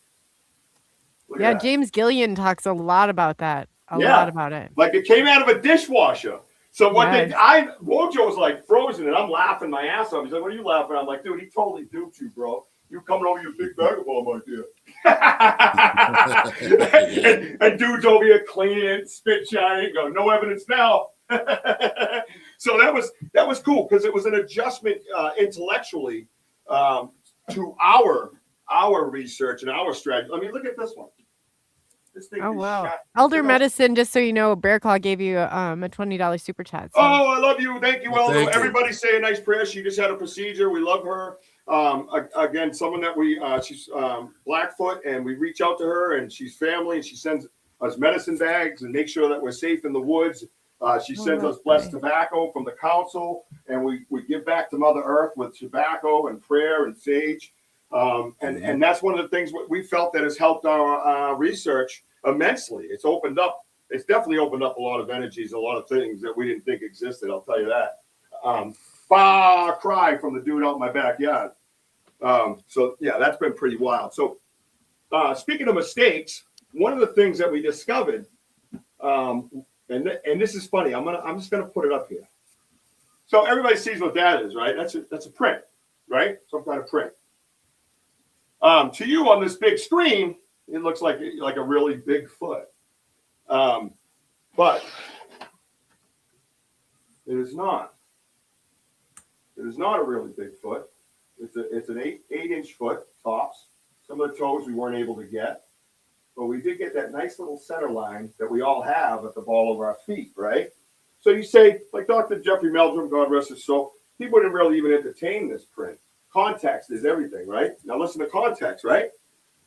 Speaker 6: Look at that.
Speaker 4: James Gillian talks a lot about that. A lot about it.
Speaker 6: Like it came out of a dishwasher. So what Wojo was like frozen, and I'm laughing my ass off. He's like, "What are you laughing?" I'm like, "Dude, he totally duped you, bro. You coming over your big vagabond idea." and dude's over here cleaning it, spit shining, go, "No evidence now." So that was cool because it was an adjustment intellectually to our research and our strategy. I mean, look at this one. This thing
Speaker 4: wow. Elder Medicine, just so you know, Bear Claw gave you a $20 super chat. So.
Speaker 6: Oh, I love you. Thank you, Elder. Everybody say a nice prayer. She just had a procedure. We love her. Again, someone that she's Blackfoot, and we reach out to her, and she's family, and she sends us medicine bags and make sure that we're safe in the woods. She sends us blessed tobacco from the council, and we give back to Mother Earth with tobacco and prayer and sage. And that's one of the things we felt that has helped our research immensely. It's definitely opened up a lot of energies, a lot of things that we didn't think existed. I'll tell you that. Far cry from the dude out in my backyard. So yeah, that's been pretty wild. So speaking of mistakes, one of the things that we discovered, and this is funny. I'm just gonna put it up here. So everybody sees what that is, right? That's a print, right? Some kind of print. To you on this big screen, it looks like a really big foot, but it is not. It is not a really big foot. It's an 8-inch foot tops. Some of the toes we weren't able to get, but we did get that nice little center line that we all have at the ball of our feet, right? So you say, like Dr. Jeffrey Meldrum, God rest his soul, he wouldn't really even entertain this print. Context is everything, right? Now listen to context, right?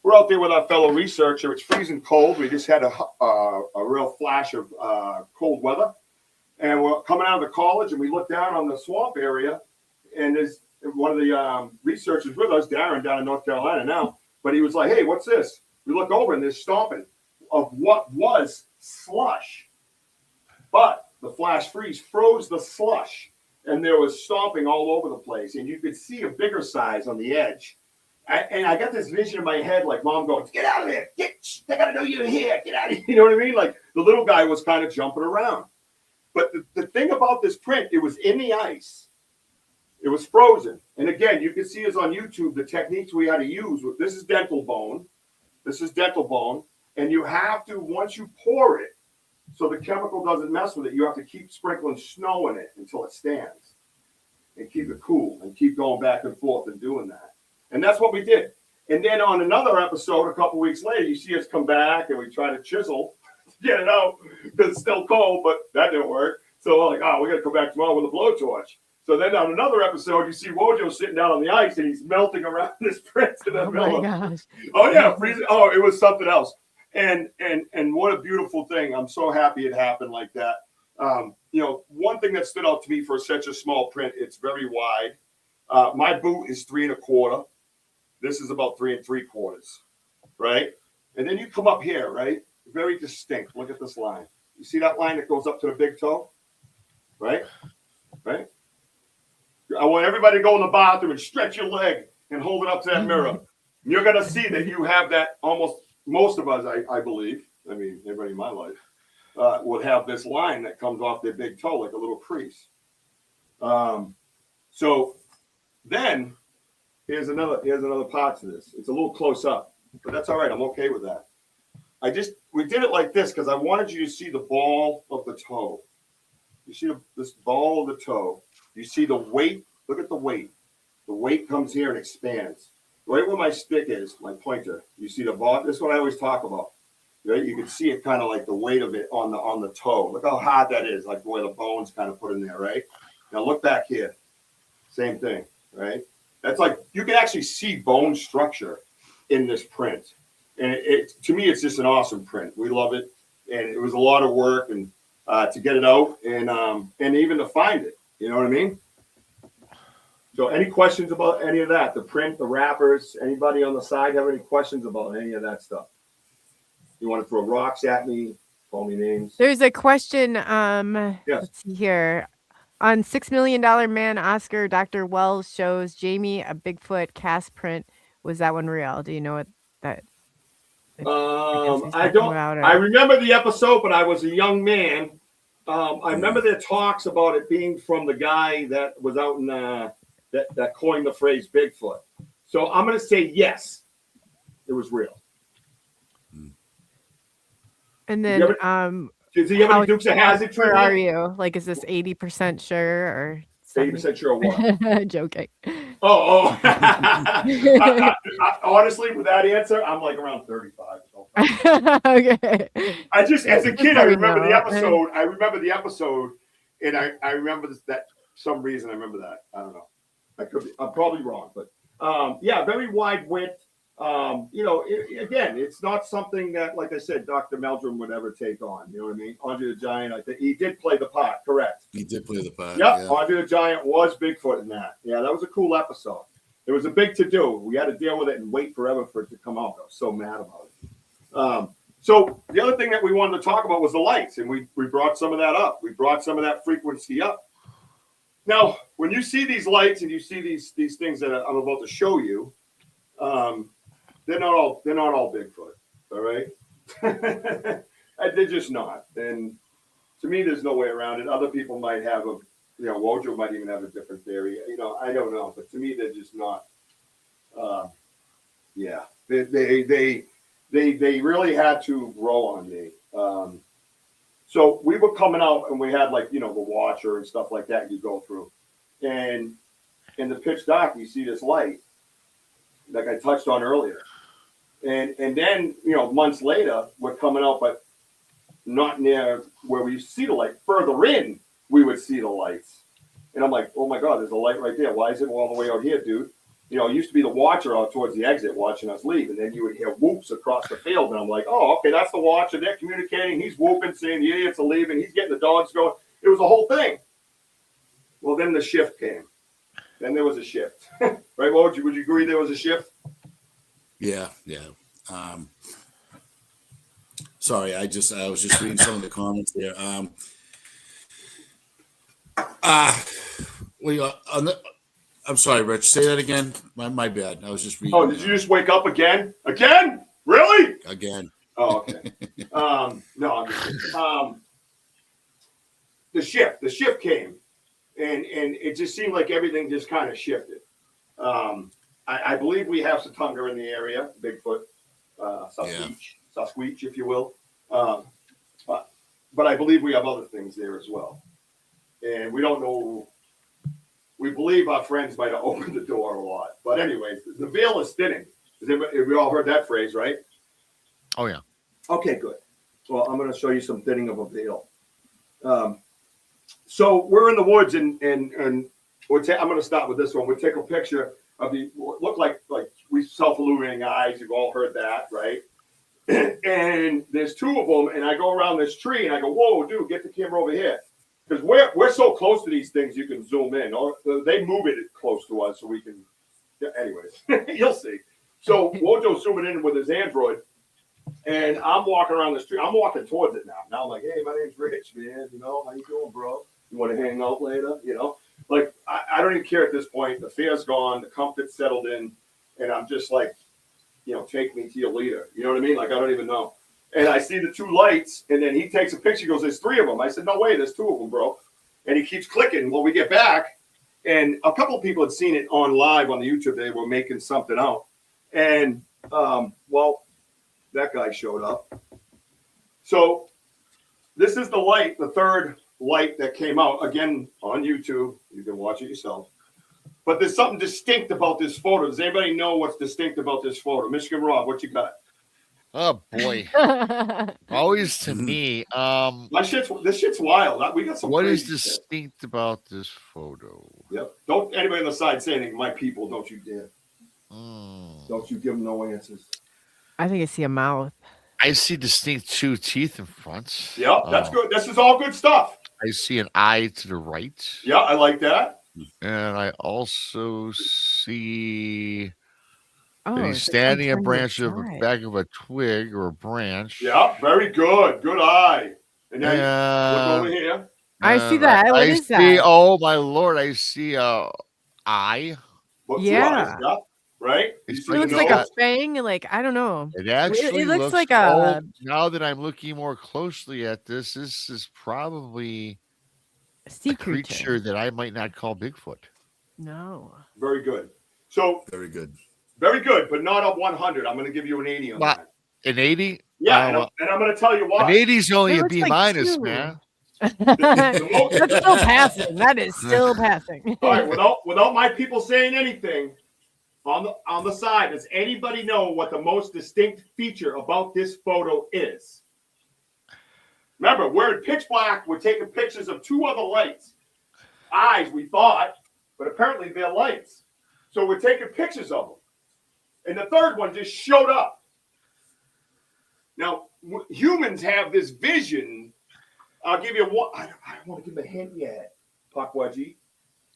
Speaker 6: We're out there with our fellow researcher. It's freezing cold. We just had a real flash of cold weather. And we're coming out of the college, and we look down on the swamp area, and there's one of the researchers with us, Darren, down in North Carolina now, but he was like, "Hey, what's this?" We look over, and there's stomping of what was slush. But the flash freeze froze the slush, and there was stomping all over the place, and you could see a bigger size on the edge. And I got this vision in my head, like Mom going, "Get out of there! They got to know you're here! Get out of here!" You know what I mean? Like the little guy was kind of jumping around. But the thing about this print, it was in the ice. It was frozen. And again, you can see us on YouTube, the techniques we had to use. This is dental bone. This is dental bone. And you have to, once you pour it, so the chemical doesn't mess with it, you have to keep sprinkling snow in it until it stands. And keep it cool and keep going back and forth and doing that. And that's what we did. And then on another episode, a couple weeks later, you see us come back and we try to chisel, get it out because it's still cold, but that didn't work. So we're like, "Oh, we got to come back tomorrow with a blowtorch." So then on another episode, you see Wojo sitting down on the ice and he's melting around this print in the middle.
Speaker 4: My gosh.
Speaker 6: Oh yeah, freezing. Oh, it was something else. And what a beautiful thing. I'm so happy it happened like that. One thing that stood out to me for such a small print, it's very wide. My boot is 3 1/4. This is about 3 3/4, right? And then you come up here, right? Very distinct. Look at this line. You see that line that goes up to the big toe? Right? Right? I want everybody to go in the bathroom and stretch your leg and hold it up to that mirror. You're going to see that you have that most of us, I believe. I mean, everybody in my life would have this line that comes off their big toe like a little crease. So then here's another part to this. It's a little close up, but that's all right. I'm okay with that. We did it like this because I wanted you to see the ball of the toe. You see this ball of the toe. You see the weight. Look at the weight. the weight comes here and expands. Right where my stick is, my pointer, you see the ball. This is what I always talk about. Right? You can see it kind of like the weight of it on the toe. Look how hard that is, like where the bones kind of put in there, right? Now look back here. Same thing, right? That's like you can actually see bone structure in this print. And it to me, it's just an awesome print. We love it. And it was a lot of work and to get it out and even to find it. You know what I mean? So any questions about any of that? The print, the wrappers, anybody on the side have any questions about any of that stuff? You want to throw rocks at me, call me names?
Speaker 4: There's a question.
Speaker 6: Yes.
Speaker 4: Let's see here. On $6 Million Man Oscar, Dr. Wells shows Jamie a Bigfoot cast print. Was that one real? Do you know what that?
Speaker 6: I don't. I remember the episode, but I was a young man. I remember their talks about it being from the guy that was out in that coined the phrase Bigfoot. So I'm going to say yes, it was real.
Speaker 4: And then,
Speaker 6: does he have any Dukes of Hazzard trivia?
Speaker 4: Where are you? Like, is this 80% sure or
Speaker 6: 80% sure what?
Speaker 4: Joking.
Speaker 6: Oh. Honestly, with that answer, I'm like around 35.
Speaker 4: Okay.
Speaker 6: I just, as a kid, I remember the episode. And I remember that some reason I remember that. I don't know. I'm probably wrong, but yeah, very wide width. Again, it's not something that, like I said, Dr. Meldrum would ever take on. You know what I mean? Andre the Giant, I think he did play the part, correct?
Speaker 7: He did play the part.
Speaker 6: Yep, yeah. Andre the Giant was Bigfoot in that. Yeah, that was a cool episode. It was a big to-do. We had to deal with it and wait forever for it to come out. I was so mad about it. So the other thing that we wanted to talk about was the lights, and we brought some of that up. We brought some of that frequency up. Now, when you see these lights and you see these things that I'm about to show you, they're not all Bigfoot, all right? They're just not. And to me, there's no way around it. Other people might have Wojo might even have a different theory. I don't know, but to me, they're just not. Yeah, they really had to grow on me. So we were coming out and we had the watcher and stuff like that you go through. And in the pitch dark, you see this light like I touched on earlier. And then, months later, we're coming out, but not near where we see the light. Further in, we would see the lights. And I'm like, oh my God, there's a light right there. Why is it all the way out here, dude? It used to be the watcher out towards the exit watching us leave. And then you would hear whoops across the field. And I'm like, oh, okay, that's the watcher. They're communicating. He's whooping, saying the idiots are leaving. He's getting the dogs going. It was a whole thing. Well, then the shift came. Then there was a shift. Right, Woj? Would you agree there was a shift?
Speaker 7: Yeah. Sorry, I was just reading some of the comments there. I'm sorry, Rich. Say that again. My bad. I was just reading.
Speaker 6: Oh, did you just wake up again? Again? Really?
Speaker 7: Again.
Speaker 6: Oh, okay. No, I'm just kidding. The shift came, and it just seemed like everything just kind of shifted. I believe we have Satunga in the area, Bigfoot, Sasquatch, if you will. But I believe we have other things there as well. And we don't know. We believe our friends might have opened the door a lot. But anyways, the veil is thinning. We all heard that phrase, right?
Speaker 5: Oh, yeah.
Speaker 6: Okay, good. Well, I'm going to show you some thinning of a veil. So we're in the woods, and I'm going to start with this one. We take a picture of look like we self-illuminating eyes. You've all heard that, right? And there's two of them, and I go around this tree, and I go, whoa, dude, get the camera over here. Because we're so close to these things, you can zoom in. Or they move it close to us so we can. Yeah, anyways, you'll see. So Wojo's zooming in with his Android, and I'm walking around the street. I'm walking towards it now. Now I'm like, hey, my name's Rich, man. How you doing, bro? You want to hang out later? Like I don't even care at this point. The fear's gone. The comfort's settled in, and I'm just like, take me to your leader. You know what I mean? Like I don't even know. And I see the two lights, and then he takes a picture. He goes, there's three of them. I said, no way, there's two of them, bro. And he keeps clicking. Well, we get back, and a couple of people had seen it on live on the YouTube. They were making something out. And, that guy showed up. So this is the light, the third light that came out, again, on YouTube. You can watch it yourself. but there's something distinct about this photo. Does anybody know what's distinct about this photo? Michigan Rob, what you got?
Speaker 5: Oh boy. Always to me.
Speaker 6: This shit's wild. We got some.
Speaker 5: What is
Speaker 6: crazy shit.
Speaker 5: distinct about this photo?
Speaker 6: Yep. Don't anybody on the side say anything. My people, don't you dare. Don't you give them no answers.
Speaker 4: I think I see a mouth.
Speaker 5: I see distinct 2 teeth in front.
Speaker 6: Yep, that's good. This is all good stuff.
Speaker 5: I see an eye to the right.
Speaker 6: Yeah, I like that.
Speaker 5: And I also see
Speaker 4: Oh,
Speaker 5: that he's
Speaker 4: it's
Speaker 5: standing a
Speaker 4: on the
Speaker 5: branch of the
Speaker 4: side.
Speaker 5: back of a twig or a branch.
Speaker 6: Yeah, very good. Good eye. And then look over here.
Speaker 4: I see that. What is that?
Speaker 5: Oh my lord! I see a eye.
Speaker 6: Look,
Speaker 4: Yeah.
Speaker 6: two eyes, right?
Speaker 5: It's
Speaker 6: You see
Speaker 4: It
Speaker 6: the
Speaker 4: looks like a
Speaker 6: nose?
Speaker 4: fang. Like I don't know.
Speaker 5: It actually
Speaker 4: it looks like
Speaker 5: oh,
Speaker 4: a.
Speaker 5: now that I'm looking more closely at this is probably
Speaker 4: Sea
Speaker 5: a creature that I might not call Bigfoot.
Speaker 4: No.
Speaker 6: Very good. So
Speaker 7: Very good.
Speaker 6: very good, but not a 100. I'm going to give you an 80 on that.
Speaker 5: An 80?
Speaker 6: Yeah, and I'm going to tell you why.
Speaker 5: An 80 is only
Speaker 4: It
Speaker 5: a
Speaker 4: looks
Speaker 5: B
Speaker 4: like
Speaker 5: minus,
Speaker 4: 2.
Speaker 5: man.
Speaker 4: That's still passing. That is still passing.
Speaker 6: All right, without my people saying anything, on the side, does anybody know what the most distinct feature about this photo is? Remember, we're in pitch black. We're taking pictures of 2 other lights. Eyes, we thought, but apparently they're lights. So we're taking pictures of them. And the third one just showed up. Now, humans have this vision. I'll give you one. I don't want to give a hint yet, Puckwudgie.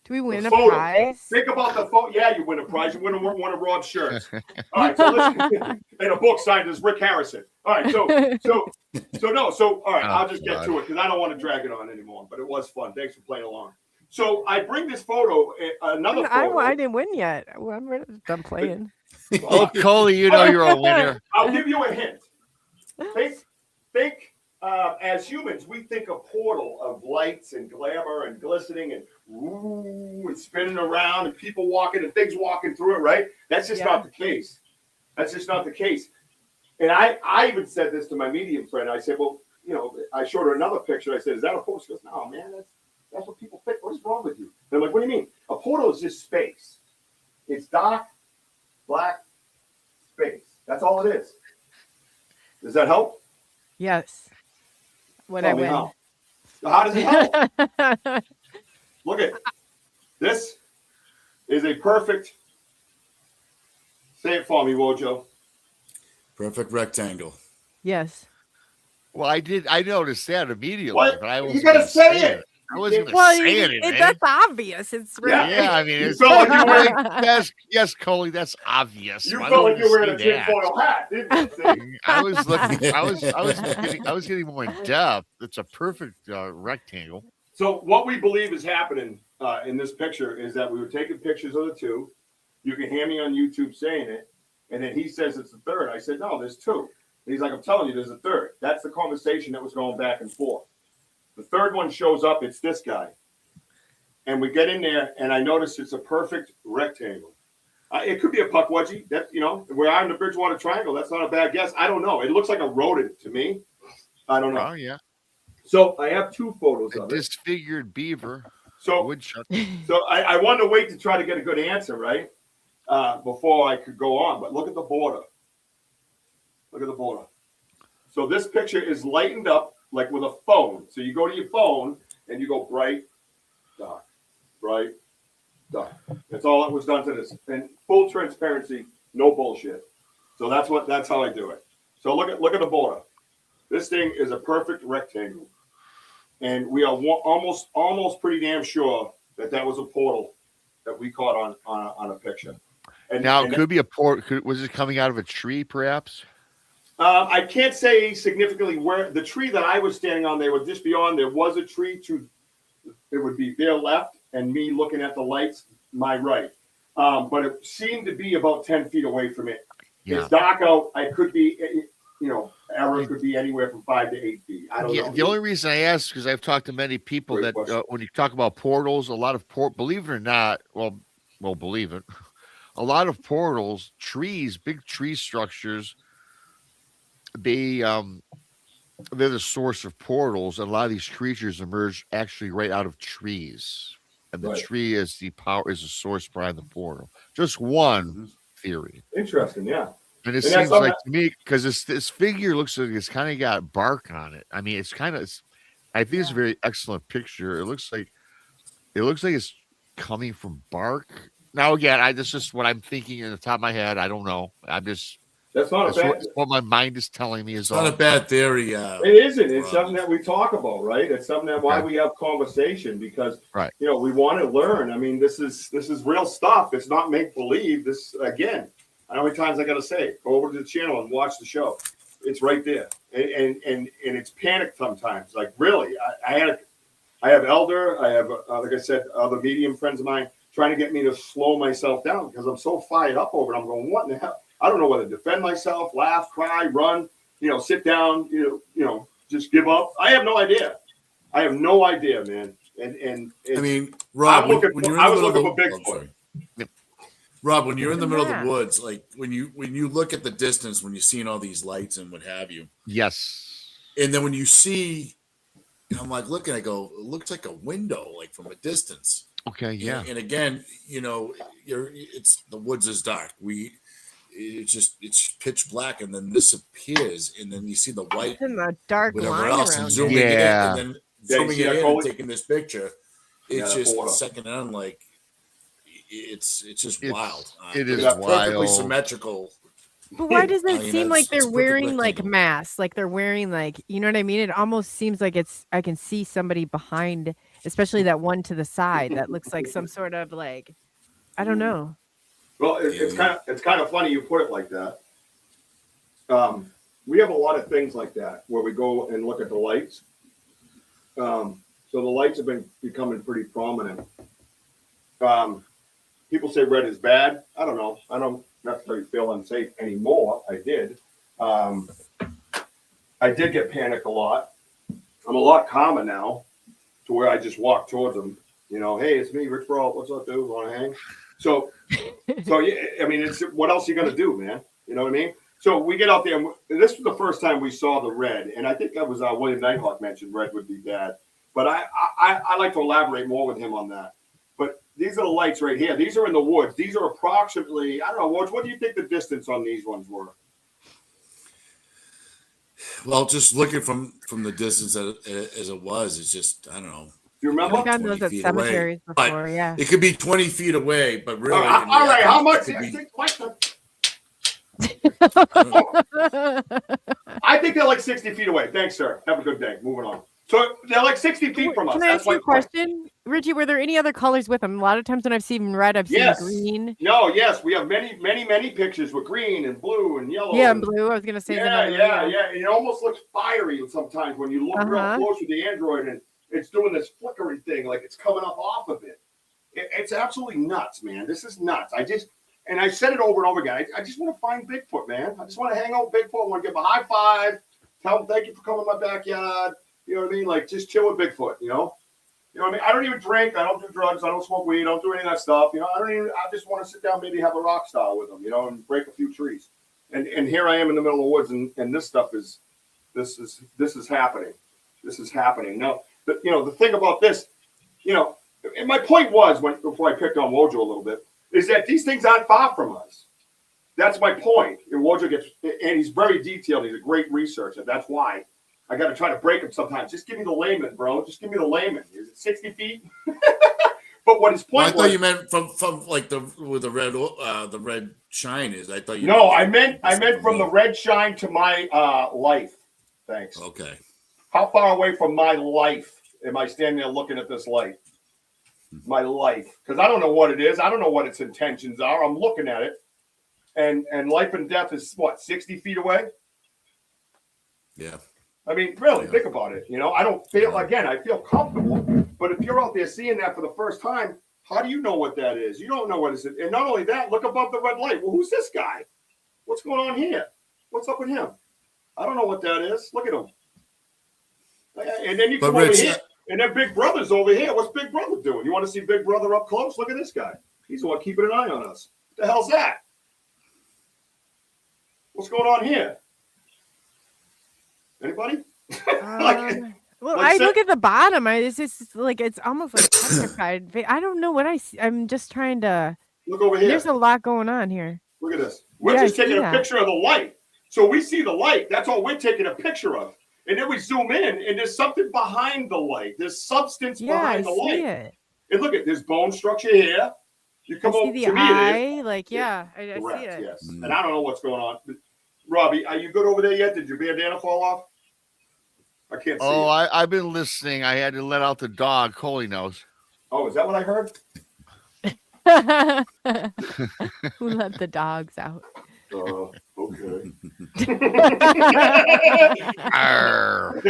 Speaker 4: Do we win
Speaker 6: The
Speaker 4: a
Speaker 6: photo.
Speaker 4: prize?
Speaker 6: Think about the photo. Yeah, you win a prize. You win one of Rob's shirts. All right, so listen. And a book signed as Rick Harrison. All right, so all right, I'll just get to it because I don't want to drag it on anymore. But it was fun. Thanks for playing along. So I bring this photo, another photo.
Speaker 4: I didn't win yet. I'm done playing.
Speaker 5: Oh, Coley, you know you're a winner.
Speaker 6: I'll give you a hint. Think. As humans, we think a portal of lights and glamour and glistening and ooh and spinning around and people walking and things walking through it, right? That's just not the case. That's just not the case. And I even said this to my medium friend. I said, well, I showed her another picture. I said, is that a portal? She goes, no, man, that's what people think. What is wrong with you? They're like, what do you mean? A portal is just space. It's dark, black space. That's all it is. Does that help?
Speaker 4: Yes. When
Speaker 6: Tell
Speaker 4: I
Speaker 6: me
Speaker 4: win.
Speaker 6: How does it help? Look at this. Is a perfect. Say it for me, Wojo.
Speaker 7: Perfect rectangle.
Speaker 4: Yes.
Speaker 5: Well, I noticed that immediately,
Speaker 6: What?
Speaker 5: but I was
Speaker 6: You gotta say it.
Speaker 5: I wasn't going
Speaker 4: Well,
Speaker 5: to say anything.
Speaker 4: that's obvious. It's right.
Speaker 5: Yeah, I mean, it's
Speaker 6: felt like you were-
Speaker 5: yes, Coley, that's obvious.
Speaker 6: You
Speaker 5: Why
Speaker 6: felt
Speaker 5: would
Speaker 6: like you were in
Speaker 5: say
Speaker 6: a
Speaker 5: that?
Speaker 6: tinfoil hat, didn't you? See?
Speaker 5: I was looking. I was getting more in depth. It's a perfect rectangle.
Speaker 6: So what we believe is happening in this picture is that we were taking pictures of the 2. You can hear me on YouTube saying it, and then he says it's the 3rd. I said, no, there's 2. And he's like, I'm telling you, there's a 3rd. That's the conversation that was going back and forth. The 3rd one shows up. It's this guy. And we get in there, and I notice it's a perfect rectangle. It could be a Puckwudgie. That where I'm in the Bridgewater Triangle. That's not a bad guess. I don't know. It looks like a rodent to me. I don't know.
Speaker 5: Oh yeah.
Speaker 6: So I have 2 photos
Speaker 5: A
Speaker 6: of it.
Speaker 5: disfigured beaver.
Speaker 6: So
Speaker 5: Woodchuck.
Speaker 6: So I wanted to wait to try to get a good answer, right? Before I could go on. But look at the border. Look at the border. So this picture is lightened up like with a phone. So you go to your phone and you go bright, dark, bright, dark. That's all that was done to this. And full transparency, no bullshit. So that's how I do it. So look at the border. This thing is a perfect rectangle. And we are almost pretty damn sure that was a portal that we caught on a picture. And
Speaker 5: Now, it could be a port. Was it coming out of a tree, perhaps?
Speaker 6: I can't say significantly where the tree that I was standing on. They were just beyond. There was a tree it would be their left, and me looking at the lights, my right. But it seemed to be about 10 feet away from it.
Speaker 5: Yeah.
Speaker 6: It's dark out. I could be, error could be anywhere from 5 to 8 feet. I don't know.
Speaker 5: The only reason I ask is because I've talked to many people
Speaker 6: Great
Speaker 5: that
Speaker 6: question.
Speaker 5: when you talk about portals, a lot of believe it or not, well, believe it, a lot of portals, trees, big tree structures, they're the source of portals, and a lot of these creatures emerge actually right out of trees. and the
Speaker 6: Right.
Speaker 5: tree is the source behind the portal. Just one theory.
Speaker 6: Interesting, yeah.
Speaker 5: And it
Speaker 6: And that's
Speaker 5: seems
Speaker 6: something
Speaker 5: like to me, because this figure looks like it's kind of got bark on it. I mean, I think it's a very excellent picture. It looks like it's coming from bark. Now again, that's just what I'm thinking in the top of my head. I don't know.
Speaker 6: That's not a
Speaker 5: That's
Speaker 6: bad.
Speaker 5: what my mind is telling me is
Speaker 7: It's not a
Speaker 5: all.
Speaker 7: bad theory.
Speaker 6: It isn't. It's
Speaker 7: Rob.
Speaker 6: something that we talk about, right? It's something that why
Speaker 5: Okay.
Speaker 6: we have conversation because
Speaker 5: Right.
Speaker 6: you know we want to learn. I mean, this is real stuff. It's not make believe. This again. I know how many times I got to say it. Go over to the channel and watch the show. It's right there, and it's panic sometimes. Like really, I have Elder. I have like I said, other medium friends of mine trying to get me to slow myself down because I'm so fired up over it. I'm going, what in the hell? I don't know whether to defend myself, laugh, cry, run, sit down, just give up. I have no idea. I have no idea, man. And
Speaker 7: I mean, Rob,
Speaker 6: I was looking for
Speaker 7: oh,
Speaker 6: Bigfoot.
Speaker 7: sorry. Rob, when you're in the
Speaker 4: Look at
Speaker 7: middle of
Speaker 4: that.
Speaker 7: the woods, like when you look at the distance, when you're seeing all these lights and what have you,
Speaker 5: Yes.
Speaker 7: and then when you see, I'm like looking, I go, it looks like a window, like from a distance.
Speaker 5: Okay. Yeah.
Speaker 7: And again, it's the woods is dark. It's pitch black, and then this appears, and then you see the white,
Speaker 4: It's in the dark
Speaker 7: whatever
Speaker 4: line
Speaker 7: else,
Speaker 4: around
Speaker 7: and
Speaker 4: it.
Speaker 7: zooming
Speaker 5: Yeah.
Speaker 7: in, and then
Speaker 6: Yeah, you
Speaker 7: zooming
Speaker 6: see
Speaker 7: it
Speaker 6: that,
Speaker 7: in and
Speaker 6: Coley?
Speaker 7: taking this picture.
Speaker 6: Yeah,
Speaker 7: It's
Speaker 6: that
Speaker 7: just
Speaker 6: border.
Speaker 7: second on, like it's just
Speaker 5: It's-
Speaker 7: wild.
Speaker 5: it is
Speaker 7: it's perfectly
Speaker 5: wild.
Speaker 7: symmetrical.
Speaker 4: But why does
Speaker 7: I
Speaker 4: it
Speaker 7: mean,
Speaker 4: seem like
Speaker 7: it's
Speaker 4: they're
Speaker 7: perfect
Speaker 4: wearing like
Speaker 7: rectangle.
Speaker 4: masks? Like they're wearing like, you know what I mean? It almost seems like I can see somebody behind, especially that one to the side that looks like some sort of like, I don't know.
Speaker 6: Well, it's kind of funny you put it like that. We have a lot of things like that where we go and look at the lights. So the lights have been becoming pretty prominent. People say red is bad. I don't know. I don't necessarily feel unsafe anymore. I did. I did get panicked a lot. I'm a lot calmer now to where I just walk towards them. Hey, it's me, Rich Brawl. What's up, dude? Want to hang? So yeah, I mean, it's what else you gonna do, man? You know what I mean? So we get out there, and this was the first time we saw the red, and I think that was William Nighthawk mentioned red would be bad, but I like to elaborate more with him on that. But these are the lights right here. These are in the woods. These are approximately, I don't know, what do you think the distance on these ones were?
Speaker 7: Well, just looking from the distance as it was, it's just, I don't know.
Speaker 6: Do you remember?
Speaker 4: I've gotten those
Speaker 7: 20
Speaker 4: at
Speaker 7: feet away.
Speaker 4: cemeteries
Speaker 7: But
Speaker 4: before, yeah.
Speaker 7: It could be 20 feet away, but really,
Speaker 6: All right, how much?
Speaker 7: it could be-
Speaker 6: I think they're like 60 feet away. Thanks, sir. Have a good day. Moving on. So they're like 60 feet from us.
Speaker 4: Can I
Speaker 6: That's
Speaker 4: ask you
Speaker 6: my
Speaker 4: a
Speaker 6: point.
Speaker 4: question? Richie, were there any other colors with them? A lot of times when I've seen red, I've seen
Speaker 6: Yes.
Speaker 4: green.
Speaker 6: No, yes, we have many pictures with green and blue and yellow.
Speaker 4: Yeah, and blue. I was gonna say.
Speaker 6: Yeah. It almost looks fiery sometimes when you look real
Speaker 4: Uh-huh.
Speaker 6: close with the Android and it's doing this flickering thing, like it's coming up off of it. It's absolutely nuts, man. This is nuts. I said it over and over again. I just want to find Bigfoot, man. I just want to hang out with Bigfoot. I want to give him a high five. Tell him thank you for coming to my backyard. You know what I mean? Like just chill with Bigfoot. You know what I mean? I don't even drink. I don't do drugs. I don't smoke weed. I don't do any of that stuff. I just want to sit down, maybe have a rock style with him. And break a few trees. And here I am in the middle of the woods, and this stuff is happening. This is happening. Now, the thing about this, and my point was before I picked on Wojo a little bit, is that these things aren't far from us. That's my point. And Wojo and he's very detailed. He's a great researcher. That's why I got to try to break him sometimes. Just give me the layman, bro. Just give me the layman. Is it 60 feet? But what his point
Speaker 7: I
Speaker 6: was,
Speaker 7: thought you meant from like where the red shine is. I thought you.
Speaker 6: no, I meant from the red shine to my life. Thanks.
Speaker 7: Okay.
Speaker 6: How far away from my life am I standing there looking at this light? My life, because I don't know what it is. I don't know what its intentions are. I'm looking at it, and life and death is what, 60 feet away?
Speaker 7: Yeah.
Speaker 6: I mean, really,
Speaker 7: Yeah.
Speaker 6: think about it. I don't feel, again, I feel comfortable, but if you're out there seeing that for the first time, how do you know what that is? You don't know what it is. And not only that, look above the red light. Well, who's this guy? What's going on here? What's up with him? I don't know what that is. Look at him. And then you come over
Speaker 7: Rich,
Speaker 6: here. And then Big Brother's over here. What's Big Brother doing? You want to see Big Brother up close? Look at this guy. He's the one keeping an eye on us. What the hell's that? What's going on here? Anybody?
Speaker 4: Well,
Speaker 6: Like
Speaker 4: I
Speaker 6: say-
Speaker 4: look at the bottom. It's just like it's almost like petrified. I don't know what I see. I'm just trying to.
Speaker 6: Look over here.
Speaker 4: There's a lot going on here.
Speaker 6: Look at this. We're
Speaker 4: Yeah, I
Speaker 6: just taking
Speaker 4: see
Speaker 6: a
Speaker 4: that.
Speaker 6: picture of the light. So we see the light. That's all we're taking a picture of. And then we zoom in, and there's something behind the light. There's substance
Speaker 4: Yeah, I
Speaker 6: behind the
Speaker 4: see
Speaker 6: light.
Speaker 4: it.
Speaker 6: And look at there's bone structure here. You
Speaker 4: I
Speaker 6: come
Speaker 4: see
Speaker 6: over
Speaker 4: the
Speaker 6: to me. It is.
Speaker 4: eye. Like, yeah, I see
Speaker 6: Correct,
Speaker 4: it.
Speaker 6: yes. And I don't know what's going on. Robbie, are you good over there yet? Did your bandana fall off? I can't see.
Speaker 5: Oh,
Speaker 6: it.
Speaker 5: I've been listening. I had to let out the dog. Coley knows.
Speaker 6: Oh, is that what I heard?
Speaker 4: Who let the dogs out?
Speaker 6: Okay.
Speaker 5: Arr.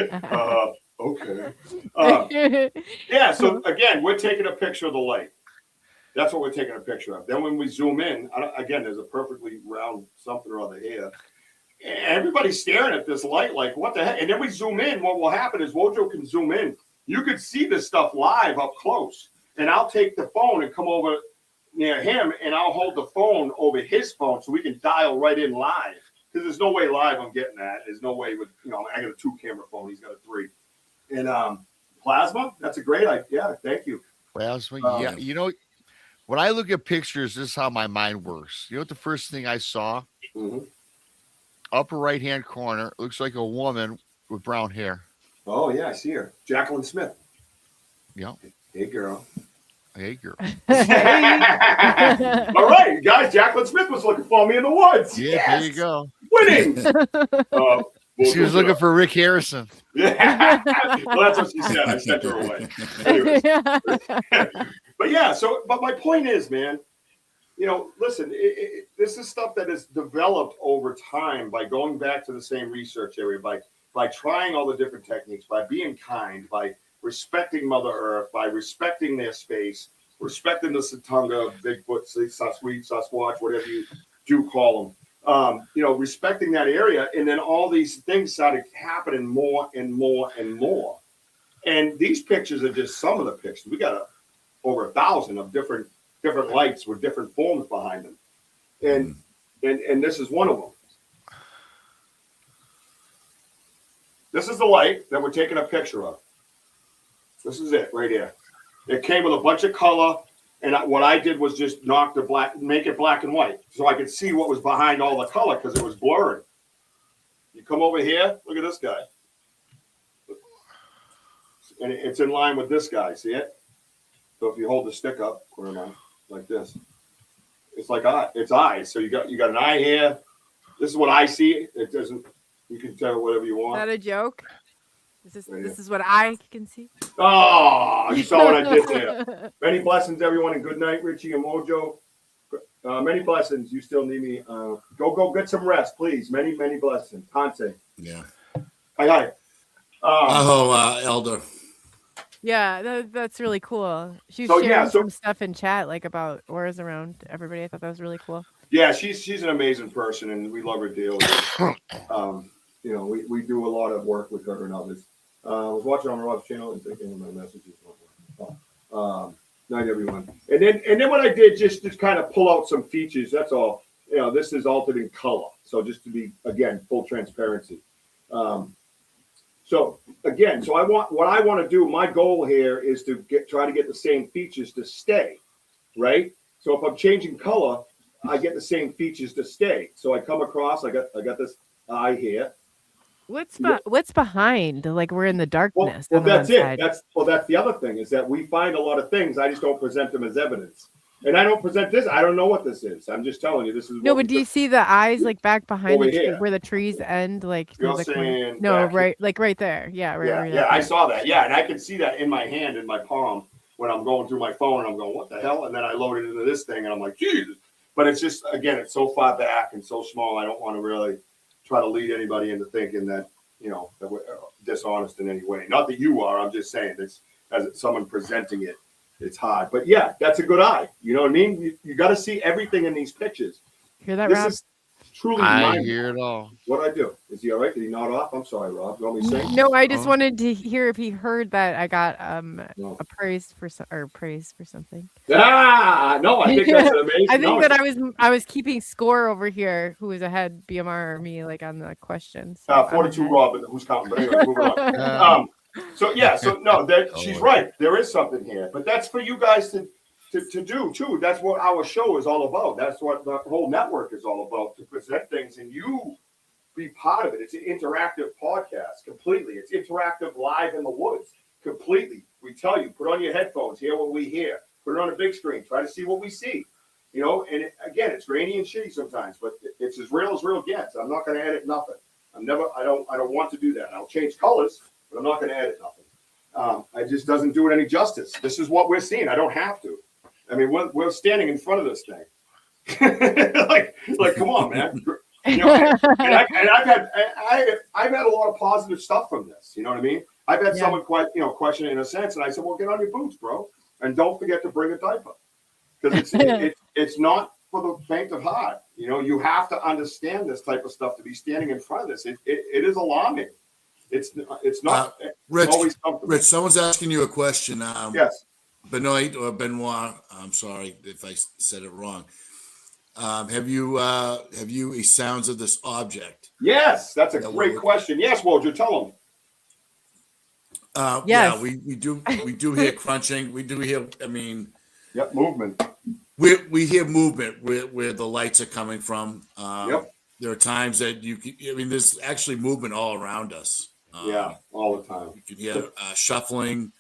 Speaker 6: Okay. Yeah, so again, we're taking a picture of the light. That's what we're taking a picture of. Then when we zoom in, again, there's a perfectly round something or other here. And everybody's staring at this light like, what the heck? And then we zoom in. What will happen is Wojo can zoom in. You could see this stuff live up close. And I'll take the phone and come over near him, and I'll hold the phone over his phone so we can dial right in live. Because there's no way live I'm getting that. There's no way with, I got a 2-camera phone. He's got a 3. And plasma, that's a great idea. Yeah, thank you.
Speaker 5: Plasma, yeah. When I look at pictures, this is how my mind works. You know what the first thing I saw?
Speaker 6: Mm-hmm.
Speaker 5: Upper right-hand corner, looks like a woman with brown hair.
Speaker 6: Oh, yeah, I see her. Jacqueline Smith.
Speaker 5: Yeah.
Speaker 6: Hey, girl.
Speaker 5: Hey, girl.
Speaker 6: All right, guys. Jacqueline Smith was looking for me in the woods.
Speaker 5: Yeah,
Speaker 6: Yes.
Speaker 5: there you go.
Speaker 6: Winning.
Speaker 5: She was looking for Rick Harrison.
Speaker 6: Yeah. Well, that's what she said. I sent her away. Anyways. But my point is, man, listen, this is stuff that is developed over time by going back to the same research area, by trying all the different techniques, by being kind, by respecting Mother Earth, by respecting their space, respecting the Satunga, Bigfoot, Sasquatch, whatever you do call them. Respecting that area, and then all these things started happening more and more and more. And these pictures are just some of the pictures. We got over 1,000 of different lights with different forms behind them, and this is one of them. This is the light that we're taking a picture of. This is it right here. It came with a bunch of color. And what I did was just make it black and white, so I could see what was behind all the color because it was blurred. You come over here, look at this guy, and it's in line with this guy. See it? So if you hold the stick up, like this, it's like it's eyes. So you got an eye here. This is what I see. It doesn't. You can tell whatever you want.
Speaker 4: Is that a joke? This is what I can see.
Speaker 6: Oh, you saw what I did there. Many blessings, everyone, and good night, Richie and Mojo. Many blessings. You still need me. Go get some rest, please. Many blessings. Tante.
Speaker 7: Yeah.
Speaker 6: Hi.
Speaker 7: Elder.
Speaker 4: Yeah, that's really cool. She was
Speaker 6: So,
Speaker 4: sharing
Speaker 6: yeah, so-
Speaker 4: some stuff in chat, like about auras around everybody. I thought that was really cool.
Speaker 6: Yeah, she's an amazing person, and we love her dearly. We do a lot of work with her and others. I was watching on Rob's channel and thinking of my messages. Night, everyone. And then what I did just to kind of pull out some features. That's all. This is altered in color. So just to be, again, full transparency. So I want to do. My goal here is to try to get the same features to stay, right? So if I'm changing color, I get the same features to stay. So I come across. I got this eye here.
Speaker 4: What's behind? Like we're in the darkness.
Speaker 6: Well,
Speaker 4: on the
Speaker 6: that's
Speaker 4: one
Speaker 6: it.
Speaker 4: side.
Speaker 6: That's the other thing is that we find a lot of things. I just don't present them as evidence, and I don't present this. I don't know what this is. I'm just telling you this is.
Speaker 4: No, but do you see the eyes like back behind
Speaker 6: Over
Speaker 4: the tree,
Speaker 6: here.
Speaker 4: where the trees end? Like
Speaker 6: You're
Speaker 4: there's a
Speaker 6: saying
Speaker 4: no,
Speaker 6: back
Speaker 4: right, like right there. Yeah, right.
Speaker 6: Yeah, I saw that. Yeah, and I can see that in my hand, in my palm, when I'm going through my phone, and I'm going, "What the hell?" And then I load it into this thing, and I'm like, "Jesus!" But it's just, again, it's so far back and so small. I don't want to really try to lead anybody into thinking that that we're dishonest in any way. Not that you are. I'm just saying this as someone presenting it. It's hard, but yeah, that's a good eye. You know what I mean? You got to see everything in these pictures.
Speaker 4: Hear that,
Speaker 6: This
Speaker 4: Rob?
Speaker 6: is truly
Speaker 5: I
Speaker 6: mind-blowing.
Speaker 5: hear it all.
Speaker 6: What I do? Is he all right? Did he nod off? I'm sorry, Rob. You want me to sing?
Speaker 4: No, I just
Speaker 5: Oh.
Speaker 4: wanted to hear if he heard that I got
Speaker 6: No.
Speaker 4: a praise for something.
Speaker 6: No, I think that's an amazing.
Speaker 4: I think
Speaker 6: no,
Speaker 4: that I was keeping score over here. Who was ahead, BMR or me, like on the questions. So I'm
Speaker 6: 42
Speaker 4: ahead.
Speaker 6: Rob, but who's counting? But anyway, moving on. So yeah, so no, she's right. There is something here, but that's for you guys to do too. That's what our show is all about. That's what the whole network is all about, to present things and you be part of it. It's an interactive podcast completely. It's interactive live in the woods completely. We tell you, put on your headphones, hear what we hear. Put it on a big screen, try to see what we see. You know, and again, it's grainy and shitty sometimes, but it's as real gets. I'm not going to edit nothing. I don't want to do that. I'll change colors, but I'm not going to edit nothing. It just doesn't do it any justice. This is what we're seeing. I don't have to. I mean, we're standing in front of this thing. like, come on, man. You know, and I've had a lot of positive stuff from this. You know what I mean? I've had someone question it in a sense, and I said, well, get on your boots, bro, and don't forget to bring a diaper, because it's not for the faint of heart. You know, you have to understand this type of stuff to be standing in front of this. It is alarming. It's not
Speaker 7: Rich,
Speaker 6: always comfortable.
Speaker 7: Rich, someone's asking you a question.
Speaker 6: Yes.
Speaker 7: Benoit or Benoit, I'm sorry if I said it wrong. Have you a sounds of this object?
Speaker 6: Yes, that's a great question. Yes, Wojciech, tell them.
Speaker 4: Yes.
Speaker 7: Yeah, we do hear crunching. We do hear,
Speaker 6: Yep, movement.
Speaker 7: We hear movement where the lights are coming from.
Speaker 6: Yep.
Speaker 7: There are times that there's actually movement all around us.
Speaker 6: All the time.
Speaker 7: You can hear shuffling,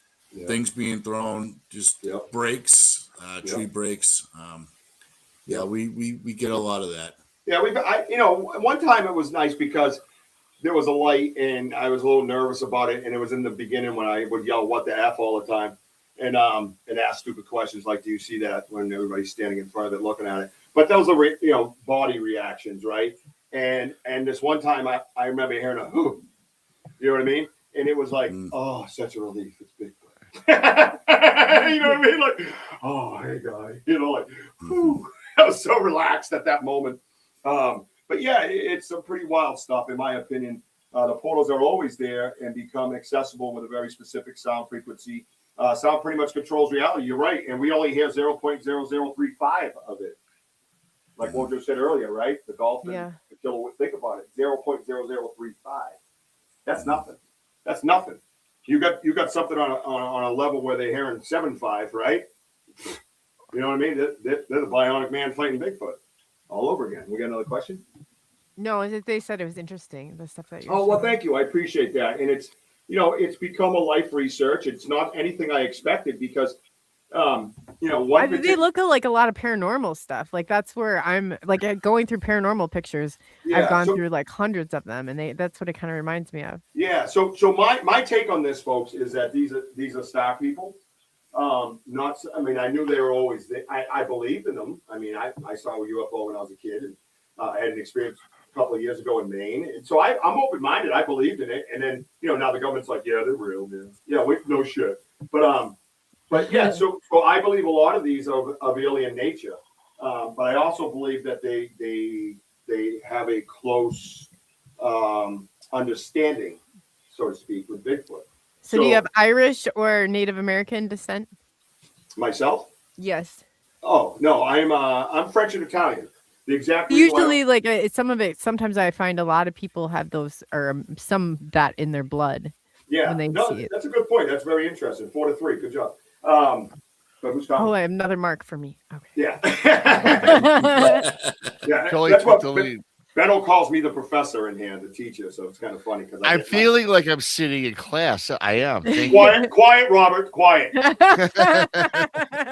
Speaker 7: things being thrown, just breaks, tree breaks. We get a lot of that. Yeah,
Speaker 6: one time it was nice because there was a light and I was a little nervous about it, and it was in the beginning when I would yell "what the F" all the time and ask stupid questions like, "Do you see that?" when everybody's standing in front of it looking at it. But those are body reactions, right? And this one time I remember hearing a "whoo," you know what I mean? And it was like, oh, such a relief. It's Bigfoot. You know what I mean? Like, oh, hey guy, whew. I was so relaxed at that moment. But yeah, it's some pretty wild stuff, in my opinion. The portals are always there and become accessible with a very specific sound frequency. Sound pretty much controls reality. You're right. And we only hear 0.0035 of it. Like Wojciech said earlier, right? The dolphin. Yeah. Think about it. 0.0035. That's nothing. That's nothing. You got something on a level where they're hearing 7.5, right? You know what I mean? They're the bionic man fighting Bigfoot all over again. We got another question?
Speaker 4: No, they said it was interesting, the stuff that you're
Speaker 6: saying. Well, thank you. I appreciate that. And it's, it's become a life research. It's not anything I expected because, they
Speaker 4: look like a lot of paranormal stuff. Like that's where I'm like going through paranormal pictures. Yeah, I've gone through like hundreds of them, and that's what it kind of reminds me of.
Speaker 6: Yeah. So my take on this, folks, is that these are star people. I knew they were always there. I believed in them. I mean, I saw a UFO when I was a kid, and I had an experience a couple of years ago in Maine. And so I'm open-minded. I believed in it. And then, now the government's like, yeah, they're real, man. Yeah, no shit. But yeah, so I believe a lot of these are of alien nature. But I also believe that they have a close understanding, so to speak, with Bigfoot.
Speaker 4: So do you have Irish or Native American descent?
Speaker 6: Myself?
Speaker 4: Yes.
Speaker 6: Oh no, I'm French and Italian. The exact
Speaker 4: usually sometimes I find a lot of people have those or some that in their blood.
Speaker 6: Yeah, that's a good point. That's very interesting. 4-3, good job. But who's talking?
Speaker 4: Oh, another mark for me. Okay.
Speaker 6: Yeah. Yeah. That's what Benno calls me the professor in here, the teacher. So it's kind of funny because
Speaker 5: I'm feeling like I'm sitting in class. I am.
Speaker 6: Quiet, Robert. Quiet. I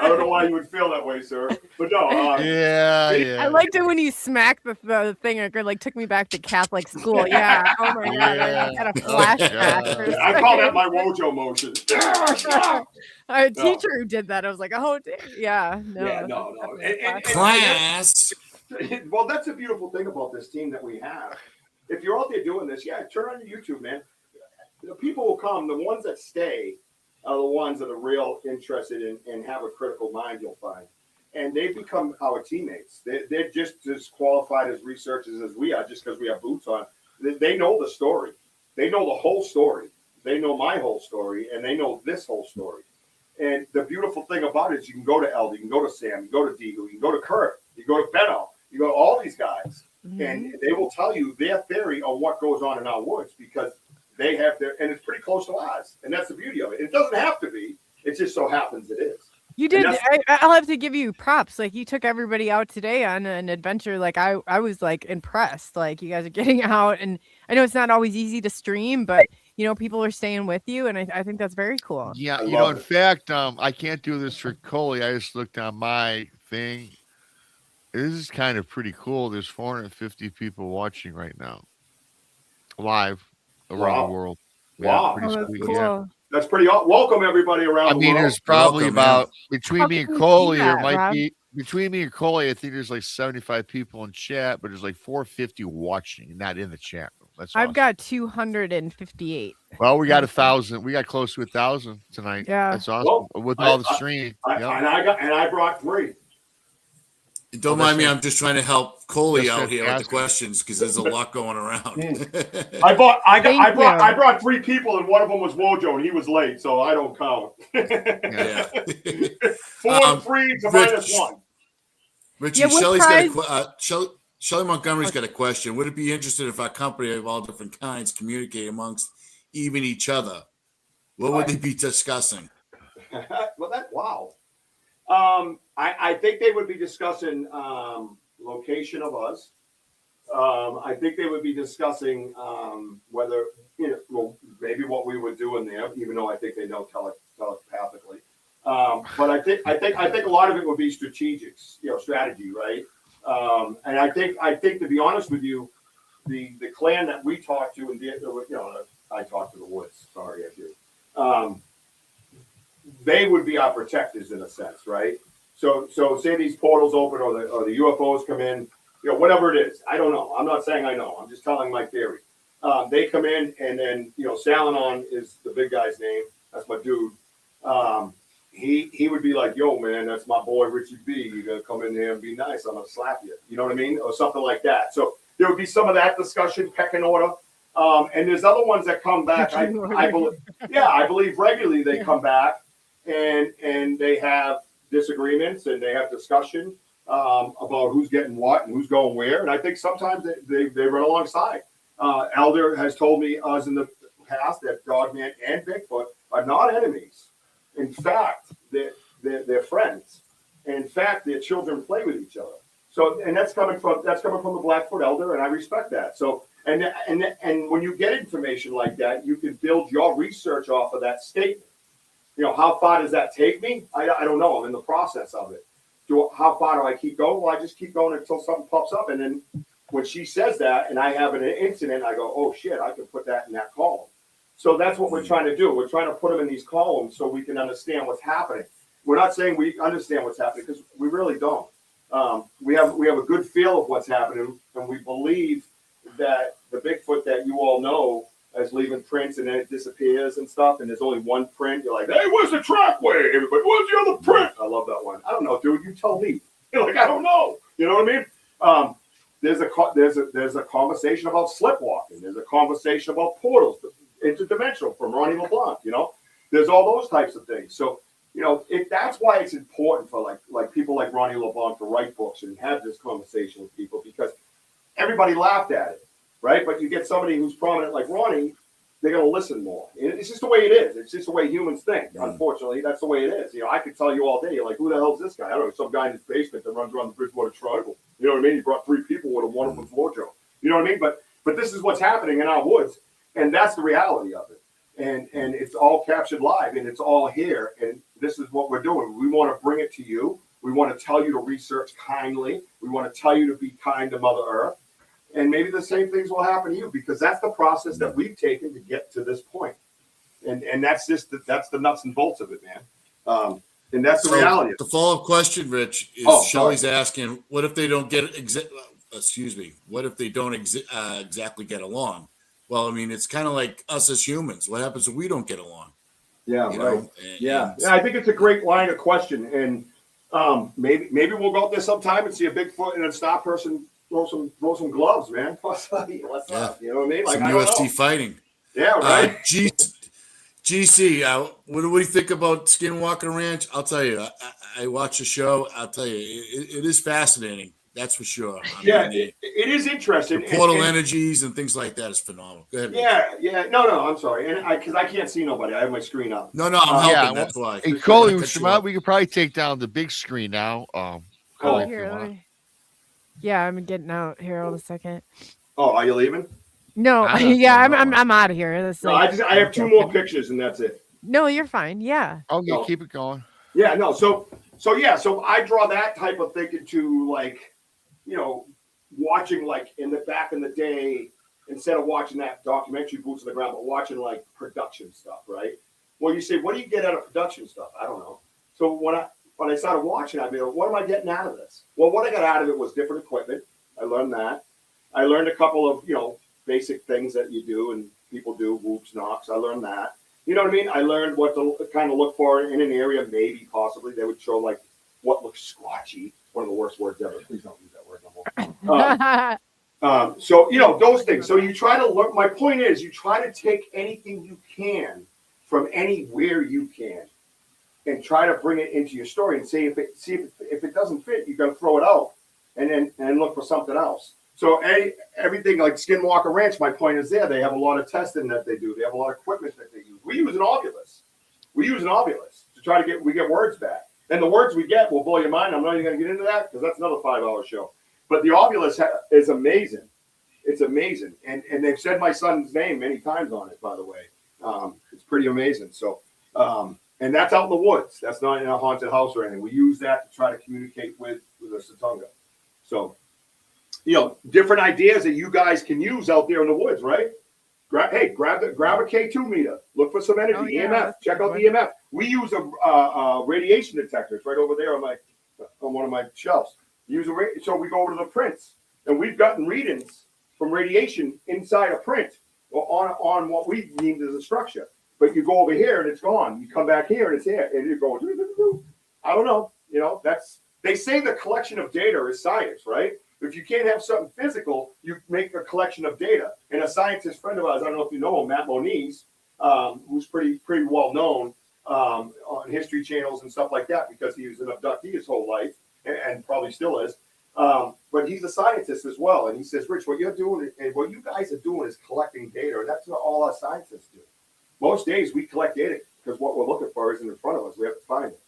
Speaker 6: don't know why you would feel that way, sir. But no.
Speaker 5: Yeah.
Speaker 4: I liked it when you smacked the thing. It like took me back to Catholic school. Yeah. Oh my god. I had a flashback.
Speaker 6: I call that my Wojo motion.
Speaker 4: A teacher who did that. I was like, oh, yeah. No.
Speaker 6: Yeah, no.
Speaker 7: Class.
Speaker 6: Well, that's a beautiful thing about this team that we have. If you're out there doing this, turn on your YouTube, man. The people will come. The ones that stay are the ones that are real interested in and have a critical mind, you'll find. And they've become our teammates. They're just as qualified as researchers as we are, just because we have boots on. They know the story. They know the whole story. They know my whole story, and they know this whole story. And the beautiful thing about it is you can go to Eld, you can go to Sam, you can go to Dihu, you can go to Kurt, you can go to Benno. You go to all these guys, and they will tell you their theory on what goes on in our woods because they have their, and it's pretty close to ours, and that's the beauty of it. It doesn't have to be. It just so happens it is.
Speaker 4: You did. I'll have to give you props. Like, you took everybody out today on an adventure. Like, I was like impressed. Like, you guys are getting out, and I know it's not always easy to stream, but people are staying with you, and I think that's very cool.
Speaker 5: Yeah, in fact, I can't do this for Coley. I just looked on my thing. This is kind of pretty cool. There's 450 people watching right now, live around the world.
Speaker 6: Wow,
Speaker 5: pretty
Speaker 4: that's
Speaker 5: sweet.
Speaker 4: cool.
Speaker 5: Yeah.
Speaker 6: That's pretty. Welcome everybody around.
Speaker 5: I mean, there's probably between me and
Speaker 4: can you
Speaker 5: Coley,
Speaker 4: see
Speaker 5: there
Speaker 4: that,
Speaker 5: might
Speaker 4: Rob?
Speaker 5: be between me and Coley. I think there's like 75 people in chat, but there's like 450 watching, not in the chat room. That's
Speaker 4: I've
Speaker 5: awesome.
Speaker 4: got 258.
Speaker 5: Well, we got 1,000. We got close to 1,000 tonight.
Speaker 4: Yeah,
Speaker 5: that's awesome. With all the streaming.
Speaker 6: And I brought 3.
Speaker 7: Don't mind me. I'm just trying to help Coley
Speaker 5: That's
Speaker 7: out here with the
Speaker 5: fantastic.
Speaker 7: questions because there's a lot going around.
Speaker 6: I brought 3 people, and one of them was Wojo, and he was late, so I don't count.
Speaker 7: Yeah.
Speaker 6: 4 3 to -1.
Speaker 7: Richie,
Speaker 4: Yeah, what
Speaker 7: Shelley's
Speaker 4: prize-
Speaker 7: got Shelley Montgomery's got a question. Would it be interested if our company of all different kinds communicate amongst even each other? What would they be discussing?
Speaker 6: Wow. I think they would be discussing location of us. I think they would be discussing whether maybe what we would do in there, even though I think they know telepathically. But I think a lot of it would be strategy, right? And I think to be honest with you, the clan that we talked to, and I talked to the Woods. Sorry, I do. They would be our protectors in a sense, right? So say these portals open or the UFOs come in, whatever it is. I don't know. I'm not saying I know. I'm just telling my theory. They come in, and then Salinon is the big guy's name. That's my dude. He would be like, "Yo, man, that's my boy Richie B. You gotta come in there and be nice. I'm gonna slap you." You know what I mean, or something like that. So there would be some of that discussion, pecking order. And there's other ones that come back. I believe regularly they come back. And they have disagreements and they have discussion about who's getting what and who's going where. And I think sometimes they run alongside. Elder has told me us in the past that Dogman and Bigfoot are not enemies. In fact, they're friends. In fact, their children play with each other. So, and that's coming from the Blackfoot Elder, and I respect that. So, and when you get information like that, you can build your research off of that statement. How far does that take me? I don't know. I'm in the process of it. How far do I keep going? Well, I just keep going until something pops up. And then when she says that and I have an incident, I go, oh, shit, I can put that in that column. So that's what we're trying to do. We're trying to put them in these columns so we can understand what's happening. We're not saying we understand what's happening because we really don't. We have a good feel of what's happening, and we believe that the Bigfoot that you all know is leaving prints and then it disappears and stuff, and there's only one print. You're like, hey, where's the trackway? Everybody, where's the other print? I love that one. I don't know, dude. You tell me. You're like, I don't know. You know what I mean? There's a conversation about slipwalking. There's a conversation about portals, interdimensional from Ronnie LeBlanc. There's all those types of things. So that's why it's important for like people like Ronnie LeBlanc to write books and have this conversation with people, because everybody laughed at it. Right, but you get somebody who's prominent like Ronnie, they're going to listen more. It's just the way it is. It's just the way humans think. Unfortunately, that's the way it is. I could tell you all day, like, who the hell is this guy? I don't know, some guy in his basement that runs around the Bridgewater Triangle. You know what I mean? He brought 3 people with him, one of them's Wojo. You know what I mean? But this is what's happening in our woods, and that's the reality of it. And it's all captured live, and it's all here. And this is what we're doing. We want to bring it to you. We want to tell you to research kindly. We want to tell you to be kind to Mother Earth. And maybe the same things will happen to you, because that's the process that we've taken to get to this point. And that's just that's the nuts and bolts of it, man. And that's the reality.
Speaker 7: The follow-up question, Rich, is Shelley's asking, what if they don't get what if they don't exactly get along? Well, I mean, it's kind of like us as humans. What happens if we don't get along?
Speaker 6: Yeah, right. I think it's a great line of question. And maybe we'll go out there sometime and see a Bigfoot and a star person throw some gloves, man. What's up? You know what I mean? Like,
Speaker 7: some UFC fighting.
Speaker 6: Yeah, right.
Speaker 7: GC, what do you think about Skinwalker Ranch? I'll tell you, I watch the show. I'll tell you, it is fascinating. That's for sure.
Speaker 6: Yeah, it is interesting.
Speaker 7: The portal energies and things like that is phenomenal. Go ahead.
Speaker 6: Yeah. No, I'm sorry. And because I can't see nobody. I have my screen up.
Speaker 7: No, I'm helping. That's why.
Speaker 5: Hey, Coley, we could probably take down the big screen now. Coley, if you want.
Speaker 4: Yeah, I'm getting out here. Hold a second.
Speaker 6: Oh, are you leaving?
Speaker 4: No, I'm out of here.
Speaker 6: No, I have 2 more pictures and that's it.
Speaker 4: No, you're fine. Yeah.
Speaker 5: Okay, keep it going.
Speaker 6: Yeah, no. So I draw that type of thinking to, like, you know, watching like back in the day, instead of watching that documentary Boots on the Ground, but watching like production stuff, right? Well, you say, what do you get out of production stuff? I don't know. So when I started watching, I'd be like, what am I getting out of this? Well, what I got out of it was different equipment. I learned that. I learned a couple of, you know, basic things that you do and people do, whoops, knocks. I learned that. You know what I mean? I learned what to kind of look for in an area, maybe, possibly. They would show, like, what looks squatchy. One of the worst words ever. Please don't use that word no more. So, you know, those things. So you try to look. My point is, you try to take anything you can from anywhere you can and try to bring it into your story and see if it doesn't fit, you got to throw it out and look for something else. So everything like Skinwalker Ranch, my point is there. They have a lot of testing that they do. They have a lot of equipment that they use. We use an ovulus. To try to get words back. And the words we get will blow your mind. I'm not even going to get into that because that's another 5-hour show. But the ovulus is amazing. It's amazing. And they've said my son's name many times on it, by the way. It's pretty amazing. So, and that's out in the woods. That's not in a haunted house or anything. We use that to try to communicate with the Satunga. So, you know, different ideas that you guys can use out there in the woods, right? Grab a K2 meter. Look for some energy. EMF. Check out the EMF. We use a radiation detector. It's right over there on one of my shelves. So we go over to the prints, and we've gotten readings from radiation inside a print or on what we deemed as a structure. But you go over here and it's gone. You come back here and it's here, and you go. I don't know. You know, they say the collection of data is science, right? If you can't have something physical, you make a collection of data. And a scientist friend of ours, I don't know if you know him, Matt Moniz, who's pretty well known on history channels and stuff like that because he was an abductee his whole life and probably still is. But he's a scientist as well. And he says, Rich, what you're doing and what you guys are doing is collecting data. And that's what all our scientists do. Most days we collect data because what we're looking for isn't in front of us. We have to find it.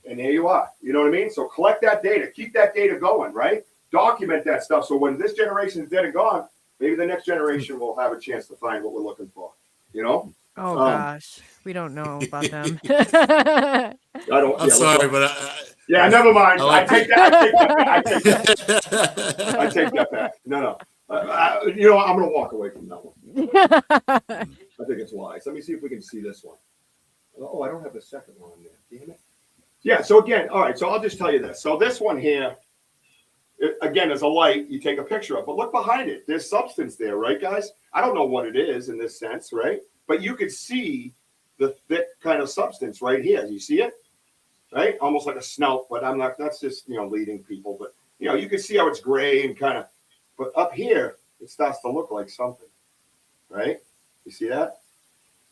Speaker 6: And there you are. You know what I mean? So collect that data. Keep that data going, right? Document that stuff. So when this generation is dead and gone, maybe the next generation will have a chance to find what we're looking for. You know?
Speaker 4: Oh, gosh. We don't know about them.
Speaker 6: I'm
Speaker 7: sorry, but
Speaker 6: yeah, never mind. I take that back. No. You know, I'm going to walk away from that one. I think it's wise. Let me see if we can see this one. Oh, I don't have the second one there. Damn it. Yeah, so again, all right, so I'll just tell you this. So this one here, again, is a light you take a picture of. But look behind it. There's substance there, right, guys? I don't know what it is in this sense, right? But you could see the thick kind of substance right here. You see it? Right? Almost like a snout, but I'm not, that's just, you know, leading people. But, you know, you can see how it's gray and kind of, but up here, it starts to look like something, right? You see that?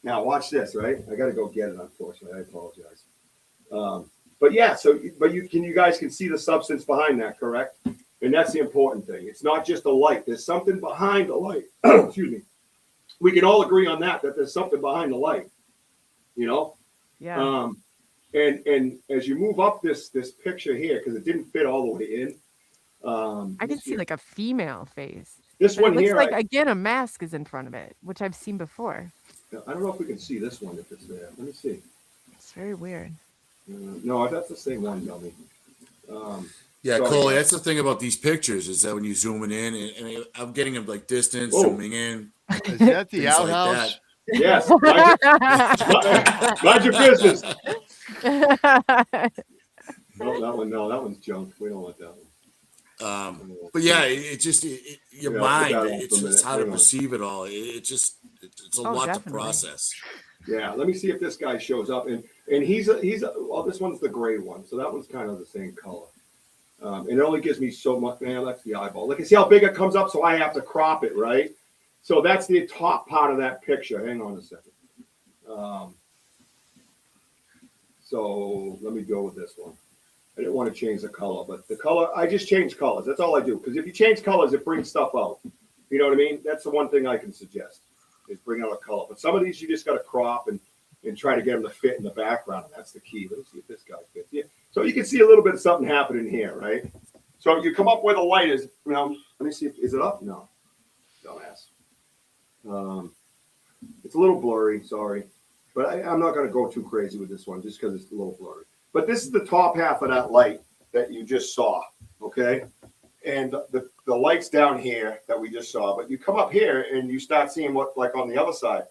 Speaker 6: Now, watch this, right? I got to go get it, unfortunately. I apologize. But yeah, you guys can see the substance behind that, correct? And that's the important thing. It's not just a light. There's something behind the light. Excuse me. We can all agree on that there's something behind the light. You know?
Speaker 4: Yeah.
Speaker 6: And as you move up this picture here, because it didn't fit all the way in.
Speaker 4: I can see like a female face.
Speaker 6: This one
Speaker 4: here,
Speaker 6: looks
Speaker 4: like again a mask is in front of it, which I've seen before.
Speaker 6: I don't know if we can see this one if it's there. Let me see.
Speaker 4: It's very weird.
Speaker 6: No, that's the same one, dummy.
Speaker 7: Yeah, Coley, that's the thing about these pictures is that when you zoom it in, and I'm getting them like distance, zooming in.
Speaker 5: Is that the outhouse?
Speaker 6: Yes. Mind your business. No, that one's junk. We don't want that one.
Speaker 7: But yeah, your mind, it's just how to perceive it all. It's a lot to process.
Speaker 6: Yeah, let me see if this guy shows up. And he's well, this one's the gray one, so that one's kind of the same color. It only gives me so much. Man, that's the eyeball. Look, see how big it comes up, so I have to crop it, right? So that's the top part of that picture. Hang on a second. So let me go with this one. I didn't want to change the color, but the color, I just change colors. That's all I do. Because if you change colors, it brings stuff out. You know what I mean? That's the one thing I can suggest is bring out a color. But some of these you just got to crop and try to get them to fit in the background. That's the key. Let's see if this guy fits. Yeah. So you can see a little bit of something happening here, right? So you come up where the light is. Let me see. Is it up? No. Dumbass. It's a little blurry. Sorry. But I'm not going to go too crazy with this one just because it's a little blurry. But this is the top half of that light that you just saw, okay? And the light's down here that we just saw. But you come up here and you start seeing what, like on the other side,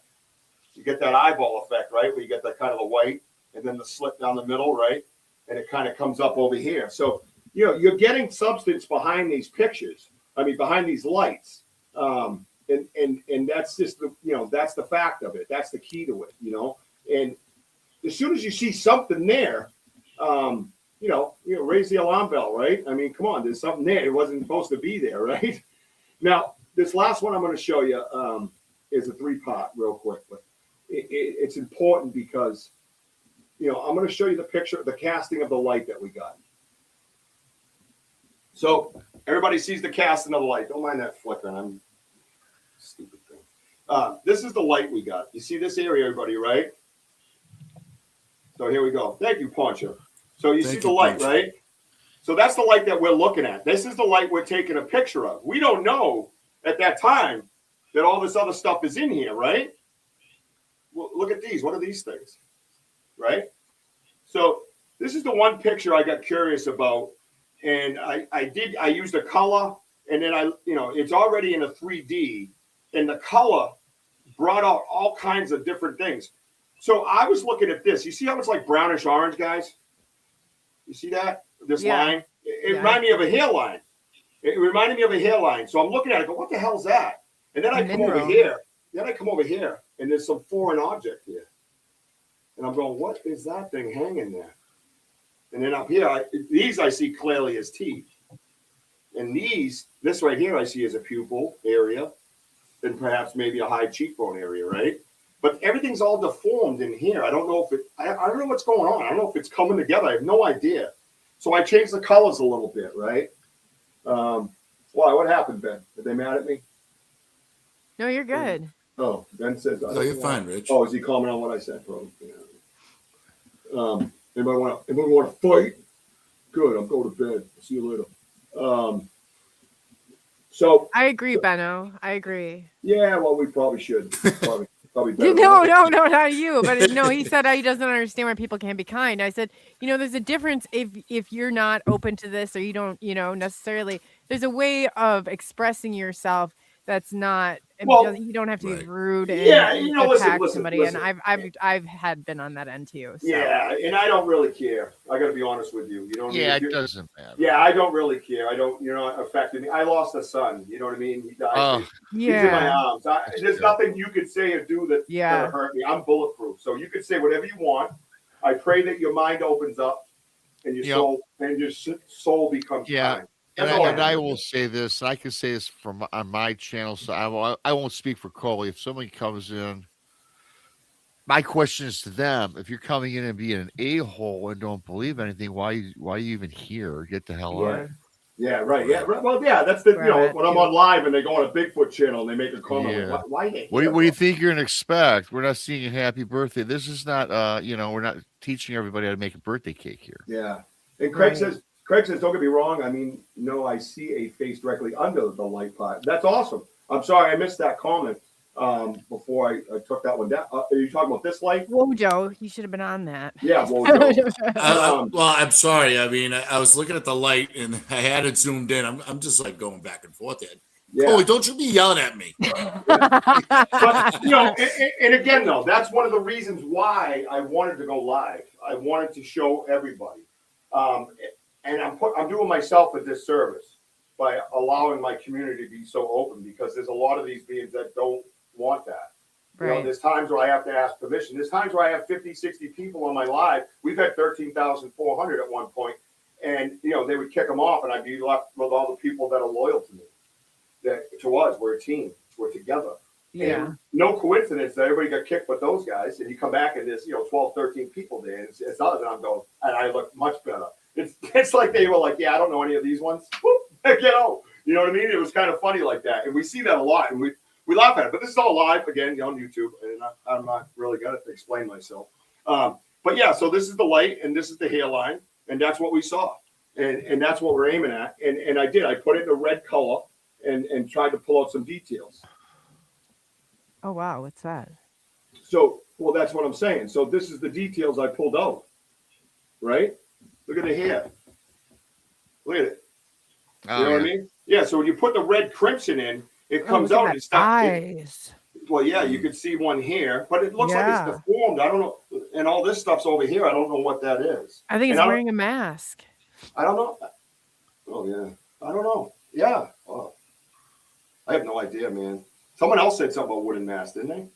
Speaker 6: you get that eyeball effect, right? Where you get that kind of the white and then the slit down the middle, right? And it kind of comes up over here. So, you're getting substance behind these pictures. I mean, behind these lights. And that's just that's the fact of it. That's the key to it, And as soon as you see something there, raise the alarm bell, right? I mean, come on, there's something there. It wasn't supposed to be there, right? Now, this last one I'm going to show you is a 3-part real quick, but it's important because, I'm going to show you the picture, the casting of the light that we got. So everybody sees the casting of the light. Don't mind that flickering. I'm stupid thing. This is the light we got. You see this area, everybody, right? So here we go. Thank you, Poncho. So you see the light, right? So that's the light that we're looking at. This is the light we're taking a picture of. We don't know at that time that all this other stuff is in here, right? Well, look at these. What are these things? Right? So this is the one picture I got curious about. And I used a color, and then it's already in a 3D, and the color brought out all kinds of different things. So I was looking at this. You see how it's like brownish orange, guys? You see that? This line? It reminded me of a hairline. It reminded me of a hairline. So I'm looking at it, go, what the hell's that? And then I come over here. And there's some foreign object here. And I'm going, what is that thing hanging there? And then up here, these I see clearly as teeth. And this right here I see as a pupil area, and perhaps maybe a high cheekbone area, right? But everything's all deformed in here. I don't know if I don't know what's going on. I don't know if it's coming together. I have no idea. So I changed the colors a little bit, right? Why? What happened, Ben? Are they mad at me?
Speaker 4: No, you're good.
Speaker 6: Oh, Ben says.
Speaker 7: No, you're fine, Rich.
Speaker 6: Oh, is he commenting on what I said, bro? Yeah. Anybody want to fight? Good. I'm going to bed. See you later. So
Speaker 4: I agree, Benno. I agree.
Speaker 6: Yeah, well, we probably should. Probably better.
Speaker 4: No, not you. But no, he said he doesn't understand why people can't be kind. I said, there's a difference if you're not open to this or you don't, necessarily. There's a way of expressing yourself that's not.
Speaker 6: Well,
Speaker 4: you don't have to be rude and
Speaker 6: attack
Speaker 4: somebody.
Speaker 6: Listen.
Speaker 4: And I've had been on that end too. So.
Speaker 6: Yeah, and I don't really care. I got to be honest with you.
Speaker 5: It doesn't matter.
Speaker 6: Yeah, I don't really care. I don't. It affected me. I lost a son. You know what I mean? He died. He's in my arms. There's nothing you could say or do that hurt me. I'm bulletproof. So you could say whatever you want. I pray that your mind opens up and your soul becomes kind.
Speaker 5: And I will say this. I can say this on my channel, so I won't speak for Coley. If somebody comes in, my question is to them: if you're coming in and being an a-hole and don't believe anything, why are you even here? Get the hell out!
Speaker 6: Yeah, right. Yeah, well, yeah. That's the when I'm on live and they go on a Bigfoot channel and they make a comment. Like, why?
Speaker 5: What do you think you're gonna expect? We're not singing happy birthday. This is not. We're not teaching everybody how to make a birthday cake here.
Speaker 6: Yeah. And Craig says, don't get me wrong. I mean, no, I see a face directly under the light pot. That's awesome. I'm sorry I missed that comment before I took that one down. Are you talking about this light?
Speaker 4: Wojo, you should have been on that.
Speaker 6: Yeah, Wojo.
Speaker 7: Well, I'm sorry. I mean, I was looking at the light and I had it zoomed in. I'm just like going back and forth there. Yeah. Coley, don't you be yelling at me.
Speaker 6: But, and again, though, that's one of the reasons why I wanted to go live. I wanted to show everybody. And I'm doing myself a disservice by allowing my community to be so open because there's a lot of these beings that don't want that. Right. There's times where I have to ask permission. There's times where I have 50, 60 people on my live. We've had 13,400 at one point. And, they would kick them off and I'd be left with all the people that are loyal to me. To us, we're a team. We're together.
Speaker 4: Yeah.
Speaker 6: And no coincidence that everybody got kicked but those guys. And you come back and there's, 12, 13 people there. And it's others. And I'm going, and I look much better. It's It's like they were like, yeah, I don't know any of these ones. Whoop, get out. You know what I mean? It was kind of funny like that. And we see that a lot. And we laugh at it. But this is all live, again, on YouTube. And I'm not really going to explain myself. But yeah, so this is the light and this is the hairline. And that's what we saw. And that's what we're aiming at. And I did. I put it in a red color and tried to pull out some details.
Speaker 4: Oh, wow. What's that?
Speaker 6: So, well, that's what I'm saying. So this is the details I pulled out. Right? Look at the hair. Look at it. You know what I mean? Yeah. So when you put the red crimson in, it comes out. It's not
Speaker 4: eyes.
Speaker 6: Well, yeah, you could see one here, but it looks like it's deformed. I don't know. And all this stuff's over here. I don't know what that is.
Speaker 4: I think it's wearing a mask.
Speaker 6: I don't know. Oh, yeah. I don't know. Yeah. Oh. I have no idea, man. Someone else said something about wooden mask, didn't they?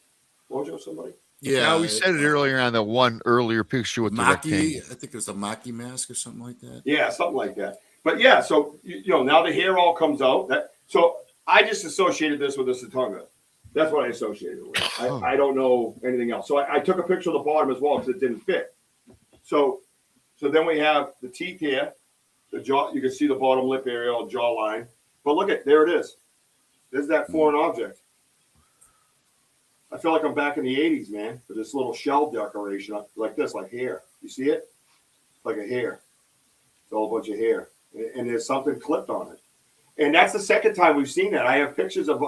Speaker 6: Mojo, somebody?
Speaker 5: Yeah, we said it earlier on the one earlier picture with the
Speaker 7: Maki. I think it was a Maki mask or something like that.
Speaker 6: Yeah, something like that. But yeah, so you know, now the hair all comes out. So I just associated this with a Satunga. That's what I associated it with. I don't know anything else. So I took a picture of the bottom as well because it didn't fit. So then we have the teeth here, the jaw. You can see the bottom lip area, or jawline. But look at there it is. There's that foreign object. I feel like I'm back in the 80s, man, with this little shell decoration like this, like hair. You see it? Like a hair. It's all a bunch of hair. And there's something clipped on it. And that's the second time we've seen that. I have pictures of,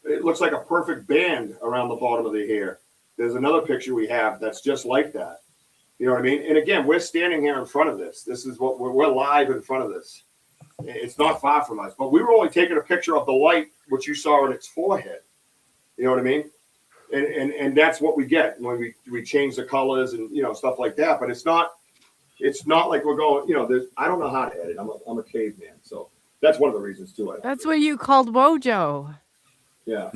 Speaker 6: it looks like a perfect band around the bottom of the hair. There's another picture we have that's just like that. You know what I mean? And again, we're standing here in front of this. This is what we're live in front of this. It's not far from us, but we were only taking a picture of the light, which you saw in its forehead. You know what I mean? And that's what we get when we change the colors and, you know, stuff like that. But it's not like we're going, you know, I don't know how to edit. I'm a caveman. So that's one of the reasons too.
Speaker 4: That's what you called Wojo.
Speaker 6: Yeah.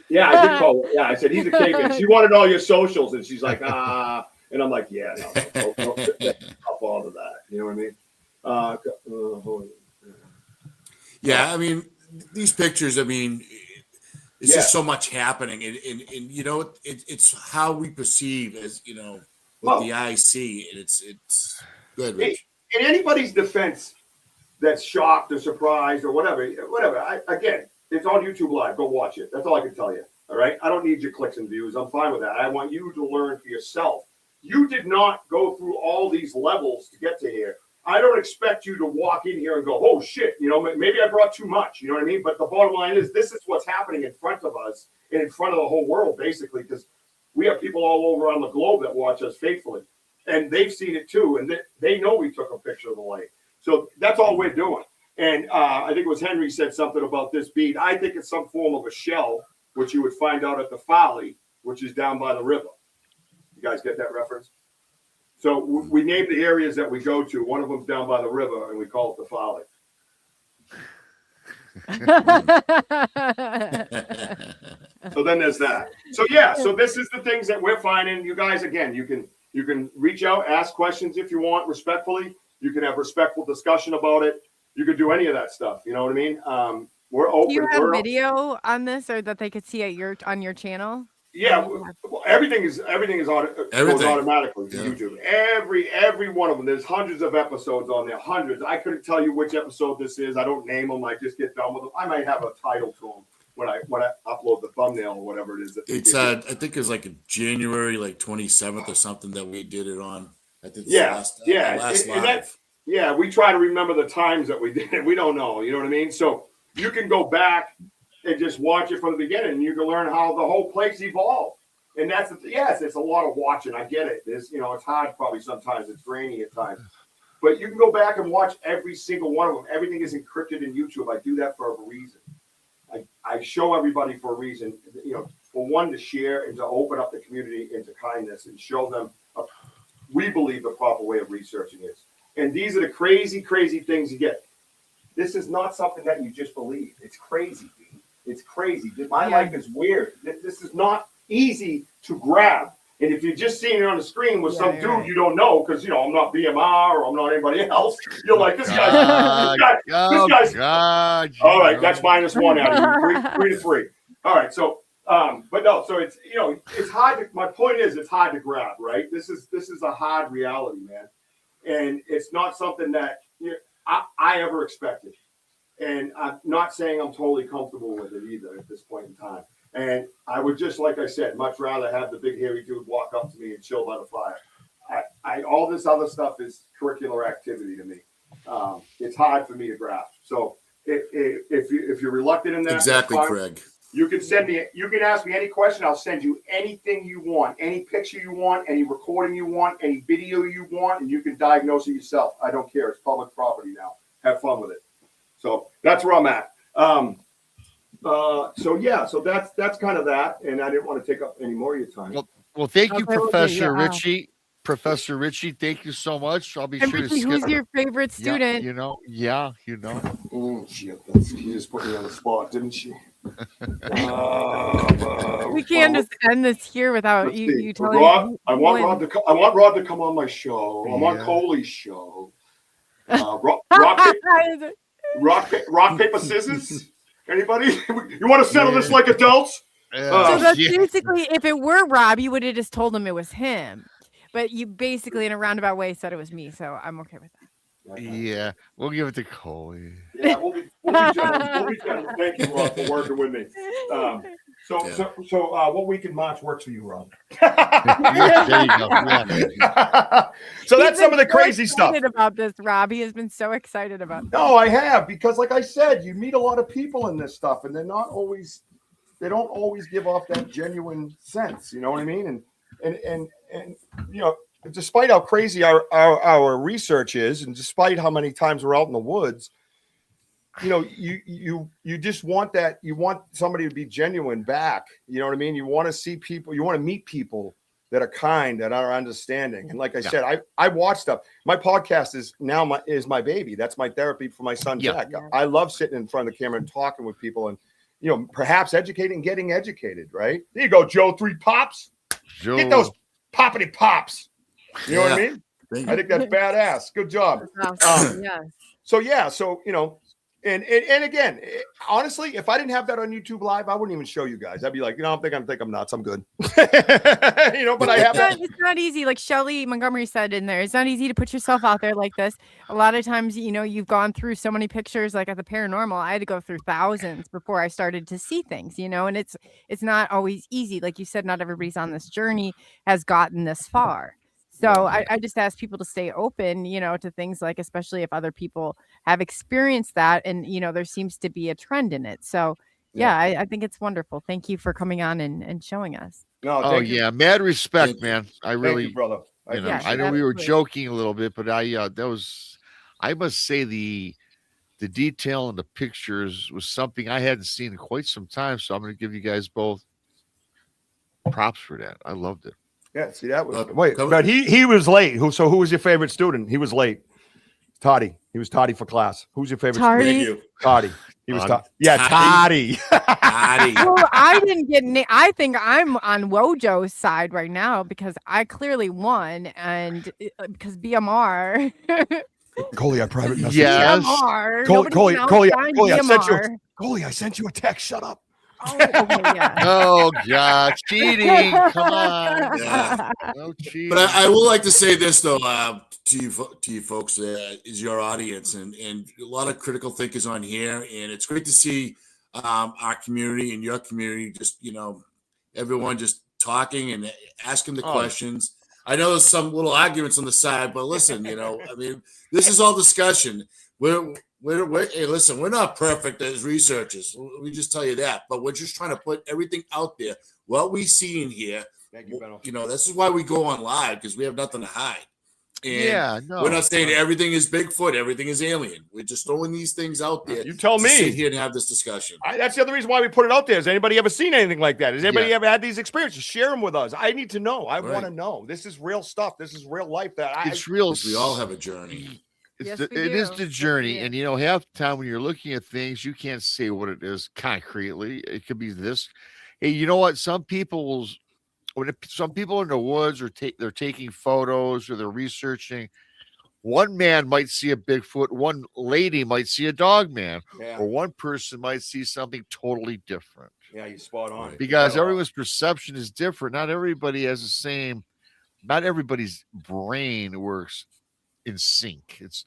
Speaker 6: Yeah, I did call her. Yeah, I said, he's a caveman. She wanted all your socials and she's like, and I'm like, yeah, no, I'll bother that. You know what I mean?
Speaker 7: Yeah, I mean, these pictures, I mean, it's just so much happening. And you know, it's how we perceive as, you know, what the eye see. And it's good, Rich.
Speaker 6: In anybody's defense that's shocked or surprised or whatever, again, it's on YouTube Live. Go watch it. That's all I can tell you. All right? I don't need your clicks and views. I'm fine with that. I want you to learn for yourself. You did not go through all these levels to get to here. I don't expect you to walk in here and go, oh, shit, you know, maybe I brought too much, you know what I mean? But the bottom line is this is what's happening in front of us and in front of the whole world, basically, because we have people all over on the globe that watch us faithfully. And they've seen it, too, and they know we took a picture of the light. So that's all we're doing. And I think it was Henry said something about this bead. I think it's some form of a shell, which you would find out at the Folly, which is down by the river. You guys get that reference? So we named the areas that we go to. One of them's down by the river, and we call it the Folly. So then there's that. So yeah, so this is the things that we're finding. You guys, again, you can reach out, ask questions if you want, respectfully. You can have respectful discussion about it. You could do any of that stuff. You know what I mean? We're open.
Speaker 4: Do you have video on this, or that they could see on your channel?
Speaker 6: Yeah, everything goes automatically to YouTube. Every one of them. There's hundreds of episodes on there. Hundreds. I couldn't tell you which episode this is. I don't name them. I just get done with them. I might have a title to them when I upload the thumbnail or whatever it is.
Speaker 7: It's I think it was like January 27th or something that we did it on. I think last live.
Speaker 6: Yeah, we try to remember the times that we did it. We don't know. You know what I mean? So you can go back and just watch it from the beginning, and you can learn how the whole place evolved. And that's yes, it's a lot of watching. I get it. It's it's hard probably sometimes. It's grainy at times, but you can go back and watch every single one of them. Everything is encrypted in YouTube. I do that for a reason. I show everybody for a reason. For one, to share and to open up the community into kindness and show them we believe the proper way of researching is. And these are the crazy, crazy things you get. This is not something that you just believe. It's crazy. It's crazy. My life is weird. This is not easy to grab. And if you're just seeing it on the screen with some dude you don't know, because I'm not BMR or I'm not anybody else, you're like, this guy's. All right, that's -1 out of 3 to 3. All right, so but no, so it's it's hard. My point is, it's hard to grab, right? This is a hard reality, man. and it's not something that I ever expected. And I'm not saying I'm totally comfortable with it either at this point in time. And I would just, like I said, much rather have the big hairy dude walk up to me and chill by the fire. All this other stuff is curricular activity to me. It's hard for me to grasp. So if you're reluctant in that,
Speaker 7: Exactly, Craig.
Speaker 6: you can ask me any question. I'll send you anything you want, any picture you want, any recording you want, any video you want, and you can diagnose it yourself. I don't care. It's public property now. Have fun with it. So that's where I'm at. So that's kind of that. And I didn't want to take up any more of your time.
Speaker 5: Well, thank you, Professor Richie. Professor Richie, thank you so much. I'll be sure
Speaker 4: Richie,
Speaker 5: to
Speaker 4: who's your favorite student?
Speaker 5: Yeah, you know.
Speaker 6: Oh, shit. She just put me on the spot, didn't she?
Speaker 4: We can't just end this here without you telling
Speaker 6: Rod,
Speaker 4: me.
Speaker 6: I want Rod to come on my show. I'm on Coley's show. Rock, paper, scissors. Anybody? You want to settle this like adults?
Speaker 4: So that's basically, if it were Rob, you would have just told him it was him. But you basically, in a roundabout way, said it was me. So I'm okay with that.
Speaker 5: Yeah, we'll give it to Coley.
Speaker 6: Yeah, we'll be generous. Thank you, Rob, for working with me. So what week in March works for you, Rob?
Speaker 5: There you go. Yeah.
Speaker 6: So that's some of the crazy stuff.
Speaker 4: About this, Rob. He has been so excited about this.
Speaker 6: No, I have, because like I said, you meet a lot of people in this stuff, and they don't always give off that genuine sense. You know what I mean? And you know, despite how crazy our research is, and despite how many times we're out in the woods, you know, you just want that. You want somebody to be genuine back. You know what I mean? You want to see people. You want to meet people that are kind, that are understanding. And like I said, I watch stuff. My podcast is now my baby. That's my therapy for my son, Jack. I love sitting in front of the camera and talking with people, and you know, perhaps educating, getting educated. Right? There you go, Joe. 3 pops. Joe. Get those poppity pops. You know what I mean? I think that's badass. Good job. So you know, and again, honestly, if I didn't have that on YouTube Live, I wouldn't even show you guys. I'd be like, you know, I think I'm nuts. I'm good. You know, but I have that.
Speaker 4: It's not easy. Like Shelley Montgomery said in there, it's not easy to put yourself out there like this. A lot of times, you know, you've gone through so many pictures, like at the paranormal, I had to go through thousands before I started to see things, you know, and it's not always easy. Like you said, not everybody's on this journey has gotten this far. So I just ask people to stay open, you know, to things like, especially if other people have experienced that, and, you know, there seems to be a trend in it. So, I think it's wonderful. Thank you for coming on and showing us.
Speaker 6: No,
Speaker 5: mad respect, man. I really,
Speaker 6: thank you, brother.
Speaker 5: I know we were joking a little bit, but I must say the detail in the pictures was something I hadn't seen in quite some time. So I'm going to give you guys both props for that. I loved it.
Speaker 6: Yeah, see, that was but he was late. Who was your favorite student? He was late. Toddy. He was Toddy for class. Who's your favorite student? Toddy. He was Toddy. Yeah, Toddy. Toddy.
Speaker 4: Well, I didn't get I think I'm on Wojo's side right now because I clearly won, and because BMR.
Speaker 6: Coley, I private message.
Speaker 5: Yes.
Speaker 4: BMR.
Speaker 6: Coley, I sent you a text. Shut up.
Speaker 4: Oh, okay, yeah.
Speaker 5: Oh God, cheating! Come on, no cheating.
Speaker 7: But I will like to say this though, to you folks, is your audience, and a lot of critical thinkers on here, and it's great to see our community and your community, just everyone just talking and asking the questions. I know there's some little arguments on the side, but listen, I mean, this is all discussion. Hey, listen, we're not perfect as researchers. We just tell you that, but we're just trying to put everything out there. What we see in here,
Speaker 6: thank you, Benno.
Speaker 7: This is why we go on live, because we have nothing to hide. And
Speaker 5: no,
Speaker 7: we're not saying everything is Bigfoot, everything is alien. We're just throwing these things out there.
Speaker 6: You tell me.
Speaker 7: Sit here and have this discussion.
Speaker 6: That's the other reason why we put it out there. Has anybody ever seen anything like that? Has anybody ever had these experiences? Share them with us. I need to know. I want to know. This is real stuff. This is real life.
Speaker 5: It's real.
Speaker 7: We all have a journey.
Speaker 5: It is the journey, and half the time when you're looking at things, you can't say what it is concretely. It could be this. Hey, you know what? Some people in the woods they're taking photos or they're researching. One man might see a Bigfoot, one lady might see a dog man, or one person might see something totally different.
Speaker 6: Yeah, you're spot on.
Speaker 5: Because everyone's perception is different. Not everybody has the same. Not everybody's brain works in sync. It's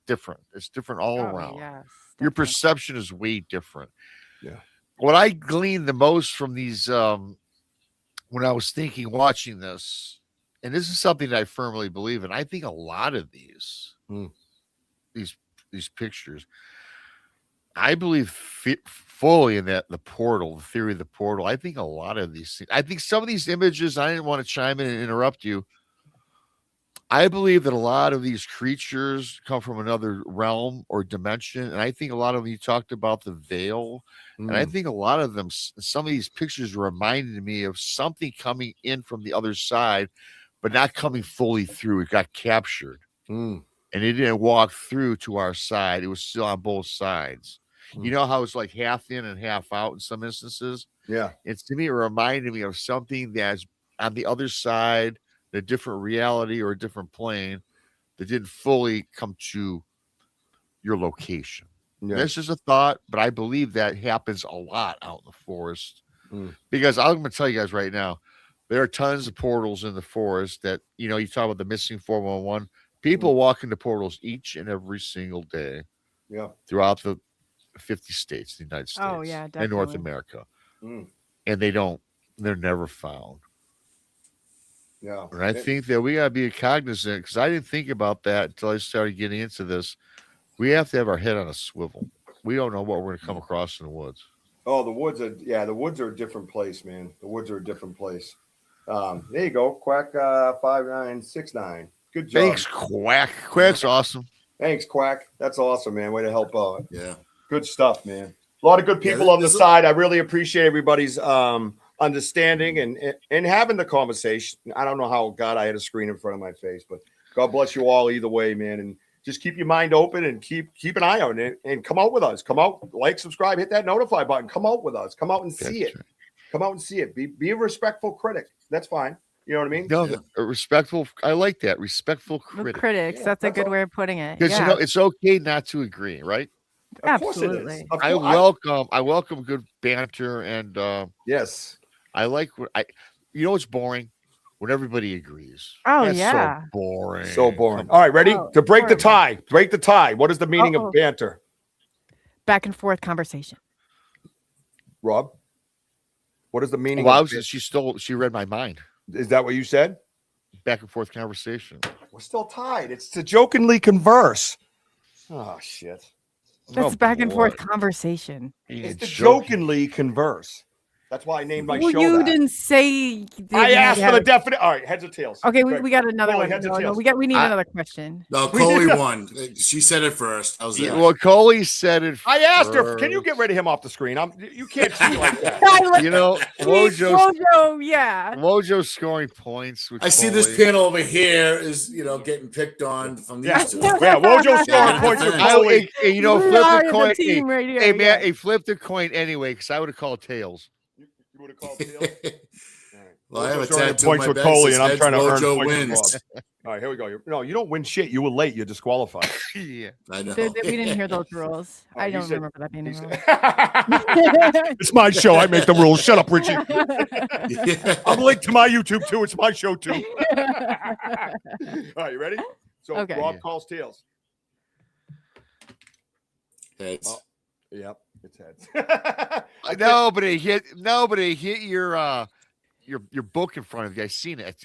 Speaker 5: different. It's different all around.
Speaker 4: Yes,
Speaker 5: Your
Speaker 4: definitely.
Speaker 5: perception is way different.
Speaker 6: Yeah.
Speaker 5: What I gleaned the most from these when I was watching this, and this is something that I firmly believe in. I think a lot of these pictures, I believe fully in that the theory of the portal. I think a lot of these things. I think some of these images. I didn't want to chime in and interrupt you. I believe that a lot of these creatures come from another realm or dimension. And I think a lot of them, you talked about the veil. And I think a lot of them, some of these pictures reminded me of something coming in from the other side, but not coming fully through. It got captured. And it didn't walk through to our side. It was still on both sides. You know how it's like half in and half out in some instances?
Speaker 6: Yeah.
Speaker 5: It's to me, it reminded me of something that's on the other side, a different reality or a different plane that didn't fully come to your location.
Speaker 6: Yeah.
Speaker 5: That's just a thought, but I believe that happens a lot out in the forest because I'm going to tell you guys right now, there are tons of portals in the forest that, you talk about the missing 411. People walk into portals each and every single day throughout the 50 states, the United States,
Speaker 4: Oh, yeah,
Speaker 5: and North
Speaker 4: definitely.
Speaker 5: America. And they're never found.
Speaker 6: Yeah.
Speaker 5: And I think that we got to be cognizant because I didn't think about that until I started getting into this. We have to have our head on a swivel. We don't know what we're going to come across in the woods.
Speaker 6: Oh, the woods are a different place, man. The woods are a different place. There you go. Quack 5969. Good job.
Speaker 5: Thanks, Quack. Quack's awesome.
Speaker 6: Thanks, Quack. That's awesome, man. Way to help out.
Speaker 7: Yeah.
Speaker 6: Good stuff, man. A lot of good people on the side. I really appreciate everybody's understanding and having the conversation. I don't know how I had a screen in front of my face, but God bless you all either way, man. And just keep your mind open and keep an eye on it and come out with us. Come out, like, subscribe, hit that notify button. Come out with us. Come out and see it. Come out and see it. Be a respectful critic. That's fine. You know what I mean?
Speaker 5: No, a respectful. I like that. Respectful critic.
Speaker 4: Critics. That's a good way of putting it.
Speaker 5: Because it's okay not to agree, right?
Speaker 6: Of course it is.
Speaker 4: Absolutely.
Speaker 5: I welcome good banter and
Speaker 6: yes.
Speaker 5: I like it's boring when everybody agrees.
Speaker 4: Oh,
Speaker 5: That's
Speaker 4: yeah.
Speaker 5: so boring.
Speaker 6: So boring. All right, ready to break the
Speaker 4: horrible.
Speaker 6: tie. Break the tie. What is the meaning of banter?
Speaker 4: Back and forth conversation.
Speaker 6: Rob, what is the meaning?
Speaker 5: Well, she read my mind.
Speaker 6: Is that what you said?
Speaker 5: Back and forth conversation.
Speaker 6: We're still tied. It's to jokingly converse. Oh shit.
Speaker 4: That's back and forth conversation.
Speaker 6: It's to jokingly converse. That's why I named my show
Speaker 4: You
Speaker 6: that.
Speaker 4: didn't say.
Speaker 6: I asked for the definite. All right, heads or tails.
Speaker 4: Okay, we got another
Speaker 6: Coley,
Speaker 4: one.
Speaker 6: heads or
Speaker 4: No,
Speaker 6: tails?
Speaker 4: we need another question.
Speaker 7: No, Coley won. She said it first. How's that?
Speaker 5: Well, Coley said it.
Speaker 6: I asked her. Can you get rid of him off the screen? You can't see like that.
Speaker 5: Wojo's scoring points. With
Speaker 7: I see this
Speaker 5: Coley.
Speaker 7: panel over here is getting picked on from these two.
Speaker 6: Yeah, Wojo's scoring points with Coley.
Speaker 5: Hey, flip the coin. Hey, man, he flipped the coin anyway because I would have called tails.
Speaker 6: You would have called tails.
Speaker 7: Well, I have a
Speaker 6: Throwing
Speaker 7: tattoo on
Speaker 6: points
Speaker 7: my
Speaker 6: with
Speaker 7: back
Speaker 6: Coley,
Speaker 7: that
Speaker 6: and I'm
Speaker 7: says
Speaker 6: trying to earn
Speaker 7: Mojo
Speaker 6: points with
Speaker 7: wins.
Speaker 6: Rob. All right, here we go. No, you don't win shit. You were late. You're disqualified.
Speaker 5: Yeah,
Speaker 7: I know.
Speaker 4: We didn't hear those rules. I don't remember that being a rule.
Speaker 6: It's my show. I make the rules. Shut up, Richie.
Speaker 7: Yeah.
Speaker 6: I'm linked to my YouTube too. It's my show too. All right, you ready? So
Speaker 4: Okay.
Speaker 6: Rob calls tails.
Speaker 7: Heads.
Speaker 6: Oh, yep, it's heads.
Speaker 5: Nobody hit your book in front of you. I seen it.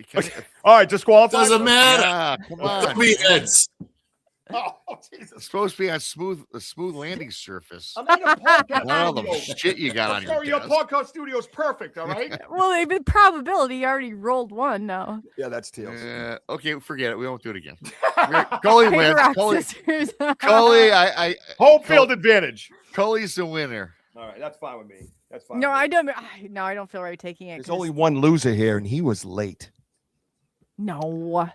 Speaker 6: All right, disqualified.
Speaker 7: Doesn't matter.
Speaker 5: Yeah, come on.
Speaker 7: Me heads.
Speaker 6: Oh, Jesus.
Speaker 5: It's supposed to be on a smooth landing surface.
Speaker 6: I'm in a podcast
Speaker 5: Not all the
Speaker 6: studio.
Speaker 5: shit you got on
Speaker 6: I'm
Speaker 5: your
Speaker 6: sorry, your
Speaker 5: desk.
Speaker 6: podcast studio is perfect, all right?
Speaker 4: Well, the probability you already rolled one now.
Speaker 6: Yeah, that's tails.
Speaker 5: Okay, forget it. We won't do it again. Coley
Speaker 4: Paper,
Speaker 5: wins.
Speaker 4: rock,
Speaker 5: Coley,
Speaker 4: scissors.
Speaker 6: Home field advantage.
Speaker 5: Coley's the winner.
Speaker 6: All right, that's fine with me. That's fine.
Speaker 4: No,
Speaker 6: with me.
Speaker 4: I don't. No, I don't feel right taking it.
Speaker 6: There's
Speaker 4: 'cause-
Speaker 6: only one loser here, and he was late.
Speaker 4: No.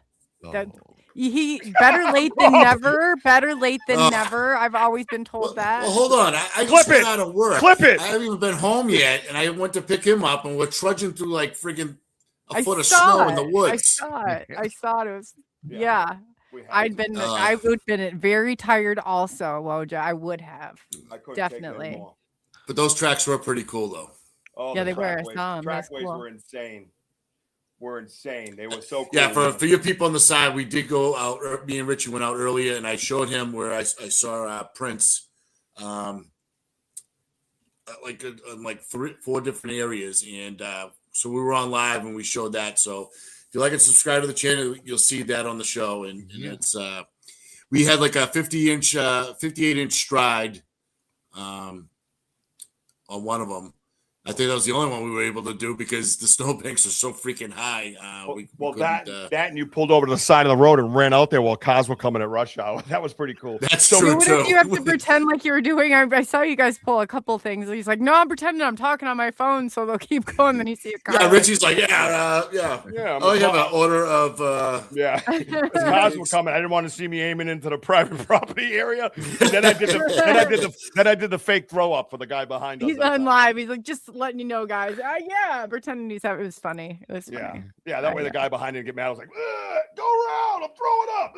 Speaker 4: That-
Speaker 5: Oh.
Speaker 4: He better late than never. Better late than never. I've always been told that.
Speaker 7: Well, hold on. I
Speaker 6: Clip
Speaker 7: just got
Speaker 6: it.
Speaker 7: out of work.
Speaker 6: Clip it.
Speaker 7: I haven't even been home yet, and I went to pick him up, and we're trudging through like friggin' a
Speaker 4: I
Speaker 7: foot of
Speaker 4: saw
Speaker 7: snow in the
Speaker 4: it.
Speaker 7: woods.
Speaker 4: I saw it. I saw it. It was
Speaker 6: Yeah.
Speaker 4: yeah.
Speaker 6: We had
Speaker 4: I'd
Speaker 6: to.
Speaker 4: been. I would have been very tired. Also, Woja. I would have.
Speaker 6: I couldn't take
Speaker 4: definitely.
Speaker 6: that more.
Speaker 7: But those tracks were pretty cool, though.
Speaker 6: Oh,
Speaker 4: Yeah,
Speaker 6: the
Speaker 4: they were.
Speaker 6: trackways.
Speaker 4: Some. That's
Speaker 6: Trackways
Speaker 4: cool.
Speaker 6: were insane. were insane. They were so cool.
Speaker 7: Yeah, for your people on the side, we did go out. Me and Richie went out earlier, and I showed him where I saw Prince, like 4 different areas, and so we were on live and we showed that. So if you like and subscribe to the channel, you'll see that on the show, and it's we had like a 58-inch stride on one of them. I think that was the only one we were able to do because the snowbanks are so freaking high.
Speaker 6: That and you pulled over to the side of the road and ran out there while cars were coming at rush hour. That was pretty cool.
Speaker 7: That's
Speaker 4: So
Speaker 7: true
Speaker 4: what
Speaker 7: too.
Speaker 4: did you have to pretend like you were doing? I saw you guys pull a couple things. He's like, no, I'm pretending I'm talking on my phone, so they'll keep going. Then you see a car.
Speaker 7: Yeah, Richie's like, yeah.
Speaker 6: Yeah,
Speaker 7: I have an order of.
Speaker 6: Yeah, as cars were coming. I didn't want to see me aiming into the private property area. And then I did the fake throw up for the guy behind us.
Speaker 4: He's on live. He's like, just letting you know, guys. Yeah, pretending he's having. It was funny. It was funny.
Speaker 6: Yeah. That way the guy behind him get mad. I was like, go around. I'm throwing up.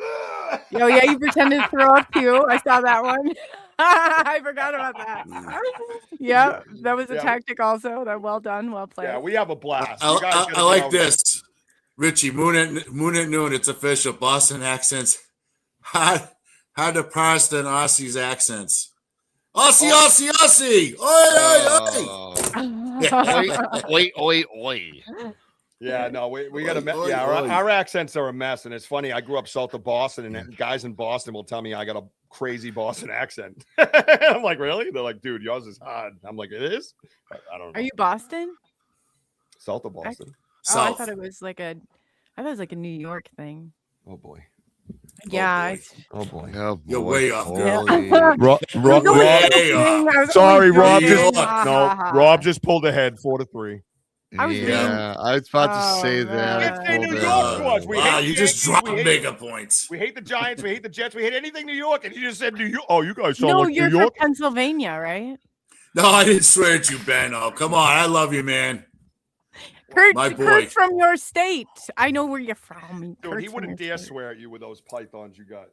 Speaker 4: Oh yeah, you pretended to throw up too. I saw that one. I forgot about that. Yeah, that was a tactic also. That well done, well played.
Speaker 6: Yeah, we have a blast.
Speaker 7: I like this, Richie. Moon at noon. It's official. Boston accents. Hard to parse than Aussie's accents. Aussie.
Speaker 5: Oi.
Speaker 6: Yeah, no, we got to. Our accents are a mess, and it's funny. I grew up south of Boston, and guys in Boston will tell me I got a crazy Boston accent. I'm like, really? They're like, dude, yours is hard. I'm like, it is. I don't know.
Speaker 4: Are you Boston?
Speaker 6: South of Boston?
Speaker 4: I thought it was like a New York thing.
Speaker 6: Oh boy.
Speaker 4: Yeah.
Speaker 6: Oh boy.
Speaker 7: You're way off, girl.
Speaker 6: Sorry, Rob. Rob just pulled ahead 4-3.
Speaker 5: I was about to say that.
Speaker 6: It's New York to us.
Speaker 7: Wow, you just dropped mega points.
Speaker 6: We hate the Giants. We hate the Jets. We hate anything New York. And you just said New York. Oh, you guys sound
Speaker 4: No,
Speaker 6: like
Speaker 4: you're
Speaker 6: New York.
Speaker 4: from Pennsylvania, right?
Speaker 7: No, I didn't swear at you, Ben. Oh, come on. I love you, man.
Speaker 4: Kurt's from your state. I know where you're from.
Speaker 6: Dude, he wouldn't dare swear at you with those pythons you got.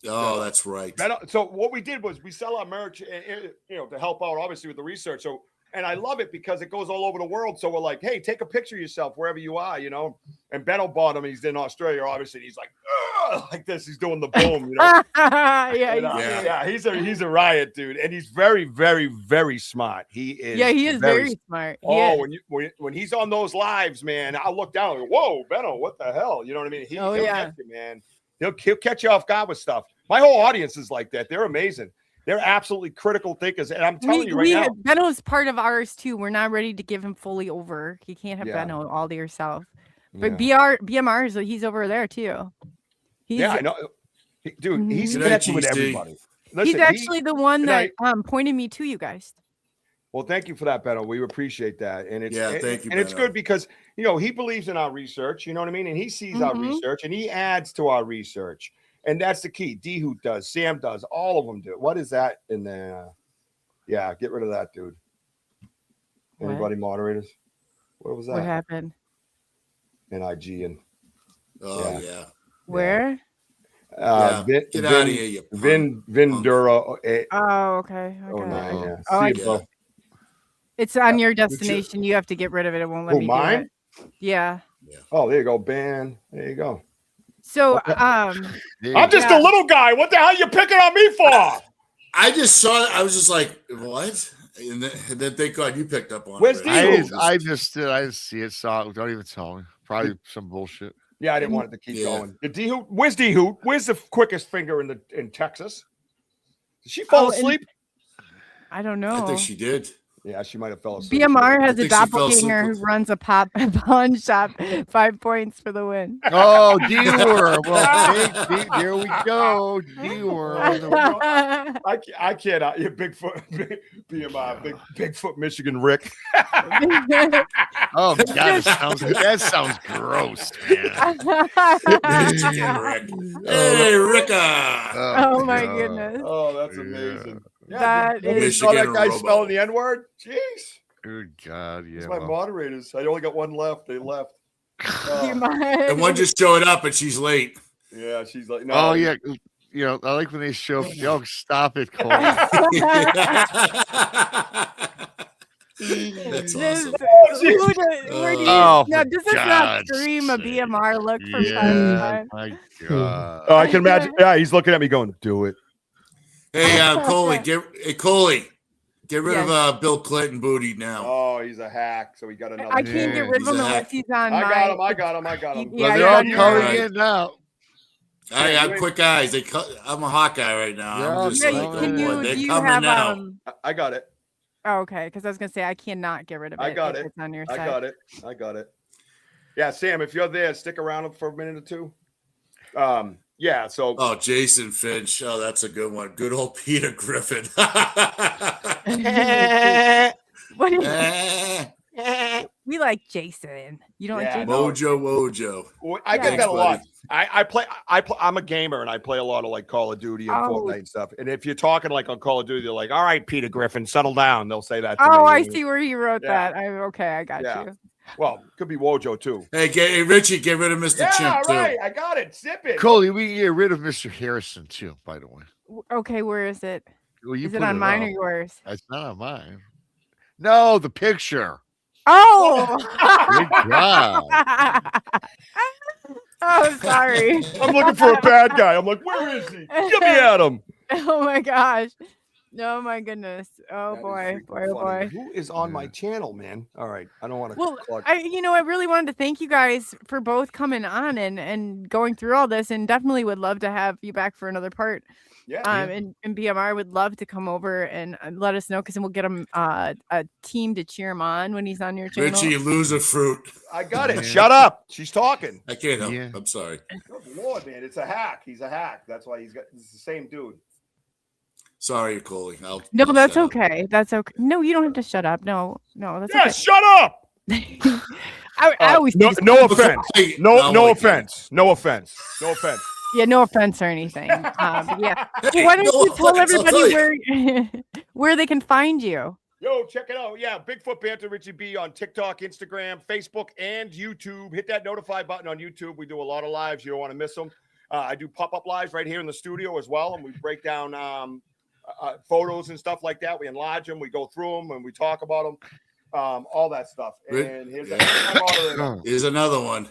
Speaker 7: Oh, that's right.
Speaker 6: So what we did was we sell our merch, to help out, obviously, with the research. So, and I love it because it goes all over the world. So we're like, hey, take a picture of yourself wherever you are, And Benno bought him. He's in Australia, obviously. And he's like, like this. He's doing the boom, he's a riot, dude. And he's very, very, very smart. He is.
Speaker 4: Yeah, he is very smart.
Speaker 6: When he's on those lives, man, I'll look down and go, whoa, Benno, what the hell? You know what I mean? He'll catch you, man. He'll catch you off guard with stuff. My whole audience is like that. They're amazing. They're absolutely critical thinkers. And I'm telling you right now.
Speaker 4: Benno's part of ours too. We're not ready to give him fully over. You can't have Benno all to yourself. But BMR, he's over there too.
Speaker 6: I know. Dude, he's connected with everybody. Listen,
Speaker 4: he's actually the one that pointed me to you guys.
Speaker 6: Well, thank you for that, Benno. We appreciate that. And it's
Speaker 7: thank you.
Speaker 6: And it's good because he believes in our research, you know what I mean? And he sees our research and he adds to our research. And that's the key. D-Hoot does, Sam does, all of them do. What is that in there? Yeah, get rid of that, dude. Anybody moderators? What was that?
Speaker 4: What happened?
Speaker 6: NIG and
Speaker 4: Where?
Speaker 7: Get out of here, you
Speaker 6: Vindura.
Speaker 4: Oh, okay. It's on your destination. You have to get rid of it. It won't let me
Speaker 6: mine?
Speaker 4: do it. Yeah.
Speaker 6: Oh, there you go. Ban. There you go.
Speaker 4: So,
Speaker 6: I'm just a little guy. What the hell are you picking on me for?
Speaker 7: I just saw it. I was just like, what? And then thank God you picked up on
Speaker 6: it.
Speaker 5: I just see it. Saw it. Don't even tell me. Probably some bullshit.
Speaker 6: Yeah, I didn't want it to keep going. Where's D-Hoot? Where's the quickest finger in Texas? Did she fall asleep?
Speaker 4: I don't know.
Speaker 7: I think she did.
Speaker 6: Yeah, she might have fell asleep.
Speaker 4: BMR has a doppelganger who runs a pawn shop. 5 points for the win.
Speaker 5: Oh, D-Word. Well, here we go. D-Word.
Speaker 6: I can't. You're Bigfoot. BMR. Bigfoot Michigan Rick.
Speaker 5: Oh, God. That sounds gross, man.
Speaker 7: Hey, Ricka.
Speaker 4: Oh, my goodness.
Speaker 6: Oh, that's amazing.
Speaker 4: Yeah,
Speaker 6: you saw that guy spelling the N-word? Jeez.
Speaker 5: Good God, yeah.
Speaker 6: It's my moderators. I only got one left. They left.
Speaker 7: And one just showed up and she's late.
Speaker 6: Yeah, she's like, no.
Speaker 5: Oh, yeah. I like when they show, stop it, Coley.
Speaker 7: That's
Speaker 4: This-
Speaker 7: awesome.
Speaker 4: where do you,
Speaker 5: Oh,
Speaker 4: now,
Speaker 5: for
Speaker 4: does this not
Speaker 5: God's
Speaker 4: scream a
Speaker 5: sake.
Speaker 4: BMR look from time to
Speaker 5: Yeah,
Speaker 4: time?
Speaker 5: my God.
Speaker 6: Oh, I can imagine. Yeah, he's looking at me going, "Do it."
Speaker 7: Hey, Coley, get rid
Speaker 4: Yes.
Speaker 7: of Bill Clinton booty now.
Speaker 6: Oh, he's a hack. So he got another.
Speaker 4: I can't get rid
Speaker 7: He's
Speaker 4: of
Speaker 7: a
Speaker 4: him
Speaker 7: hack.
Speaker 4: unless he's on
Speaker 6: I
Speaker 4: my.
Speaker 6: got him. I got him. I got him.
Speaker 4: Yeah,
Speaker 5: Well, they're
Speaker 4: you're
Speaker 5: all
Speaker 4: on your-
Speaker 5: coloring
Speaker 7: Right.
Speaker 5: in now.
Speaker 7: I have quick eyes. I'm a Hawkeye right now.
Speaker 5: Yeah,
Speaker 7: I'm just
Speaker 4: Yeah,
Speaker 7: like,
Speaker 5: can
Speaker 7: oh
Speaker 4: you,
Speaker 7: boy, they're
Speaker 4: do you
Speaker 7: coming
Speaker 4: have
Speaker 7: now.
Speaker 6: I got it.
Speaker 4: Oh, okay, because I was gonna say I cannot get rid of it.
Speaker 6: I got
Speaker 4: if
Speaker 6: it.
Speaker 4: It's on your
Speaker 6: I
Speaker 4: side.
Speaker 6: got it. I got it. Yeah, Sam, if you're there, stick around for a minute or two. Yeah. So.
Speaker 7: Oh, Jason Finch. Oh, that's a good one. Good old Peter Griffin.
Speaker 4: What do you-
Speaker 7: Eh,
Speaker 4: we like Jason. You don't
Speaker 6: Yeah,
Speaker 4: like Jason?
Speaker 6: no.
Speaker 7: Wojo.
Speaker 6: I
Speaker 4: Yeah.
Speaker 6: get that a lot.
Speaker 7: Thanks,
Speaker 6: I play. I'm a gamer and I play a lot of like Call of Duty and
Speaker 4: Oh.
Speaker 6: Fortnite and stuff. And if you're talking like on Call of Duty, they're like, "All right, Peter Griffin, settle down." They'll say that. To
Speaker 4: Oh,
Speaker 6: me.
Speaker 4: I see where he wrote
Speaker 6: Yeah.
Speaker 4: that. I got
Speaker 6: Yeah.
Speaker 4: you.
Speaker 6: Well, could be Wojo too.
Speaker 7: Hey, Richie, get rid of Mr.
Speaker 6: Yeah,
Speaker 7: Chimp, too.
Speaker 6: right. I got it. Sip it.
Speaker 5: Coley, we can get rid of Mr. Harrison too, by the way.
Speaker 4: Okay, where is it?
Speaker 5: Well, you
Speaker 4: Is it
Speaker 5: put
Speaker 4: on mine or
Speaker 5: up.
Speaker 4: yours?
Speaker 5: It's not on mine. No, the picture.
Speaker 4: Oh.
Speaker 5: Good job.
Speaker 4: Oh, sorry.
Speaker 6: I'm looking for a bad guy. I'm like, where is he? Get me at him.
Speaker 4: Oh my gosh. Oh my goodness. Oh
Speaker 6: That is
Speaker 4: boy.
Speaker 6: freaking
Speaker 4: Boy, oh
Speaker 6: funny.
Speaker 4: boy.
Speaker 6: Who is on my channel, man? All right. I don't want to.
Speaker 4: Well, I really wanted to thank you guys for both coming on and going through all this, and definitely would love to have you back for another part.
Speaker 6: Yeah.
Speaker 4: And BMR would love to come over and let us know, because then we'll get him a team to cheer him on when he's on your channel.
Speaker 7: Richie, loser fruit.
Speaker 6: I got it.
Speaker 5: Yeah.
Speaker 6: Shut up. She's talking.
Speaker 7: I can't help.
Speaker 5: Yeah.
Speaker 7: I'm sorry.
Speaker 6: Good Lord, man. It's a hack. He's a hack. That's why it's the same dude.
Speaker 7: Sorry, Coley.
Speaker 4: No,
Speaker 7: I'll
Speaker 4: that's
Speaker 7: shut up.
Speaker 4: okay. That's okay. No, you don't have to shut up. No, that's
Speaker 6: Yeah,
Speaker 4: okay.
Speaker 6: shut up.
Speaker 4: I always
Speaker 6: no,
Speaker 4: think
Speaker 6: no offense.
Speaker 7: Hey,
Speaker 6: No
Speaker 7: like
Speaker 6: offense. No offense. No offense.
Speaker 4: yeah, no offense or anything. But yeah.
Speaker 7: Hey,
Speaker 4: Why don't
Speaker 7: no
Speaker 4: you tell
Speaker 7: offense, I'll
Speaker 4: everybody
Speaker 7: tell
Speaker 4: where they can find you?
Speaker 6: Yo, check it out. Yeah, Bigfoot Banter Richie B on TikTok, Instagram, Facebook, and YouTube. Hit that notify button on YouTube. We do a lot of lives. You don't want to miss them. I do pop-up lives right here in the studio as well, and we break down photos and stuff like that. We enlarge them, we go through them, and we talk about them, all that stuff. And here's
Speaker 7: Here's another one.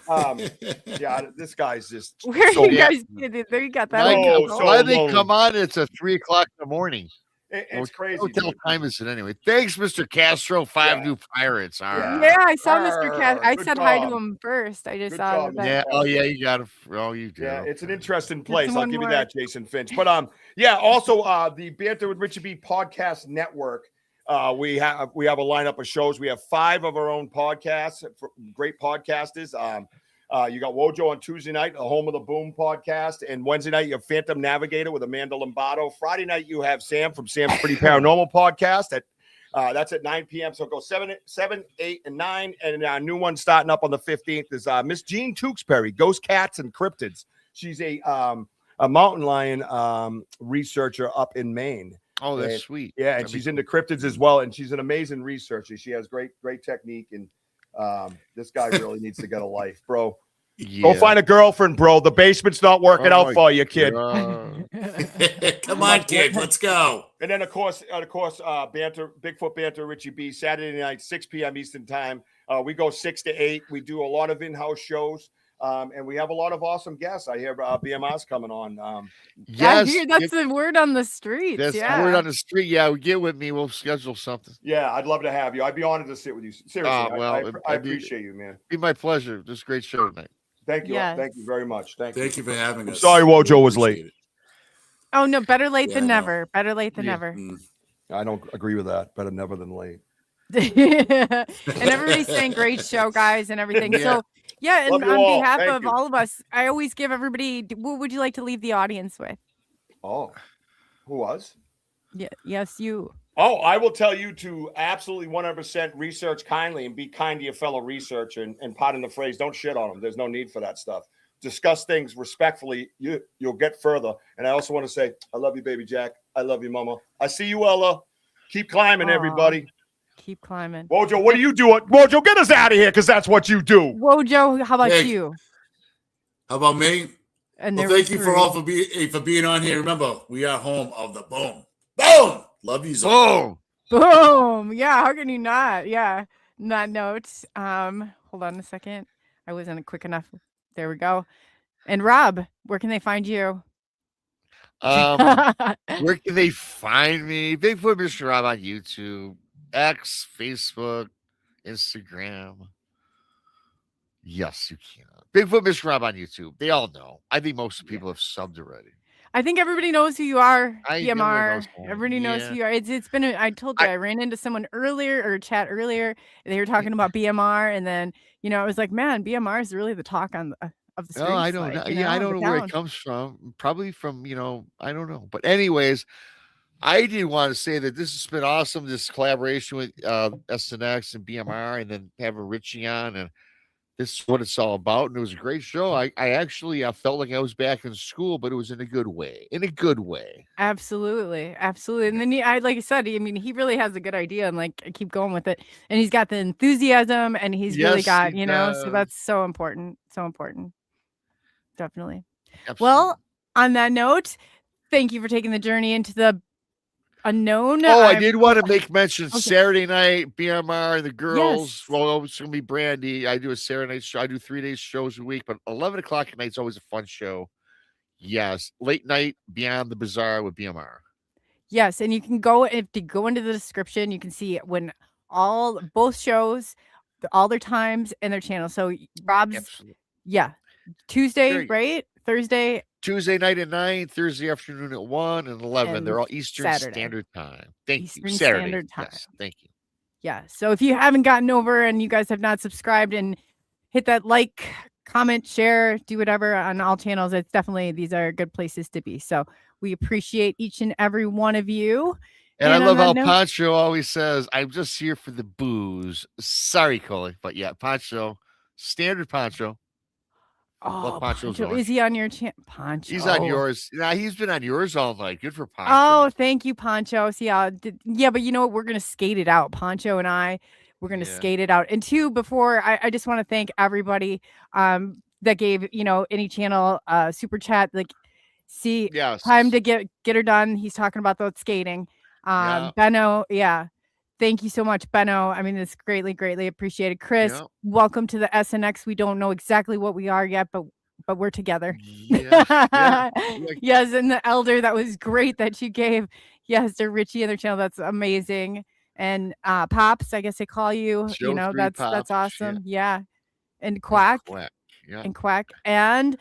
Speaker 6: yeah, this guy's just
Speaker 4: Where
Speaker 6: so
Speaker 4: you guys? There you got that.
Speaker 5: Why,
Speaker 6: Oh,
Speaker 4: on.
Speaker 6: so
Speaker 5: why they
Speaker 6: lonely.
Speaker 5: come on? It's a 3:00 in the morning.
Speaker 6: it's crazy.
Speaker 5: What
Speaker 6: dude.
Speaker 5: time is it anyway? Thanks, Mr. Castro. 5 new pirates. All right.
Speaker 4: Yeah, I saw Mr. Cass. I
Speaker 6: Good
Speaker 4: said hi
Speaker 6: job.
Speaker 4: to him first. I just
Speaker 6: Good
Speaker 4: saw
Speaker 6: job,
Speaker 4: that.
Speaker 5: Yeah. Oh, yeah. You got it. Oh, you do.
Speaker 6: Yeah, it's an interesting place. I'll
Speaker 4: one
Speaker 6: give you
Speaker 4: word.
Speaker 6: that, Jason Finch. But yeah, also the Banter with Richie B podcast network. We have a lineup of shows. We have 5 of our own podcasts, great podcasters. You got Wojo on Tuesday night, the Home of the Boom podcast, and Wednesday night you have Phantom Navigator with Amanda Lombardo. Friday night you have Sam from Sam's Pretty Paranormal podcast. That's at 9 p.m. So go 7, 8, and 9, and our new one starting up on the 15th is Miss Jean Tewksbury, Ghost Cats and Cryptids. She's a mountain lion researcher up in Maine.
Speaker 5: Oh, that's
Speaker 6: And-
Speaker 5: sweet.
Speaker 6: Yeah, and
Speaker 5: That'd
Speaker 6: she's
Speaker 5: be
Speaker 6: into cryptids as well, and she's an amazing researcher. She has great technique, and this guy really needs to get a life, bro.
Speaker 5: Yeah.
Speaker 6: Go find a girlfriend, bro. The basement's not working
Speaker 5: Oh
Speaker 6: out
Speaker 5: my
Speaker 6: for you, kid.
Speaker 5: God.
Speaker 7: Come on, kid. Let's go.
Speaker 6: And then, of course, Bigfoot Banter, Richie B, Saturday night, 6 p.m. Eastern time. We go 6 to 8. We do a lot of in-house shows, and we have a lot of awesome guests. I hear BMR's coming on.
Speaker 4: I
Speaker 5: Yes.
Speaker 4: hear that's the word on the streets.
Speaker 5: That's
Speaker 4: yeah.
Speaker 5: the word on the street. Yeah, get with me. We'll schedule something.
Speaker 6: Yeah, I'd love to have you. I'd be honored to sit with you. Seriously,
Speaker 5: well,
Speaker 6: I
Speaker 5: it'd be-
Speaker 6: appreciate you, man.
Speaker 5: Be my pleasure. This is a great show tonight.
Speaker 6: Thank you.
Speaker 4: Yes.
Speaker 6: Thank you very much. Thank you.
Speaker 7: Thank you for having us.
Speaker 6: Sorry Wojo was late.
Speaker 7: Appreciate it.
Speaker 4: Oh no, better late
Speaker 7: Yeah,
Speaker 4: than
Speaker 7: I know.
Speaker 4: never. Better late than
Speaker 6: Yeah.
Speaker 4: never.
Speaker 7: Mm.
Speaker 6: I don't agree with that. Better never than late.
Speaker 4: And everybody's saying great show, guys, and everything.
Speaker 5: Yeah.
Speaker 4: So yeah, and
Speaker 6: Love you
Speaker 4: on
Speaker 6: all.
Speaker 4: behalf
Speaker 6: Thank
Speaker 4: of
Speaker 6: you.
Speaker 4: all of us, I always give everybody. What would you like to leave the audience with?
Speaker 6: Oh, who was?
Speaker 4: Yeah, yes, you.
Speaker 6: Oh, I will tell you to absolutely 100% research kindly and be kind to your fellow researcher. And pardon the phrase, don't shit on them. There's no need for that stuff. Discuss things respectfully. You'll get further. And I also want to say, I love you, baby Jack. I love you, Mama. I see you, Ella. Keep climbing,
Speaker 4: Aw.
Speaker 6: everybody.
Speaker 4: Keep climbing.
Speaker 6: Wojo, what do you do? Wojo, get us out of here because that's what you do.
Speaker 4: Wojo, how about
Speaker 7: Hey.
Speaker 4: you?
Speaker 7: How about me?
Speaker 4: And
Speaker 7: Well,
Speaker 4: there
Speaker 7: thank
Speaker 4: was
Speaker 7: you for
Speaker 4: 3.
Speaker 7: all for being on here. Remember, we are home of the boom. Boom. Love you, all.
Speaker 5: Boom.
Speaker 4: Boom. Yeah. How can you not? Yeah. Not notes. Hold on a second. I wasn't quick enough. There we go. And Rob, where can they find you?
Speaker 5: Where can they find me? Bigfoot Mr. Rob on YouTube, X, Facebook, Instagram. Yes, you can. Bigfoot Mr. Rob on YouTube. They all know. I think most people have subbed already.
Speaker 4: I think everybody knows who you are.
Speaker 5: Everybody
Speaker 4: BMR.
Speaker 5: knows who I am.
Speaker 4: Everybody knows
Speaker 5: Yeah.
Speaker 4: who you are. It's been. I told you I ran into someone earlier or chat earlier. They were talking about BMR, and then I was like, man, BMR is really the talk on of the streets.
Speaker 5: Oh, I don't know. Yeah, I don't know where it comes from. Probably from I don't know. But anyways, I did want to say that this has been awesome. This collaboration with SNX and BMR, and then having Richie on, and this is what it's all about. And it was a great show. I actually felt like I was back in school, but it was in a good way. In a good way.
Speaker 4: Absolutely, absolutely. And then like I said, I mean, he really has a good idea, and like I keep going with it. And he's got the enthusiasm, and he's really
Speaker 5: Yes,
Speaker 4: got
Speaker 5: he
Speaker 4: so
Speaker 5: does.
Speaker 4: that's so important. So important. Definitely.
Speaker 5: Absolutely.
Speaker 4: Well, on that note, thank you for taking the journey into the unknown.
Speaker 5: Oh, I did want to make mention
Speaker 4: Okay.
Speaker 5: Saturday night, BMR and the girls.
Speaker 4: Yes.
Speaker 5: Well, it's gonna be Brandy. I do a Saturday night show. I do 3 days shows a week, but 11 o'clock at night is always a fun show. Yes, late night Beyond the Bazaar with BMR.
Speaker 4: Yes, and you can go into the description, you can see when both shows, all their times and their channel. So Rob's,
Speaker 5: Absolutely.
Speaker 4: yeah, Tuesday,
Speaker 5: Very good.
Speaker 4: right? Thursday,
Speaker 5: Tuesday night at 9, Thursday afternoon at 1 and 11.
Speaker 4: And
Speaker 5: They're all Eastern
Speaker 4: Saturday.
Speaker 5: Standard Time. Thank
Speaker 4: Eastern
Speaker 5: you. Saturday.
Speaker 4: Standard Time.
Speaker 5: Yes, thank you.
Speaker 4: Yeah. So if you haven't gotten over and you guys have not subscribed and hit that like, comment, share, do whatever on all channels, these are good places to be. So we appreciate each and every one of you.
Speaker 5: And I
Speaker 4: on
Speaker 5: love
Speaker 4: that
Speaker 5: how
Speaker 4: note-
Speaker 5: Pancho always says, I'm just here for the booze. Sorry, Coley. But yeah, Pancho, standard Pancho.
Speaker 4: Oh,
Speaker 5: Pancho's
Speaker 4: Pancho,
Speaker 5: on.
Speaker 4: is he on your channel? Pancho.
Speaker 5: He's on yours. Yeah, he's been on yours all night. Good for Pancho.
Speaker 4: Oh, thank you, Pancho. See, yeah, but you know what? We're gonna skate it out, Pancho and I. We're gonna skate it out. And two, before I just want to thank everybody that gave any channel super chat. Like, see,
Speaker 5: Yes.
Speaker 4: time to get her done. He's talking about the skating.
Speaker 5: Yeah.
Speaker 4: Benno, yeah. Thank you so much, Benno. I mean, it's greatly, greatly appreciated. Chris,
Speaker 5: Yeah.
Speaker 4: welcome to the SNX. We don't know exactly what we are yet, but we're together.
Speaker 5: Yeah. Yeah.
Speaker 4: Yes, and the elder, that was great that you gave. Yes, to Richie and their channel. That's amazing. And Pops, I guess they call you.
Speaker 5: Show three
Speaker 4: That's
Speaker 5: Pops,
Speaker 4: awesome. Yeah. And Quack.
Speaker 5: Yeah.
Speaker 4: And Quack. And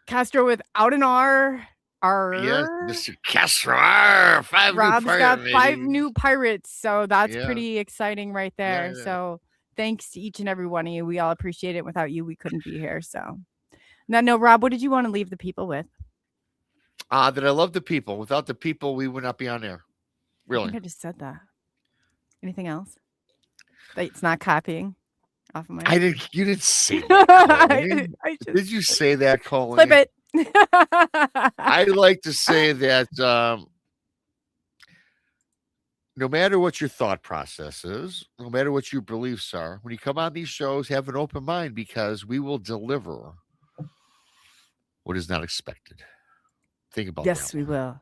Speaker 4: Castro without an R.
Speaker 5: Yes, Mr. Castro. Arr,
Speaker 4: Rob's got 5
Speaker 5: ladies.
Speaker 4: new pirates, so that's
Speaker 5: Yeah.
Speaker 4: pretty exciting right there.
Speaker 5: Yeah.
Speaker 4: So thanks to each and every one of you. We all appreciate it. Without you, we couldn't be here. So now, no, Rob, what did you want to leave the people with?
Speaker 5: That I love the people. Without the people, we would not be on air.
Speaker 4: I
Speaker 5: Really.
Speaker 4: think I just said that. Anything else? That it's not copying off of my.
Speaker 5: You didn't say that, Coley.
Speaker 4: I just
Speaker 5: Did you say that, Coley?
Speaker 4: flip it.
Speaker 5: I'd like to say that no matter what your thought process is, no matter what your beliefs are, when you come on these shows, have an open mind because we will deliver what is not expected. Think about that.
Speaker 4: Yes, we will.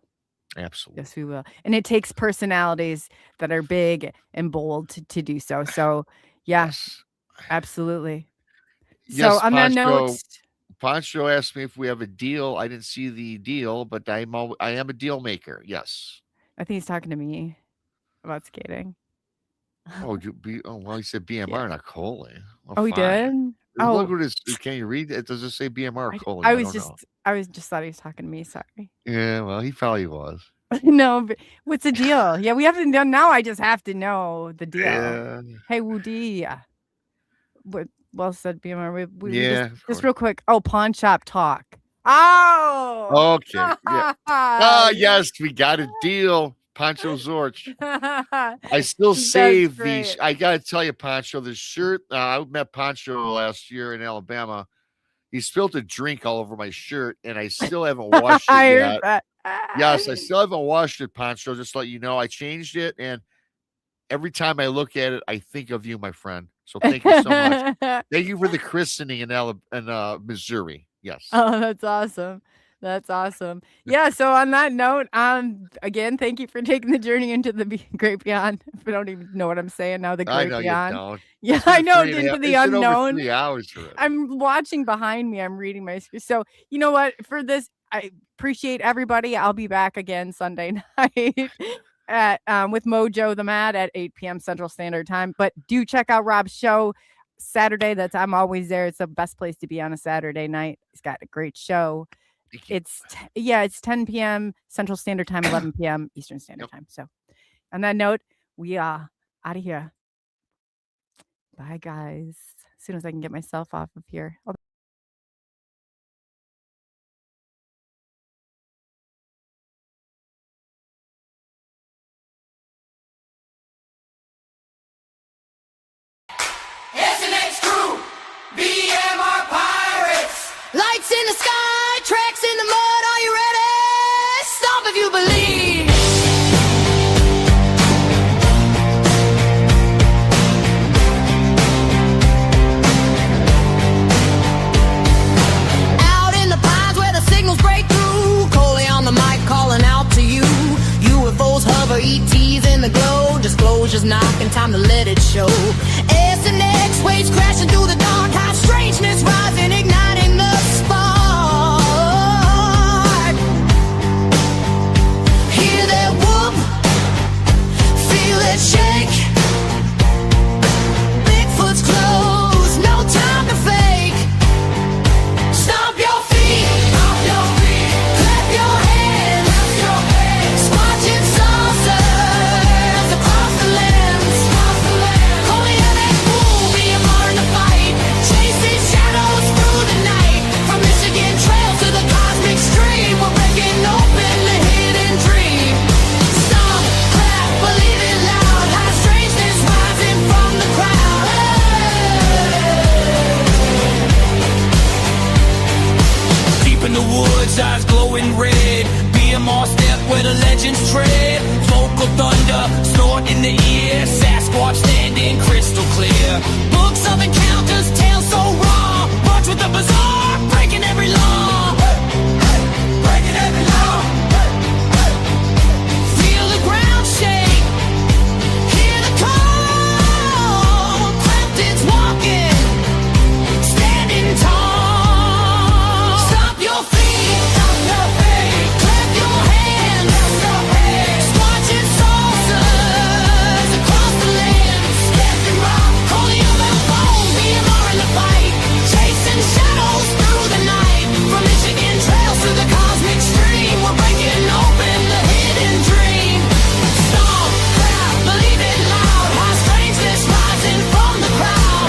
Speaker 5: Absolutely.
Speaker 4: Yes, we will. And it takes personalities that are big and bold to do so. So, yeah,
Speaker 5: Yes.
Speaker 4: absolutely.
Speaker 5: Yes,
Speaker 4: So, on that note,
Speaker 5: Pancho asked me if we have a deal. I didn't see the deal, but I am a deal maker. Yes.
Speaker 4: I think he's talking to me about skating.
Speaker 5: Oh, well, he said BMR, not Coley. Well,
Speaker 4: Oh, he
Speaker 5: fine.
Speaker 4: did? Oh,
Speaker 5: Look what it is. Can you read it? Does it say BMR or Coley?
Speaker 4: I
Speaker 5: don't
Speaker 4: was
Speaker 5: know.
Speaker 4: just thought he was talking to me. Sorry.
Speaker 5: Yeah, well, he probably was.
Speaker 4: No, but what's the deal? Yeah, we haven't done now. I just have to know the deal.
Speaker 5: Yeah.
Speaker 4: Hey, Woody. Well said, BMR. We
Speaker 5: Yeah, of
Speaker 4: just
Speaker 5: course.
Speaker 4: real quick. Oh, pawn shop talk. Oh.
Speaker 5: Okay. Yeah. Yes, we got a deal. Pancho Zorch. I still
Speaker 4: That's
Speaker 5: save
Speaker 4: great.
Speaker 5: these. I got to tell you, Pancho, the shirt. I met Pancho last year in Alabama. He spilled a drink all over my shirt, and I still haven't washed it
Speaker 4: I heard
Speaker 5: yet.
Speaker 4: that.
Speaker 5: Yes, I still haven't washed it, Pancho. Just to let you know, I changed it, and every time I look at it, I think of you, my friend. So thank you so much. Thank you for the christening in Missouri. Yes.
Speaker 4: Oh, that's awesome. That's awesome. Yeah. So on that note, again, thank you for taking the journey into the great beyond. I don't even know what I'm saying now. The
Speaker 5: I
Speaker 4: great
Speaker 5: know you
Speaker 4: beyond.
Speaker 5: don't.
Speaker 4: Yeah,
Speaker 5: It's been
Speaker 4: I know.
Speaker 5: 3.5
Speaker 4: Into the
Speaker 5: it's been over
Speaker 4: unknown.
Speaker 5: 3 hours already.
Speaker 4: I'm watching behind me. I'm reading my script. So you know what? For this, I appreciate everybody. I'll be back again Sunday night at with Mojo the Mad at 8 p.m. Central Standard Time. But do check out Rob's show Saturday. I'm always there. It's the best place to be on a Saturday night. He's got a great show. It's 10 p.m. Central Standard Time, 11 p.m. Eastern Standard Time. So on that note, we are out of here. Bye, guys. As soon as I can get myself off of here.
Speaker 3: SNX crew, BMR pirates.
Speaker 2: Lights in the sky, tracks in the mud. Are you ready? Stop if you believe. Out in the pines where the signals break through. Coley on the mic calling out to you. UFOs hover, ETs in the glow. Disclosure's knocking, time to let it show. S and X waves crashing through the dark. High strangeness rising, igniting the spark. Hear that whoop, feel that shake. Bigfoot's close, no time to fake. Stomp your feet, clap your hands. Watching saucers across the lands. Coley and that fool, BMR in the fight. Chasing shadows through the night. From Michigan trails to the cosmic stream, we're breaking open the hidden dream. Stomp, clap, believe it loud. High strangeness rising from the crowd.
Speaker 3: Deep in the woods, eyes glowing red. BMR step where the legends tread. Vocal thunder, snort in the ear. Sasquatch standing crystal clear. Books of encounters, tales so raw. March with the bizarre, breaking every law. Breaking every law.
Speaker 2: Feel the ground shake. Hear the call. Cryptids walking, standing tall. Stop your feet, clap your hands. Watching saucers across the lands. Coley on the phone, BMR in the fight. Chasing shadows through the night. From Michigan trails to the cosmic stream, we're breaking open the hidden dream. Stomp, clap, believe it loud. High strangeness rising from the crowd.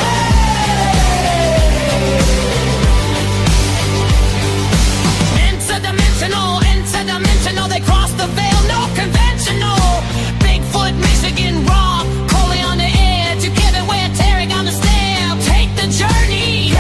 Speaker 2: Interdimensional, they cross the veil, no conventional. Bigfoot, Michigan, raw. Coley on the air, together we're tearing on the stair. Take the journey.